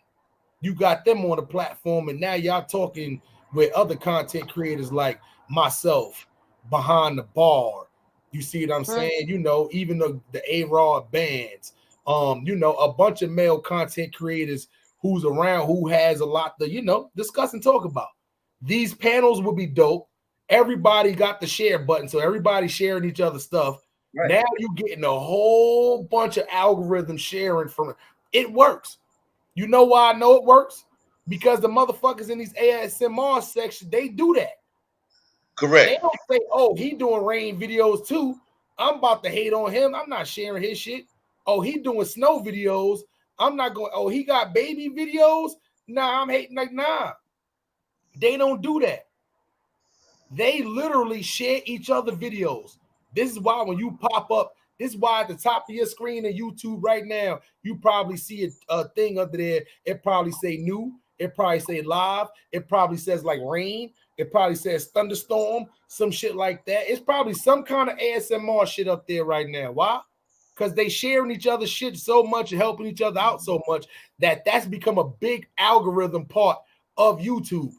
you got them on the platform, and now y'all talking with other content creators like myself, Behind the Bar. You see what I'm saying? You know, even the A-Rod bands, you know, a bunch of male content creators who's around, who has a lot to, you know, discuss and talk about. These panels would be dope. Everybody got the share button, so everybody sharing each other's stuff. Right. Now you're getting a whole bunch of algorithms sharing from it. It works. You know why I know it works? Because the motherfuckers in these ASMR sections, they do that. Correct. They don't say, oh, he doing rain videos too. I'm about to hate on him. I'm not sharing his shit. Oh, he doing snow videos. I'm not going, oh, he got baby videos. Nah, I'm hating. Like, nah. They don't do that. They literally share each other videos. This is why when you pop up, this is why at the top of your screen in YouTube right now, you probably see a thing under there. It probably say new. It probably say live. It probably says like rain. It probably says thunderstorm, some shit like that. It's probably some kind of ASMR shit up there right now. Why? Because they sharing each other's shit so much and helping each other out so much that that's become a big algorithm part of YouTube.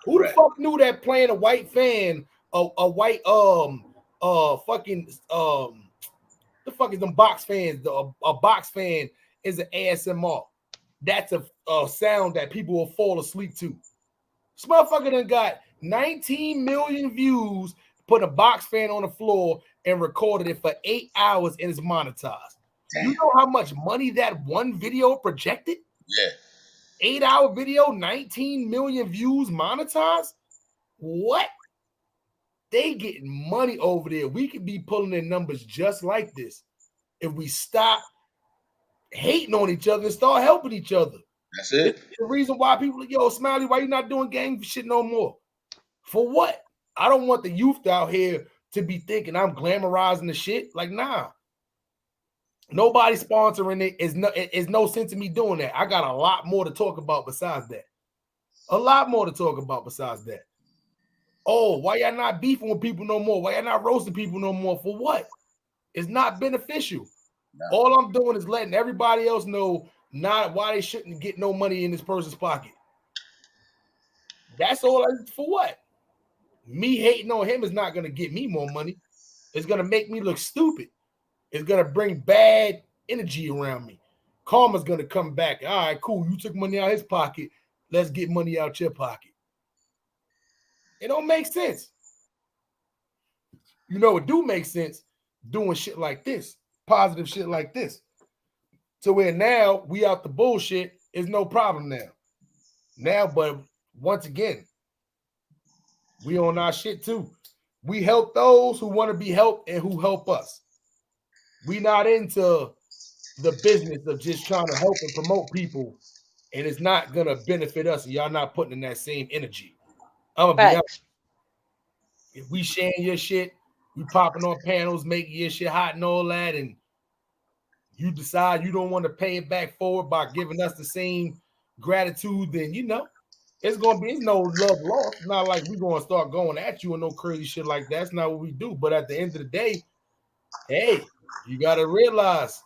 Who the fuck knew that playing a white fan, a white fucking the fuck is them box fans? A box fan is an ASMR. That's a sound that people will fall asleep to. This motherfucker done got 19 million views, put a box fan on the floor and recorded it for 8 hours and it's monetized. Damn. You know how much money that one video projected? Yeah. 8-hour video, 19 million views monetized? What? They getting money over there. We could be pulling in numbers just like this if we stop hating on each other and start helping each other. That's it. It's the reason why people, yo, Smiley, why you not doing gang shit no more? For what? I don't want the youth out here to be thinking I'm glamorizing the shit. Like, nah. Nobody sponsoring it. Is no sense in me doing that. I got a lot more to talk about besides that. A lot more to talk about besides that. Oh, why y'all not beefing with people no more? Why y'all not roasting people no more? For what? It's not beneficial. No. All I'm doing is letting everybody else know not why they shouldn't get no money in this person's pocket. That's all. For what? Me hating on him is not going to get me more money. It's going to make me look stupid. It's going to bring bad energy around me. Karma's going to come back. All right, cool. You took money out of his pocket. Let's get money out your pocket. It don't make sense. You know, it do make sense doing shit like this, positive shit like this. So where now we out the bullshit is no problem now. Now, but once again, We on our shit too. We help those who want to be helped and who help us. We not into the business of just trying to help and promote people, and it's not gonna benefit us. And y'all not putting in that same energy. I'm gonna be honest. If we sharing your shit, we popping on panels, making your shit hot and all that, and you decide you don't want to pay it back forward by giving us the same gratitude, then it's no love lost. It's not like we're gonna start going at you and no crazy shit like that. That's not what we do. But at the end of the day, hey, you gotta realize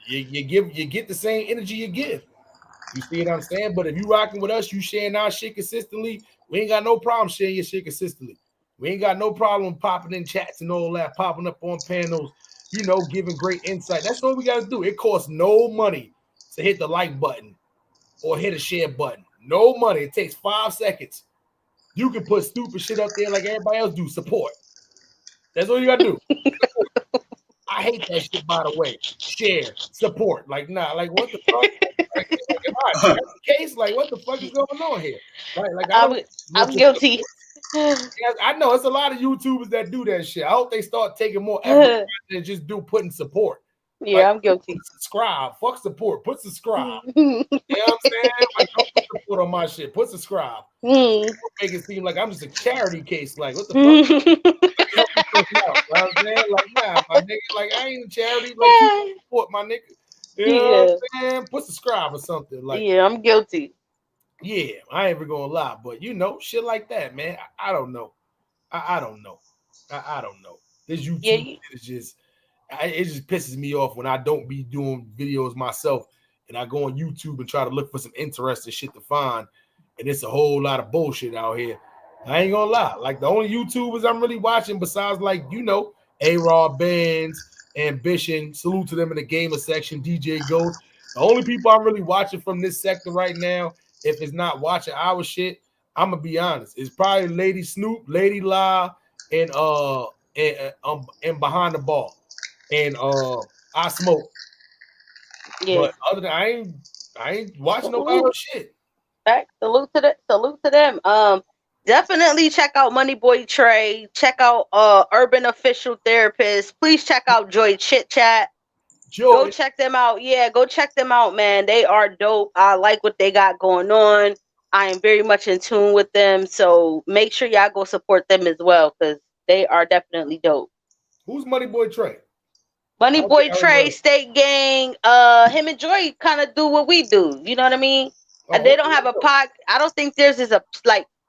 you get the same energy you give. You see what I'm saying? But if you rocking with us, you sharing our shit consistently, we ain't got no problem sharing your shit consistently. We ain't got no problem popping in chats and all that, popping up on panels, giving great insight. That's all we got to do. It costs no money to hit the like button or hit a share button. No money. It takes 5 seconds. You can put stupid shit up there like everybody else do. Support. That's all you got to do. I hate that shit, by the way. Share, support. Like, nah, like, what the fuck? Like, that's the case. Like, what the fuck is going on here? Like I'm guilty. I know it's a lot of YouTubers that do that shit. I hope they start taking more effort than just putting support. Yeah, I'm guilty. Subscribe. Fuck support. Put subscribe. You know what I'm saying? Like, don't put support on my shit. Put subscribe. Make it seem like I'm just a charity case. Like, what the fuck? You know what I'm saying? Like, nah, my nigga. Like, I ain't a charity. Like, you support my nigga. You know what I'm saying? Put subscribe or something. Like, yeah, I'm guilty. Yeah, I ain't even gonna lie, but shit like that, man. I don't know. I don't know. I don't know. This YouTube it just pisses me off when I don't be doing videos myself and I go on YouTube and try to look for some interesting shit to find, and it's a whole lot of bullshit out here. I ain't gonna lie. Like, the only YouTubers I'm really watching besides, like, A-Rod Bands, Ambition, salute to them in the gamer section, DJ Ghost. The only people I'm really watching from this sector right now, if it's not watching our shit, I'm gonna be honest, it's probably Lady Snoop, Lady La, and Behind the Ball, and I Smoke. Yeah. But other than I ain't watching nobody else shit. Back, salute to them. Definitely check out Money Boy Trey. Check out Urban Official Therapist. Please check out Joy Chit Chat. Go check them out. Yeah, go check them out, man. They are dope. I like what they got going on. I am very much in tune with them. So make sure y'all go support them as well, because they are definitely dope. Who's Money Boy Trey? Money Boy Trey, State Gang. Him and Joy kind of do what we do. You know what I mean? And they don't have a pod. I don't think theirs is a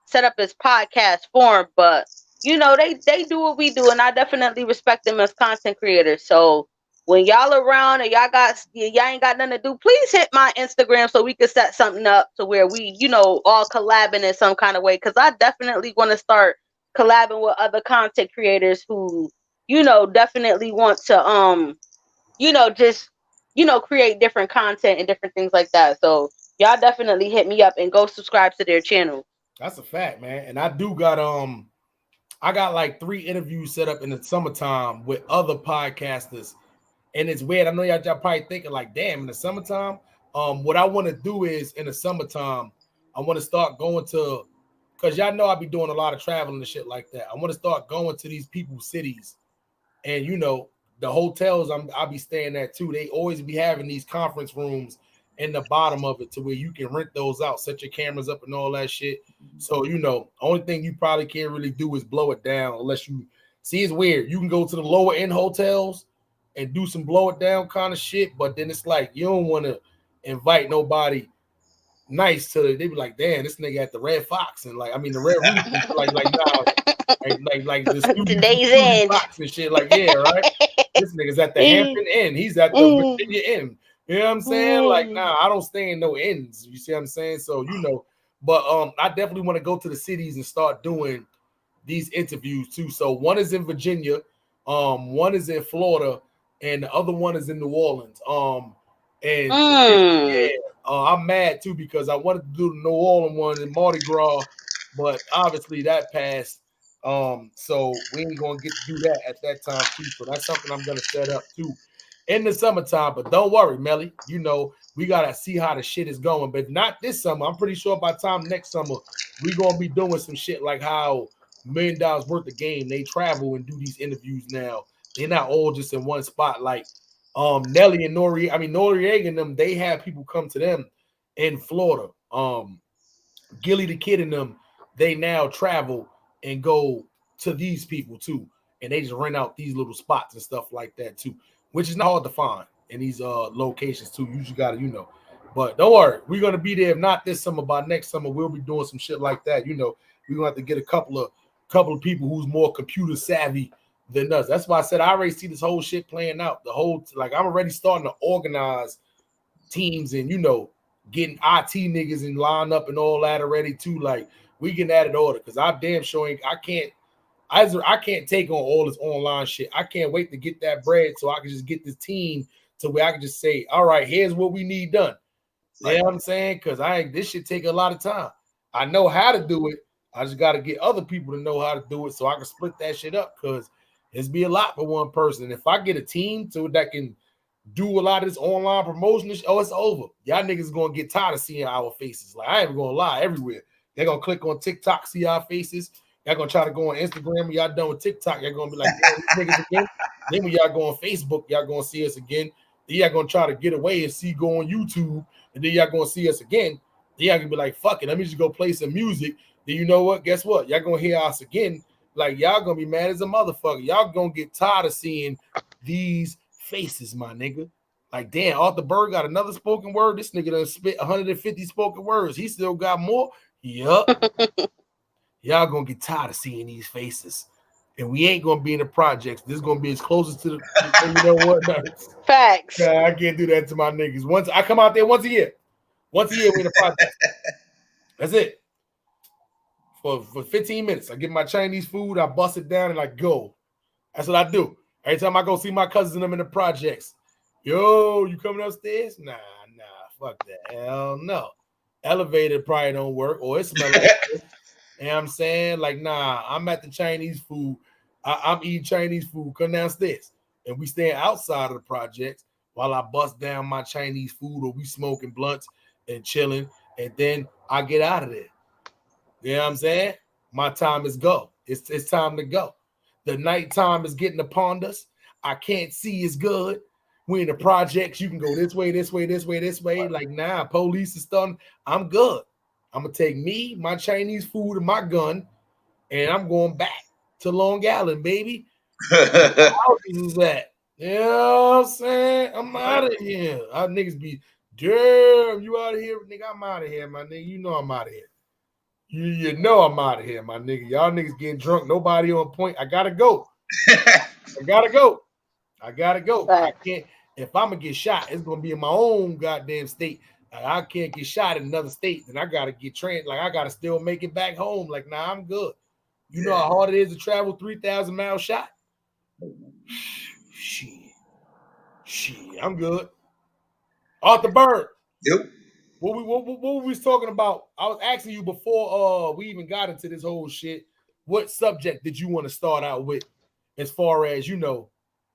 set up as podcast form, but they do what we do, and I definitely respect them as content creators. So when y'all around and y'all ain't got nothing to do, please hit my Instagram so we can set something up to where we, all collabing in some kind of way. Because I definitely want to start collabing with other content creators who, definitely want to, just, create different content and different things like that. So y'all definitely hit me up and go subscribe to their channel. That's a fact, man. And I do got I got like 3 interviews set up in the summertime with other podcasters. And it's weird. I know y'all probably thinking like, damn, in the summertime. What I want to do is in the summertime, I want to start going to, because y'all know I be doing a lot of traveling and shit like that. I want to start going to these people's cities. And the hotels I'll be staying at too. They always be having these conference rooms in the bottom of it to where you can rent those out, set your cameras up and all that shit. So, only thing you probably can't really do is blow it down unless you see, it's weird. You can go to the lower end hotels and do some blow it down kind of shit, but then it's like you don't want to invite nobody nice to it. They be like, damn, this nigga at the Red Fox and the Red Roof, like the Today's Inn Fox and shit. Like, yeah, right. This nigga's at the Hampton Inn. He's at the Virginia Inn. You know what I'm saying? Like, nah, I don't stay in no inns. You see what I'm saying? So but I definitely want to go to the cities and start doing these interviews too. So one is in Virginia, one is in Florida, and the other one is in New Orleans. I'm mad too because I wanted to do the New Orleans one in Mardi Gras, but obviously that passed. So we ain't gonna get to do that at that time too. So that's something I'm gonna set up too. in the summertime. But don't worry, Melly. You know, we gotta see how the shit is going. But not this summer. I'm pretty sure by the time next summer, we gonna be doing some shit like how $1 Million Worth of Game. They travel and do these interviews now. They're not all just in one spot. Like Nelly and Noriega and them, they have people come to them in Florida. Gilly the Kid and them, they now travel and go to these people too. And they just rent out these little spots and stuff like that too, which is not hard to find in these locations too. You just gotta, you know. But don't worry, we're gonna be there. If not this summer, by next summer, we'll be doing some shit like that. You know, we're gonna have to get a couple of people who's more computer savvy than us. That's why I said I already see this whole shit playing out. The whole I'm already starting to organize teams and you know getting IT niggas and line up and all that already too. Like we can add an order because I damn sure I can't take on all this online shit. I can't wait to get that bread so I can just get this team to where I can just say, all right, here's what we need done. You know what I'm saying? Because this should take a lot of time. I know how to do it. I just got to get other people to know how to do it so I can split that shit up because it's be a lot for one person. And if I get a team that can do a lot of this online promotion, it's over. Y'all niggas going to get tired of seeing our faces. Like, I ain't going to lie everywhere. They're going to click on TikTok, see our faces. Y'all going to try to go on Instagram. When y'all done with TikTok, y'all going to be like, niggas again. Then when y'all go on Facebook, y'all going to see us again. Then y'all going to try to get away and go on YouTube. And then y'all going to see us again. Then y'all going to be like, fuck it. Let me just go play some music. Then you know what? Guess what? Y'all going to hear us again. Like, y'all going to be mad as a motherfucker. Y'all going to get tired of seeing these faces, my nigga. Like, damn, Arthur Berg got another spoken word. This nigga done spit 150 spoken words. He still got more. Yup. Y'all gonna get tired of seeing these faces. And we ain't gonna be in the projects. This is gonna be as close to the you know what? No. Facts. Nah, I can't do that to my niggas. Once I come out there once a year. Once a year we in the project. That's it. For 15 minutes. I get my Chinese food, I bust it down and I go. That's what I do. Every time I go see my cousins and them in the projects. Yo, you coming upstairs? Nah, fuck that. Hell no. Elevator probably don't work or it smells like this. You know what I'm saying? Like, nah, I'm at the Chinese food. I'm eating Chinese food. Come downstairs. And we stand outside of the projects while I bust down my Chinese food or we smoking blunts and chilling. And then I get out of there. You know what I'm saying? My time is go. It's time to go. The nighttime is getting upon us. I can't see as good. We in the projects. You can go this way, this way, this way, this way. Like, nah, police is starting. I'm good. I'm going to take me, my Chinese food, and my gun, and I'm going back to Long Island, baby. How is that? You know what I'm saying? I'm out of here. Our niggas be, damn, you out of here? Nigga, I'm out of here, my nigga. You know I'm out of here. You know I'm out of here, my nigga. Y'all niggas getting drunk. Nobody on point. I got to go. I got to go. I can't. If I'm going to get shot, it's going to be in my own goddamn state. I can't get shot in another state, then I gotta get trained. Like I gotta still make it back home. Like, nah, I'm good. You know how hard it is to travel 3,000 mile shot? Shit, I'm good. Arthur Berg. Yep. What we was talking about? I was asking you before we even got into this whole shit. What subject did you want to start out with, as far as you know,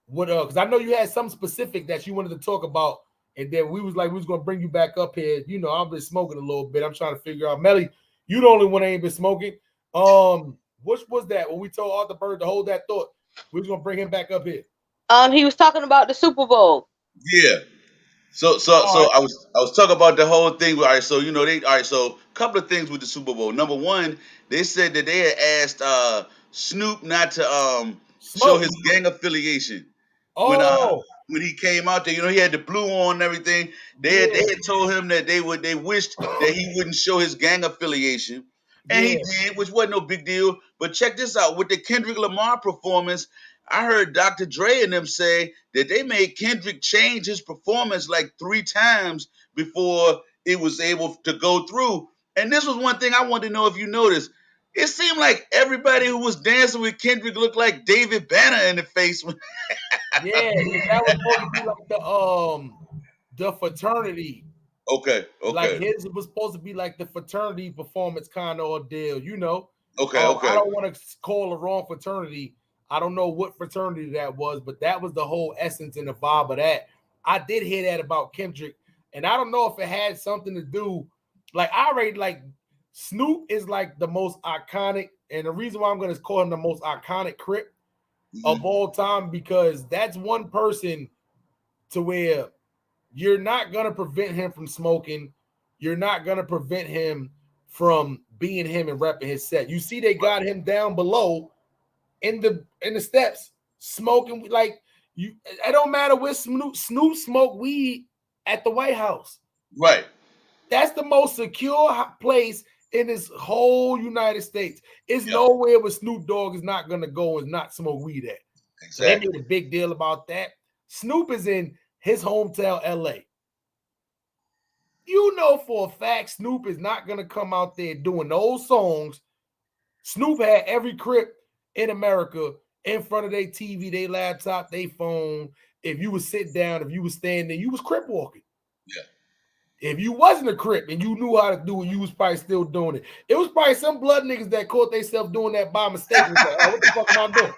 what? Because I know you had something specific that you wanted to talk about. And then we was gonna bring you back up here. You know, I've been smoking a little bit. I'm trying to figure out, Melly, you the only one that ain't been smoking. What was that when we told Arthur Berg to hold that thought? We was gonna bring him back up here. He was talking about the Super Bowl. Yeah. So I was talking about the whole thing. All right, so you know so a couple of things with the Super Bowl. Number one, they said that they had asked Snoop not to show his gang affiliation. When he came out there, you know, he had the blue on and everything. They had told him that they wished that he wouldn't show his gang affiliation. And he did, which wasn't no big deal. But check this out. With the Kendrick Lamar performance, I heard Dr. Dre and them say that they made Kendrick change his performance like 3 times before it was able to go through. And this was one thing I wanted to know if you noticed. It seemed like everybody who was dancing with Kendrick looked like David Banner in the face. Yeah, that was supposed to be like the fraternity. Okay. Like his was supposed to be like the fraternity performance kind of ordeal, you know. Okay. I don't want to call the wrong fraternity. I don't know what fraternity that was, but that was the whole essence and the vibe of that. I did hear that about Kendrick, and I don't know if it had something to do. Like I already like Snoop is like the most iconic, and the reason why I'm going to call him the most iconic Crip of all time because that's one person to where you're not going to prevent him from smoking. You're not going to prevent him from being him and repping his set. You see, they got him down below in the steps smoking like you. It don't matter where Snoop smoked weed at the White House. Right. That's the most secure place in this whole United States. It's nowhere where Snoop Dogg is not going to go and not smoke weed at. Exactly. So they made a big deal about that. Snoop is in his hometown, LA. You know for a fact Snoop is not going to come out there doing those songs. Snoop had every Crip in America in front of their TV, their laptop, their phone. If you would sit down, if you was standing, you was Crip walking. Yeah. If you wasn't a Crip and you knew how to do it, you was probably still doing it. It was probably some blood niggas that caught themselves doing that by mistake. Like, oh, what the fuck am I doing?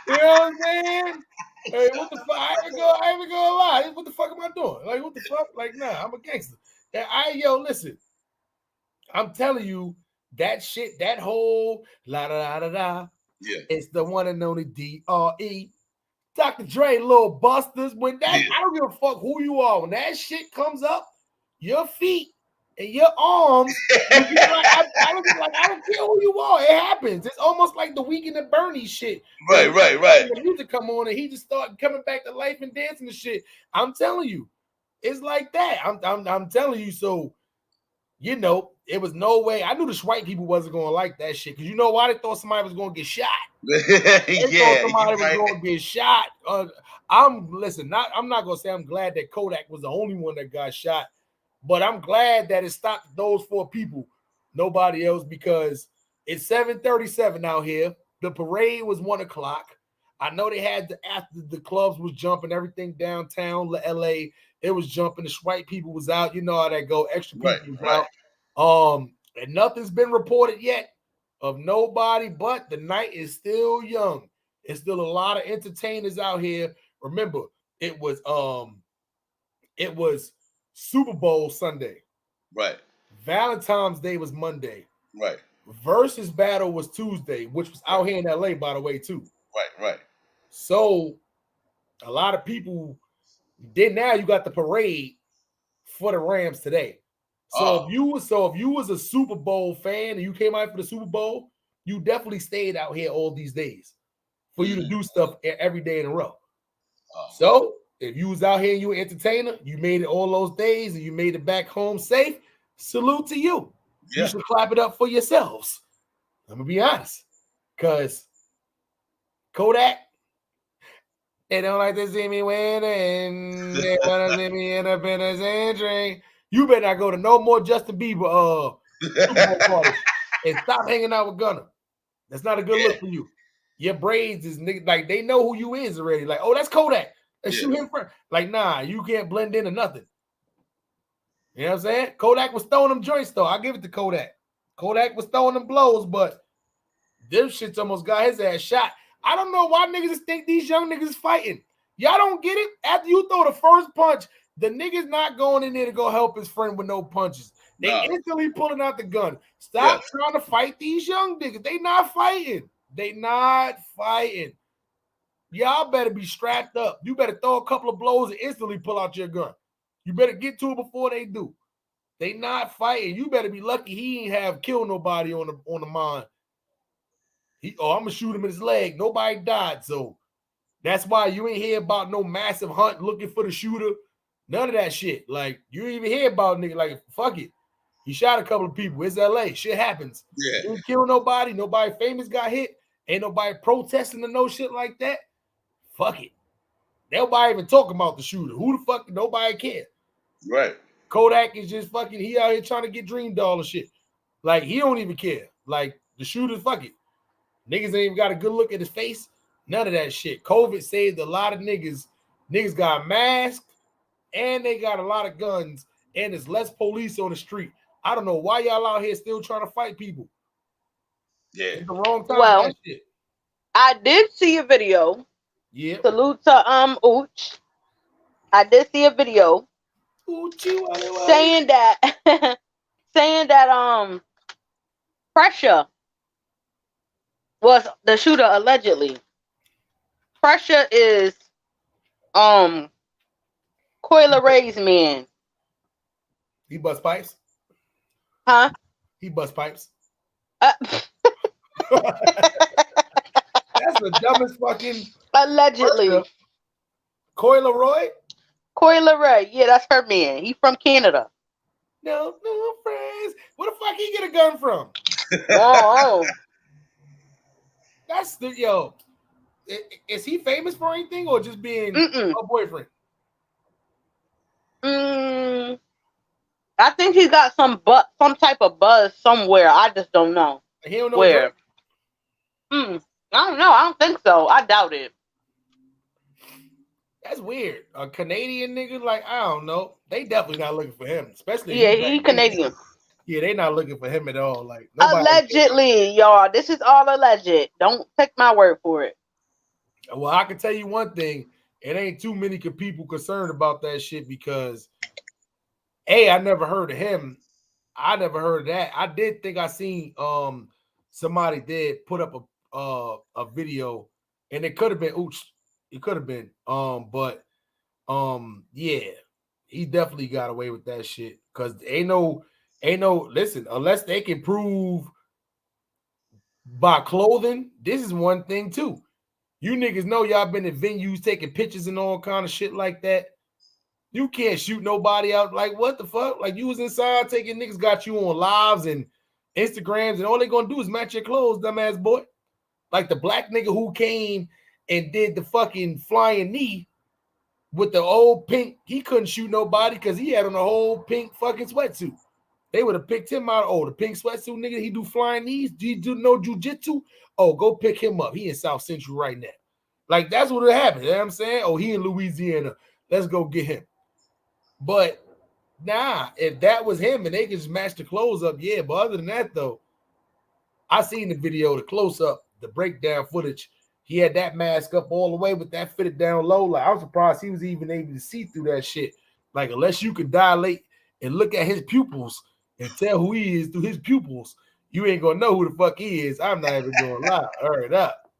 You know what I'm saying? Hey, what the fuck? I ain't gonna lie. What the fuck am I doing? Like, what the fuck? Like, nah, I'm a gangster. Listen. I'm telling you, that shit, that whole la da da da. Yeah. It's the one and only DRE. Dr. Dre, little busters. When that, I don't give a fuck who you are. When that shit comes up, your feet and your arms, I don't care who you are. It happens. It's almost like the Weekend at Bernie shit. Right. The music come on and he just started coming back to life and dancing and shit. I'm telling you, it's like that. I'm telling you. So, you know, it was no way. I knew the white people wasn't going to like that shit because you know why? They thought somebody was going to get shot. They thought somebody was going to get shot. I'm not going to say I'm glad that Kodak was the only one that got shot, but I'm glad that it stopped those 4 people, nobody else, because it's 7:37 out here. The parade was 1 o'clock. I know they had after the clubs was jumping, everything downtown LA. It was jumping. The white people was out. You know how that go. Extra people was out. And nothing's been reported yet of nobody, but the night is still young. It's still a lot of entertainers out here. Remember, it was Super Bowl Sunday. Right. Valentine's Day was Monday. Right. Versus battle was Tuesday, which was out here in LA, by the way, too. Right. So a lot of people then now you got the parade for the Rams today. So if you was a Super Bowl fan and you came out for the Super Bowl, you definitely stayed out here all these days for you to do stuff every day in a row. So if you was out here and you were an entertainer, you made it all those days and you made it back home safe, salute to you. Yeah. You should clap it up for yourselves. I'm going to be honest. Because Kodak, they don't like to see me winning. They want to see me in a penitentiary. You better not go to no more Justin Bieber parties and stop hanging out with Gunna. That's not a good look for you. Your braids is like they know who you is already. Like, oh, that's Kodak. Let's shoot him first. Like, nah, you can't blend into nothing. You know what I'm saying? Kodak was throwing them joints though. I give it to Kodak. Kodak was throwing them blows, but them shits almost got his ass shot. I don't know why niggas think these young niggas fighting. Y'all don't get it? After you throw the first punch, the nigga's not going in there to go help his friend with no punches. They instantly pulling out the gun. Stop trying to fight these young niggas. They not fighting. They not fighting. Y'all better be strapped up. You better throw a couple of blows and instantly pull out your gun. You better get to it before they do. They not fighting. You better be lucky he ain't have killed nobody on the mind. I'm gonna shoot him in his leg. Nobody died, so that's why you ain't hear about no massive hunt looking for the shooter. None of that shit. Like, you ain't even hear about nigga. Like, fuck it. He shot a couple of people. It's LA. Shit happens. Yeah. He didn't kill nobody. Nobody famous got hit. Ain't nobody protesting or no shit like that. Fuck it. Nobody even talking about the shooter. Who the fuck? Nobody care. Right. Kodak is just fucking, he out here trying to get Dream Doll and shit. Like, he don't even care. Like, the shooter, fuck it. Niggas ain't even got a good look at his face. None of that shit. COVID saved a lot of niggas. Niggas got masked and they got a lot of guns and there's less police on the street. I don't know why y'all out here still trying to fight people. Yeah. It's the wrong time for that shit. I did see a video. Yep. Salute to Ooch. I did see a video saying that saying that Pressure was the shooter allegedly. Pressure is Coil Ray's man. He bust pipes. Huh? He bust pipes. That's the dumbest fucking. Allegedly. Coil Roy? Coil Ray. Yeah, that's her man. He from Canada. No friends. Where the fuck he get a gun from? Oh. That's the yo. Is he famous for anything or just being a boyfriend? I think he got some type of buzz somewhere. I just don't know. He don't know where. I don't know. I don't think so. I doubt it. That's weird. A Canadian nigga, like, I don't know. They definitely not looking for him, especially. Yeah, he Canadian. Yeah, they not looking for him at all. Like, allegedly, y'all. This is all alleged. Don't take my word for it. Well, I can tell you one thing. It ain't too many people concerned about that shit because, I never heard of him. I never heard of that. I did think I seen somebody did put up a video, and it could have been Ooch. It could have been. But yeah, he definitely got away with that shit. Cause ain't no listen, unless they can prove by clothing, this is one thing too. You niggas know y'all been at venues taking pictures and all kind of shit like that. You can't shoot nobody out. Like, what the fuck? Like, you was inside taking niggas got you on lives and Instagrams, and all they gonna do is match your clothes, dumbass boy. Like the black nigga who came and did the fucking flying knee with the old pink, he couldn't shoot nobody because he had on a whole pink fucking sweatsuit. They would have picked him out. Oh, the pink sweatsuit nigga, he do flying knees. Do you do no jujitsu? Oh, go pick him up. He in South Central right now. Like, that's what would happen. You know what I'm saying? Oh, he in Louisiana. Let's go get him. But nah, if that was him and they could just match the clothes up, yeah. But other than that, though, I seen the video, the close up, the breakdown footage. He had that mask up all the way with that fitted down low. Like, I'm surprised he was even able to see through that shit. Like, unless you could dilate and look at his pupils and tell who he is through his pupils, you ain't gonna know who the fuck he is. I'm not even gonna lie. Hurry up.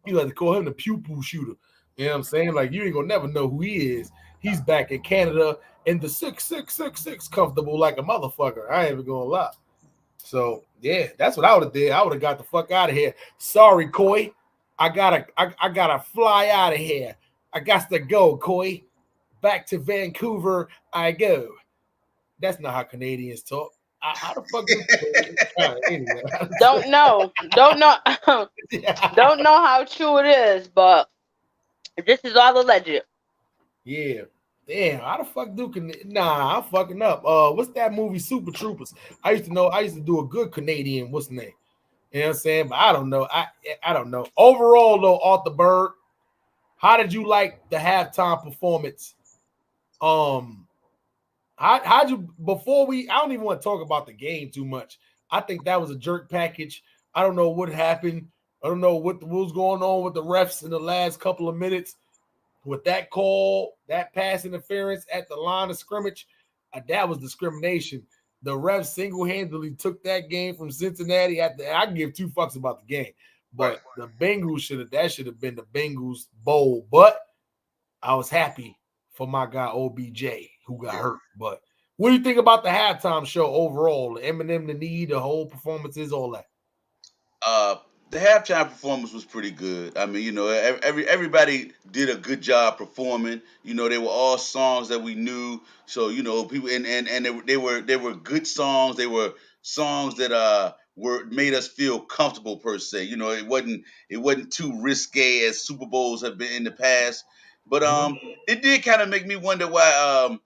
You have to call him the pupil shooter. You know what I'm saying? Like, you ain't gonna never know who he is. He's back in Canada in the 666 comfortable like a motherfucker. I ain't even gonna lie. So yeah, that's what I would have did. I would have got the fuck out of here. Sorry, Coy. I gotta fly out of here. I got to go, Coy. Back to Vancouver I go. That's not how Canadians talk. How the fuck anyway. Don't know. Don't know how true it is, but this is all alleged. Yeah. Damn, how the fuck I'm fucking up. What's that movie, Super Troopers? I used to do a good Canadian, what's the name? You know what I'm saying? But I don't know. I don't know. Overall, though, Arthur Bird, how did you like the halftime performance? How'd you before I don't even want to talk about the game too much. I think that was a jerk package. I don't know what happened. I don't know what was going on with the refs in the last couple of minutes. With that call, that pass interference at the line of scrimmage, that was discrimination. The refs single-handedly took that game from Cincinnati. I give two fucks about the game, but the Bengals should have been the Bengals bowl. But I was happy for my guy OBJ who got hurt. But what do you think about the halftime show overall? Eminem, the knee, the whole performances, all that. The halftime performance was pretty good. I mean, you know, everybody did a good job performing. You know, they were all songs that we knew. So, you know, people and they were good songs. They were songs that made us feel comfortable per se. You know, it wasn't too risque as Super Bowls have been in the past. But it did kind of make me wonder why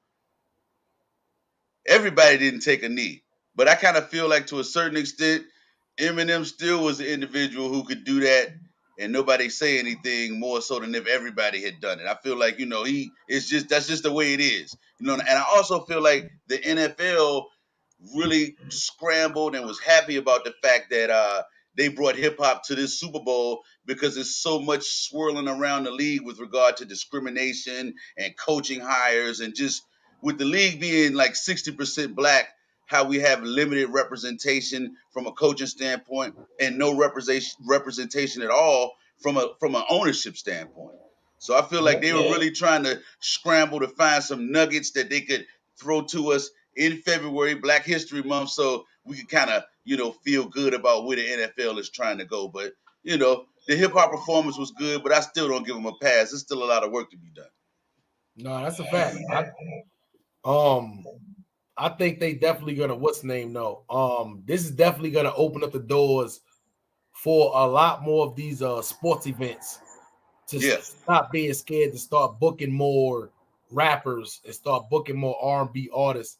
everybody didn't take a knee. But I kind of feel like to a certain extent, Eminem still was the individual who could do that and nobody say anything more so than if everybody had done it. I feel like, you know, that's just the way it is. You know, and I also feel like the NFL really scrambled and was happy about the fact that they brought hip hop to this Super Bowl because there's so much swirling around the league with regard to discrimination and coaching hires, and just with the league being like 60% black, how we have limited representation from a coaching standpoint and no representation at all from an ownership standpoint. So I feel like they were really trying to scramble to find some nuggets that they could throw to us in February, Black History Month, so we could kind of, feel good about where the NFL is trying to go. But, the hip hop performance was good, but I still don't give them a pass. There's still a lot of work to be done. No, that's a fact. I think they definitely gonna this is definitely gonna open up the doors for a lot more of these sports events to stop being scared to start booking more rappers and start booking more R&B artists,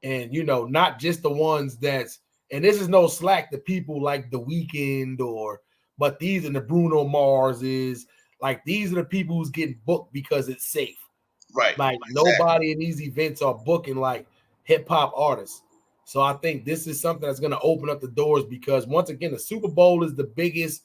and not just the ones and this is no slack to people like The Weeknd but these are the Bruno Marses, like these are the people who's getting booked because it's safe. Right. Like nobody in these events are booking like hip hop artists. So I think this is something that's going to open up the doors, because once again, the Super Bowl is the biggest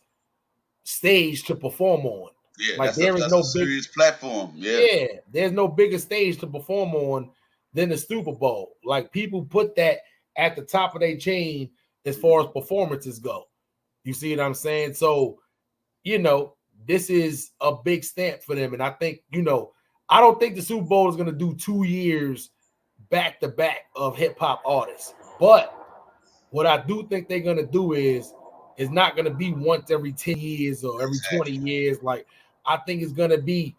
stage to perform on. Yeah, like that's a serious platform. Yeah, there's no bigger stage to perform on than the Super Bowl. Like people put that at the top of their chain as far as performances go. You see what I'm saying? So, this is a big stamp for them. And I think, I don't think the Super Bowl is going to do 2 years back to back of hip hop artists. But what I do think they're going to do is not going to be once every 10 years or every 20 years. Like, I think it's going to be,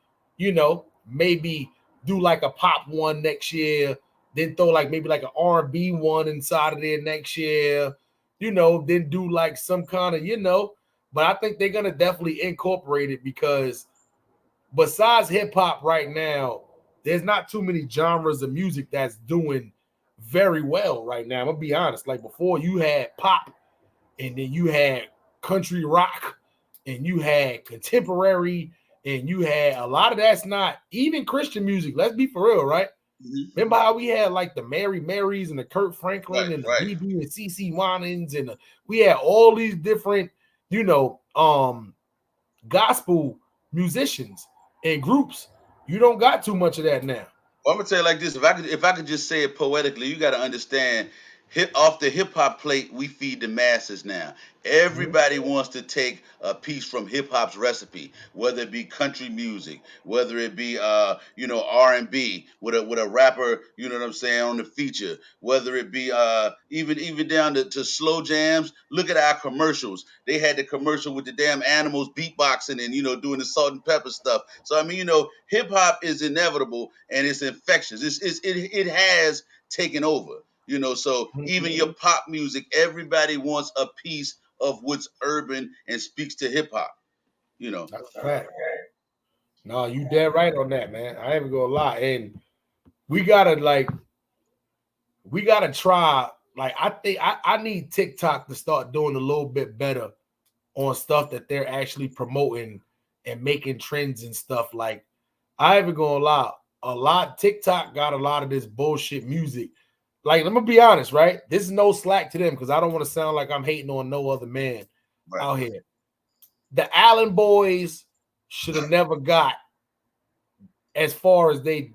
maybe do like a pop one next year, then throw like maybe like an R&B one inside of there next year, then do like some kind of, but I think they're going to definitely incorporate it, because besides hip hop right now, there's not too many genres of music that's doing very well right now. I'm gonna be honest. Like before, you had pop, and then you had country rock, and you had contemporary, and you had a lot of that's not even Christian music. Let's be for real, right? Mm-hmm. Remember how we had like the Mary Marys and the Kurt Franklin and the BB and CC Winans, and we had all these different, gospel musicians and groups. You don't got too much of that now. Well, I'm gonna tell you like this: if I could just say it poetically, you got to understand. Off the hip hop plate, we feed the masses now. Everybody wants to take a piece from hip hop's recipe, whether it be country music, whether it be R&B with a rapper, you know what I'm saying, on the feature, whether it be even down to slow jams. Look at our commercials. They had the commercial with the damn animals beatboxing and doing the salt and pepper stuff. So I mean, hip hop is inevitable and it's infectious. It has taken over. So even your pop music, everybody wants a piece of what's urban and speaks to hip hop. That's a fact. No, you dead right on that, man. I ain't even gonna lie. And we gotta try. Like, I think I need TikTok to start doing a little bit better on stuff that they're actually promoting and making trends and stuff. Like, I ain't even gonna lie. TikTok got a lot of this bullshit music. Like, let me be honest, right? This is no slack to them, because I don't want to sound like I'm hating on no other man out here. The Allen boys should have never got as far as they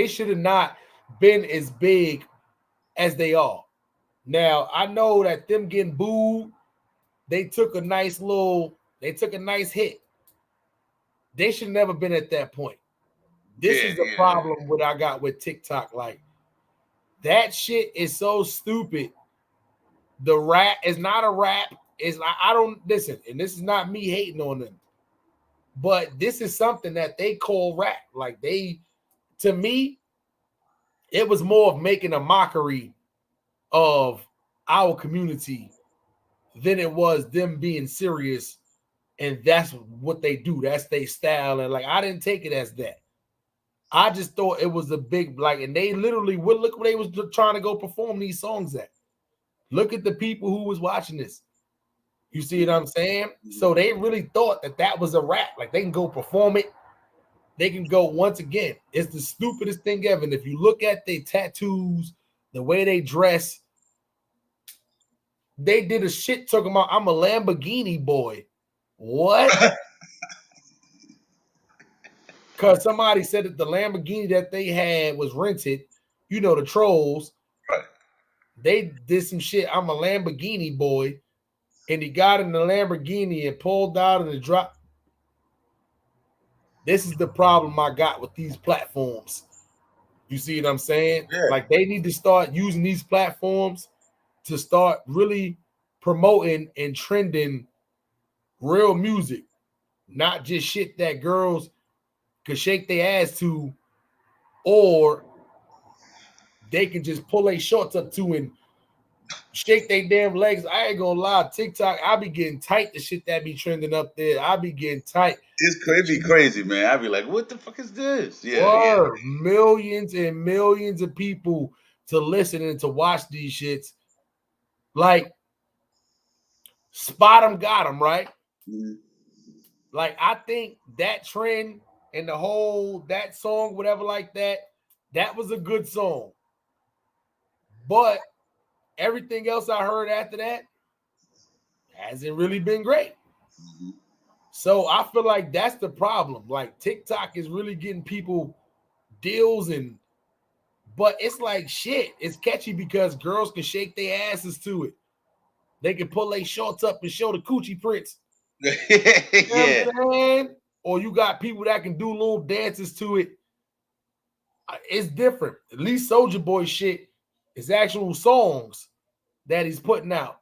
should have not been as big as they are. Now, I know that them getting booed, they took a nice hit. They should have never been at that point. This is the problem what I got with TikTok. Like, that shit is so stupid. The rap is not a rap. I don't listen, and this is not me hating on them, but this is something that they call rap. Like, to me, it was more of making a mockery of our community than it was them being serious, and that's what they do. That's their style, and like, I didn't take it as that. I just thought it was a big, and they literally look where they was trying to go perform these songs at. Look at the people who was watching this. You see what I'm saying? So they really thought that was a rap. Like, they can go perform it. They can go, once again, it's the stupidest thing ever. And if you look at their tattoos, the way they dress, they did a shit talking about, I'm a Lamborghini boy. What? Because somebody said that the Lamborghini that they had was rented. You know, the trolls. Right. They did some shit. I'm a Lamborghini boy. And he got in the Lamborghini and pulled out and the drop. This is the problem I got with these platforms. You see what I'm saying? Yeah. Like they need to start using these platforms to start really promoting and trending real music, not just shit that girls could shake their ass to, or they can just pull their shorts up to and shake their damn legs. I ain't gonna lie, TikTok, I be getting tight the shit that be trending up there. I be getting tight. It'd be crazy, man. I'd be like, what the fuck is this? Yeah. Millions and millions of people to listen and to watch these shits. Like, spot 'em, got 'em, right? Mm-hmm. Like, I think that trend and the whole, that song, whatever like that, that was a good song. But everything else I heard after that hasn't really been great. Mm-hmm. So I feel like that's the problem. Like TikTok is really getting people deals but it's like shit. It's catchy because girls can shake their asses to it. They can pull their shorts up and show the coochie prints. You know what I'm saying? Or you got people that can do little dances to it. It's different. At least Soulja Boy shit is actual songs that he's putting out.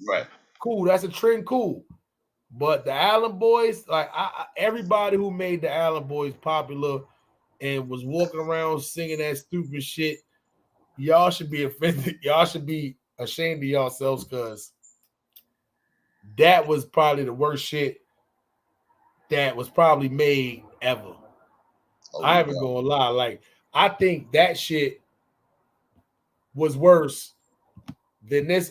Right. Cool. That's a trend. Cool. But the Allen Boys, like everybody who made the Allen Boys popular and was walking around singing that stupid shit, y'all should be offended. Y'all should be ashamed of yourselves because that was probably the worst shit that was probably made ever. I ain't gonna lie. Like, I think that shit was worse than this.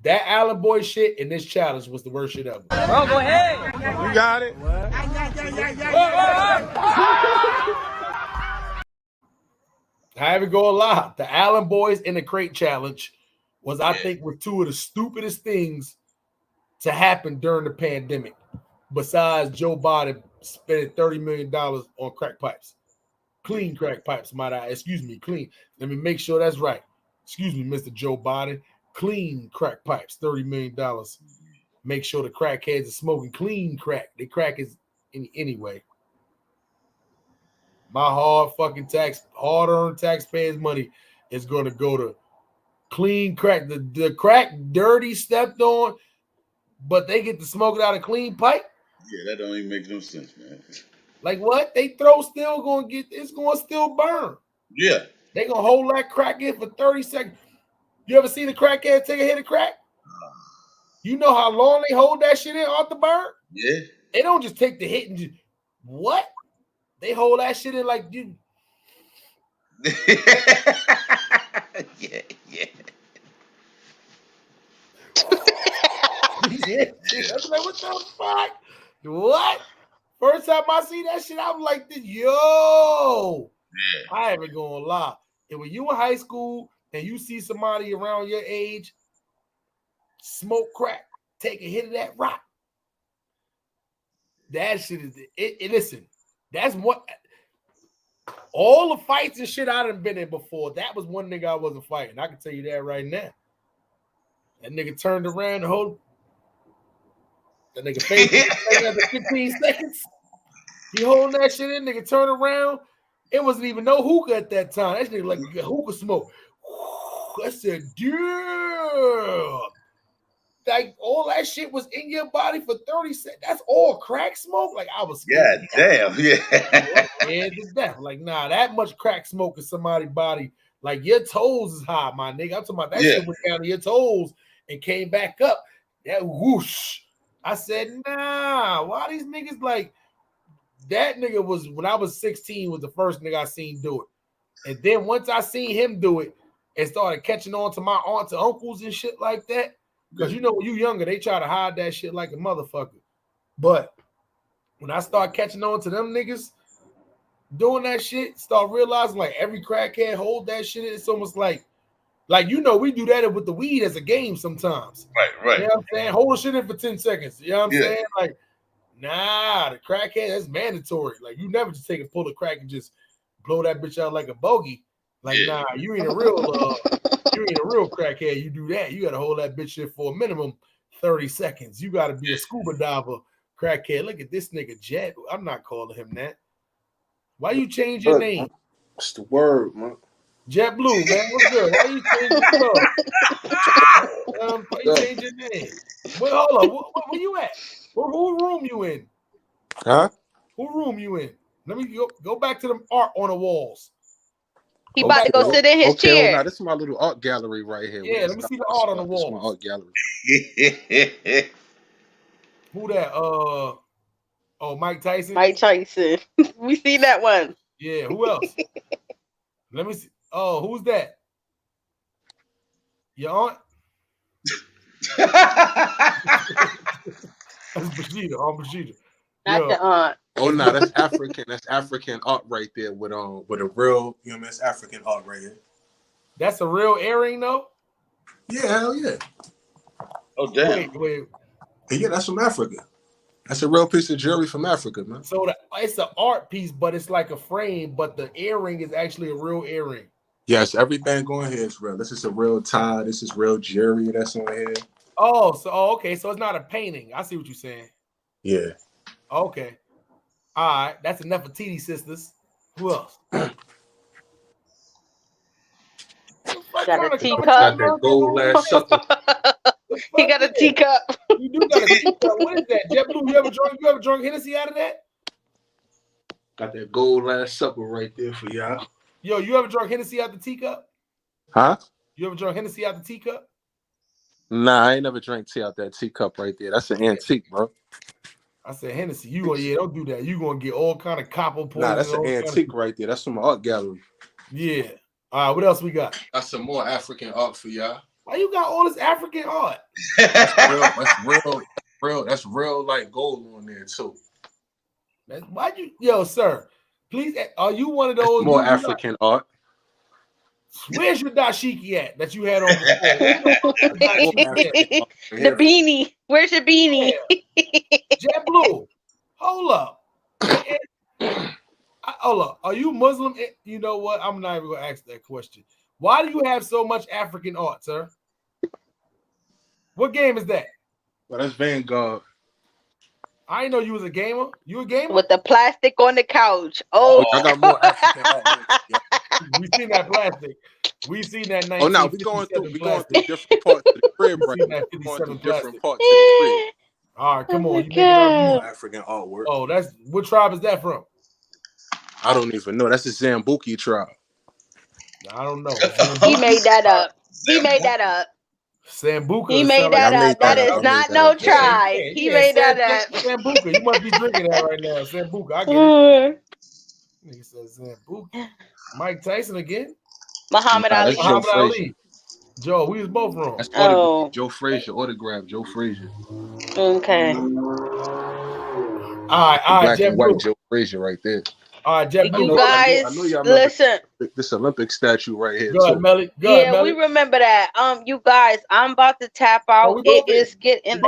That Allen Boy shit and this challenge was the worst shit ever. Oh, go ahead. You got it. I ain't gonna lie. The Allen Boys in the Crate challenge was, I think, were two of the stupidest things to happen during the pandemic. Besides Joe Biden spending $30 million on crack pipes. Clean crack pipes, might I? Excuse me, clean. Let me make sure that's right. Excuse me, Mr. Joe Biden. Clean crack pipes, $30 million. Make sure the crackheads are smoking clean crack. They crack is anyway. My hard-earned taxpayers' money is going to go to clean crack. The crack dirty, stepped on, but they get to smoke it out of clean pipe. Yeah, that don't even make no sense, man. Like what? They throw still going to get, it's going to still burn. Yeah. They going to hold that crack in for 30 seconds. You ever seen a crackhead take a hit of crack? You know how long they hold that shit in off the burn? Yeah. They don't just take the hit and just, what? They hold that shit in like you. Yeah. I'm like, what the fuck? What? First time I see that shit, I'm like, yo. Yeah. I ain't even gonna lie. And when you in high school and you see somebody around your age smoke crack, take a hit of that rock, that shit is it. Listen, that's what all the fights and shit I done been in before. That was one nigga I wasn't fighting. I can tell you that right now. That nigga turned around the whole. That nigga face after 15 seconds. He holding that shit in. Nigga turn around. It wasn't even no hookah at that time. That nigga like hookah smoke. I said, damn. Like all that shit was in your body for 30 seconds. That's all crack smoke. Like I was scared. Yeah, damn. Yeah. And to death. Like, nah, that much crack smoke in somebody's body. Like your toes is hot, my nigga. I'm talking about that shit went down to your toes and came back up. That whoosh. I said, nah, why these niggas like that nigga was when I was 16 was the first nigga I seen do it. And then once I seen him do it and started catching on to my aunts and uncles and shit like that, because you know when you younger, they try to hide that shit like a motherfucker. But when I start catching on to them niggas doing that shit, start realizing like every crackhead hold that shit. It's almost like you know, we do that with the weed as a game sometimes. Right. You know what I'm saying? Hold the shit in for 10 seconds. You know what I'm saying? Like Nah, the crackhead, that's mandatory. Like, you never just take a pull of crack and just blow that bitch out like a bogey. Like, nah, you ain't a real crackhead. You do that. You got to hold that bitch in for a minimum 30 seconds. You got to be a scuba diver crackhead. Look at this nigga, Jet. I'm not calling him that. Why you change your name? What's the word, man? Jet Blue, man. What's good? Why you change your why you change your name? Wait, hold on. Where you at? Who room you in? Huh? Who room you in? Let me go back to the art on the walls. He about to go sit in his chair. Well, this is my little art gallery right here. Yeah, let me see the art on the walls. This is my art gallery. Who that? Mike Tyson. Mike Tyson. We see that one. Yeah. Who else? Let me see. Oh, who's that? Your aunt? That's Brigitte. Aunt Brigitte. Not the aunt. Oh no, that's African. That's African art right there with a real, you know, that's African art right here. That's a real earring, though. Yeah, hell yeah. Oh damn. Wait. Yeah, that's from Africa. That's a real piece of jewelry from Africa, man. So it's an art piece, but it's like a frame, but the earring is actually a real earring. Yes, everything going here is real. This is a real tie. This is real jewelry that's on here. Okay. So it's not a painting. I see what you're saying. Yeah. Okay. All right. That's enough of Nefertiti sisters. Who else? Got a teacup. Got that gold last supper. He got a teacup. You do got a teacup. What is that? JetBlue, you ever drunk Hennessy out of that? Got that gold last supper right there for y'all. Yo, you ever drunk Hennessy out the teacup? Huh? You ever drunk Hennessy out the teacup? Nah, I ain't never drank tea out that teacup right there. That's an antique, bro. I said Hennessy. Don't do that. You gonna get all kind of copper poison. Nah, that's an antique right there. That's from my art gallery. Yeah. All right, what else we got? That's some more African art for y'all. Why you got all this African art? That's real like gold on there too. Yo, sir, please, are you one of those more African art? Where's your dashiki at that you had on before? The beanie. Where's your beanie? JetBlue, hold up. Hold up. Are you Muslim? You know what? I'm not even gonna ask that question. Why do you have so much African art, sir? What game is that? Well, that's Vanguard. I didn't know you was a gamer. You a gamer? With the plastic on the couch. Oh, I got more African art. We seen that plastic. We seen that. Oh no, we going through different parts of the crib right now. We going through different parts of the crib. All right, come on. You making African artwork. Oh, that's what tribe is that from? I don't even know. That's the Zambuki tribe. I don't know. He made that up. He made that up. Sambuca. He made that up. That is not no tribe. He made that up. Sambuca. You must be drinking that right now. Sambuca. I get it. He says Sambuca. Mike Tyson again. Muhammad Ali. Muhammad Ali. Joe, we was both wrong. That's Joe Frazier. Autograph. Joe Frazier. Okay. All right, Black and white Joe Frazier right there. All right, JetBlue. You guys, listen. This Olympic statue right here. Go ahead, Melly. We remember that. You guys, I'm about to tap out. It is getting.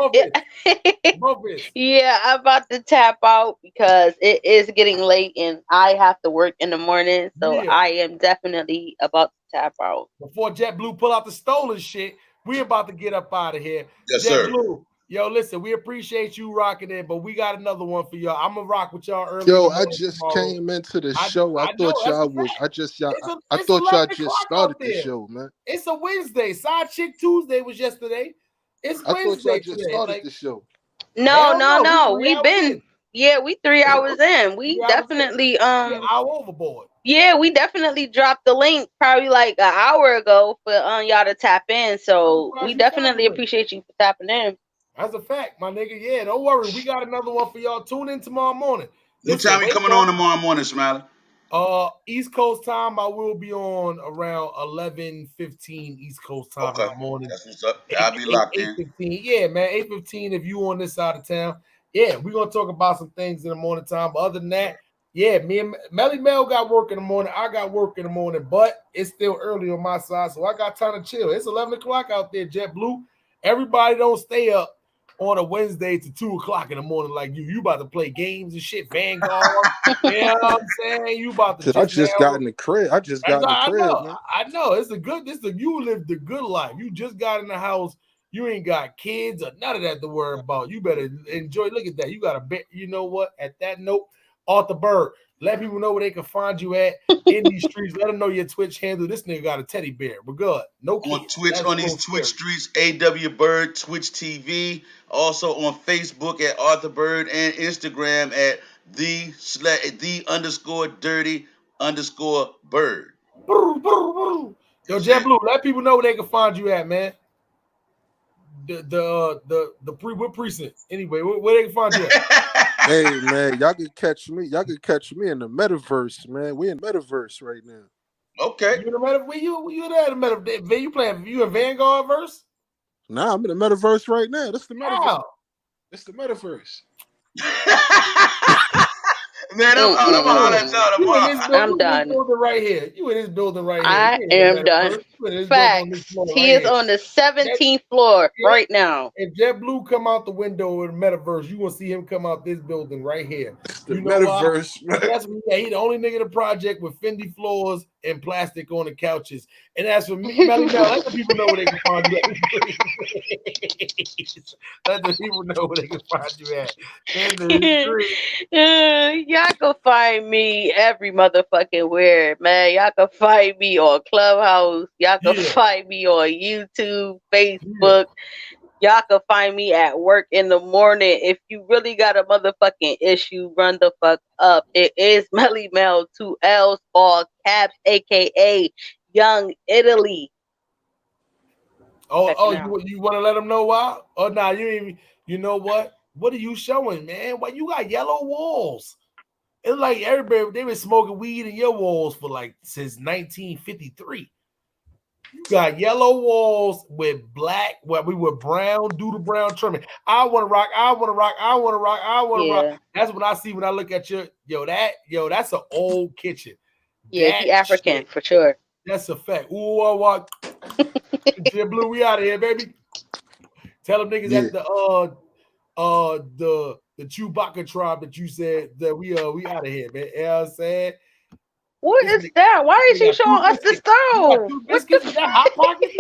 Yeah, I'm about to tap out because it is getting late and I have to work in the morning. So I am definitely about to tap out. Before JetBlue pull out the stolen shit, we about to get up out of here. Yes, JetBlue. sir. Yo, listen, we appreciate you rocking it, but we got another one for y'all. I'm gonna rock with y'all early. Yo, I just came into the show. I thought y'all just started the show, man. It's a Wednesday. Side Chick Tuesday was yesterday. It's Wednesday. I thought y'all just started the show. No. We've been 3 hours in. We definitely hour overboard. Yeah, we definitely dropped the link probably like an hour ago for y'all to tap in. So we definitely appreciate you for tapping in. That's a fact, my nigga. Yeah, don't worry. We got another one for y'all. Tune in tomorrow morning. What time you coming on tomorrow morning, Smiley? East Coast time. I will be on around 11:15 East Coast time in the morning. That's what's up. I'll be locked in. 8:15. Yeah, man. 8:15 if you on this side of town. Yeah, we're gonna talk about some things in the morning time. But other than that, yeah, me and MELL got work in the morning. I got work in the morning, but it's still early on my side, so I got time to chill. It's 11 o'clock out there, JetBlue. Everybody don't stay up on a Wednesday to 2 o'clock in the morning like you. You about to play games and shit, Vanguard. You know what I'm saying? You about to I just got in the crib. I just got in the crib, man. I know. You live the good life. You just got in the house. You ain't got kids or none of that to worry about. You better enjoy. Look at that. You got a bet. You know what? At that note, Arthur Bird, let people know where they can find you at in these streets. Let them know your Twitch handle. This nigga got a teddy bear. But good. No kids. On Twitch, on these Twitch streets, AW Bird, Twitch TV. Also on Facebook at Arthur Bird and Instagram at the_dirty_bird. Yo, JetBlue, let people know where they can find you at, man. What precinct? Anyway, where they can find you at? Hey man, y'all can catch me. Y'all can catch me in the metaverse, man. We in metaverse right now. Okay. You in the metaverse? You there in the metaverse? You playing? You in Vanguard verse? Nah, I'm in the metaverse right now. This the metaverse. Wow. It's the metaverse. Man, I'm done. Right here. You in this building right here. I am done. Facts. He is on the 17th floor right now. If JetBlue come out the window in the metaverse, you gonna see him come out this building right here. The metaverse. That's he the only nigga in the project with Fendi floors and plastic on the couches. And as for me, Melly Mel, let the people know where they can find you at. Let the people know where they can find you at. Y'all can find me every motherfucking where, man. Y'all can find me on Clubhouse. Y'all can find me on YouTube, Facebook. Y'all can find me at work in the morning. If you really got a motherfucking issue, run the fuck up. It is Melly Mel, 2 L's, all caps, aka Young Italy. You want to let them know why? Oh, nah, you ain't. You know what? What are you showing, man? Why you got yellow walls? It's like everybody, they been smoking weed in your walls for like since 1953. You got yellow walls with black, brown, doodle brown trimming. I want to rock. That's what I see when I look at your, that's an old kitchen. Yeah, he African for sure. That's a fact. Ooh, I walk. Blue, we out of here, baby. Tell them niggas at the Chewbacca tribe that you said that we out of here, man. You know what I'm saying? What is that? Why is he showing us the stove? Biscuits, that hot pockets?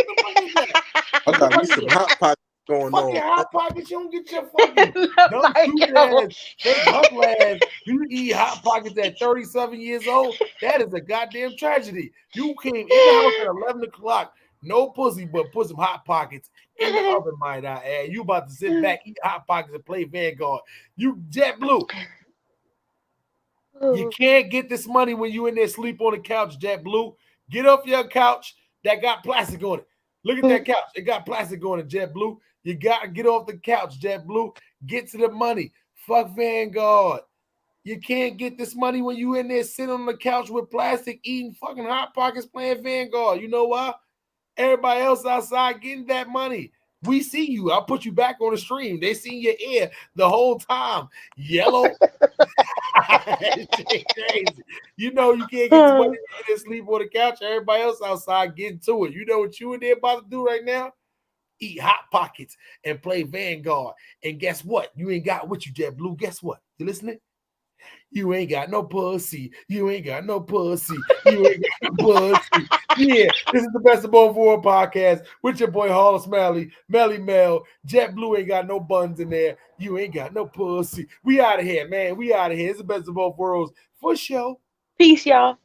I got me some hot pockets going on. Hot pockets, you don't get your fucking dumb stupid ass, fake hustle ass. You eat hot pockets at 37 years old. That is a goddamn tragedy. You came in the house at 11 o'clock, no pussy, but put some hot pockets in the oven, might I add. You about to sit back, eat hot pockets, and play Vanguard. You JetBlue. You can't get this money when you in there sleep on the couch, JetBlue. Get off your couch that got plastic on it. Look at that couch. It got plastic on it, JetBlue. You got to get off the couch, JetBlue. Get to the money. Fuck Vanguard. You can't get this money when you in there sitting on the couch with plastic, eating fucking Hot Pockets, playing Vanguard. You know why? Everybody else outside getting that money. We see you. I'll put you back on the stream. They seen your ear the whole time. Yellow. Crazy. You know you can't get money and sleep on the couch. Everybody else outside getting to it. You know what you and they about to do right now? Eat Hot Pockets and play Vanguard. And guess what? You ain't got what you JetBlue. Guess what? You listening? You ain't got no pussy. You ain't got no pussy. You ain't got no pussy. Yeah, this is the Best of Both Worlds podcast with your boy Hollis Mally, Melly Mel. JetBlue ain't got no buns in there. You ain't got no pussy. We out of here, man. We out of here. It's the Best of Both Worlds for sure. Peace, y'all.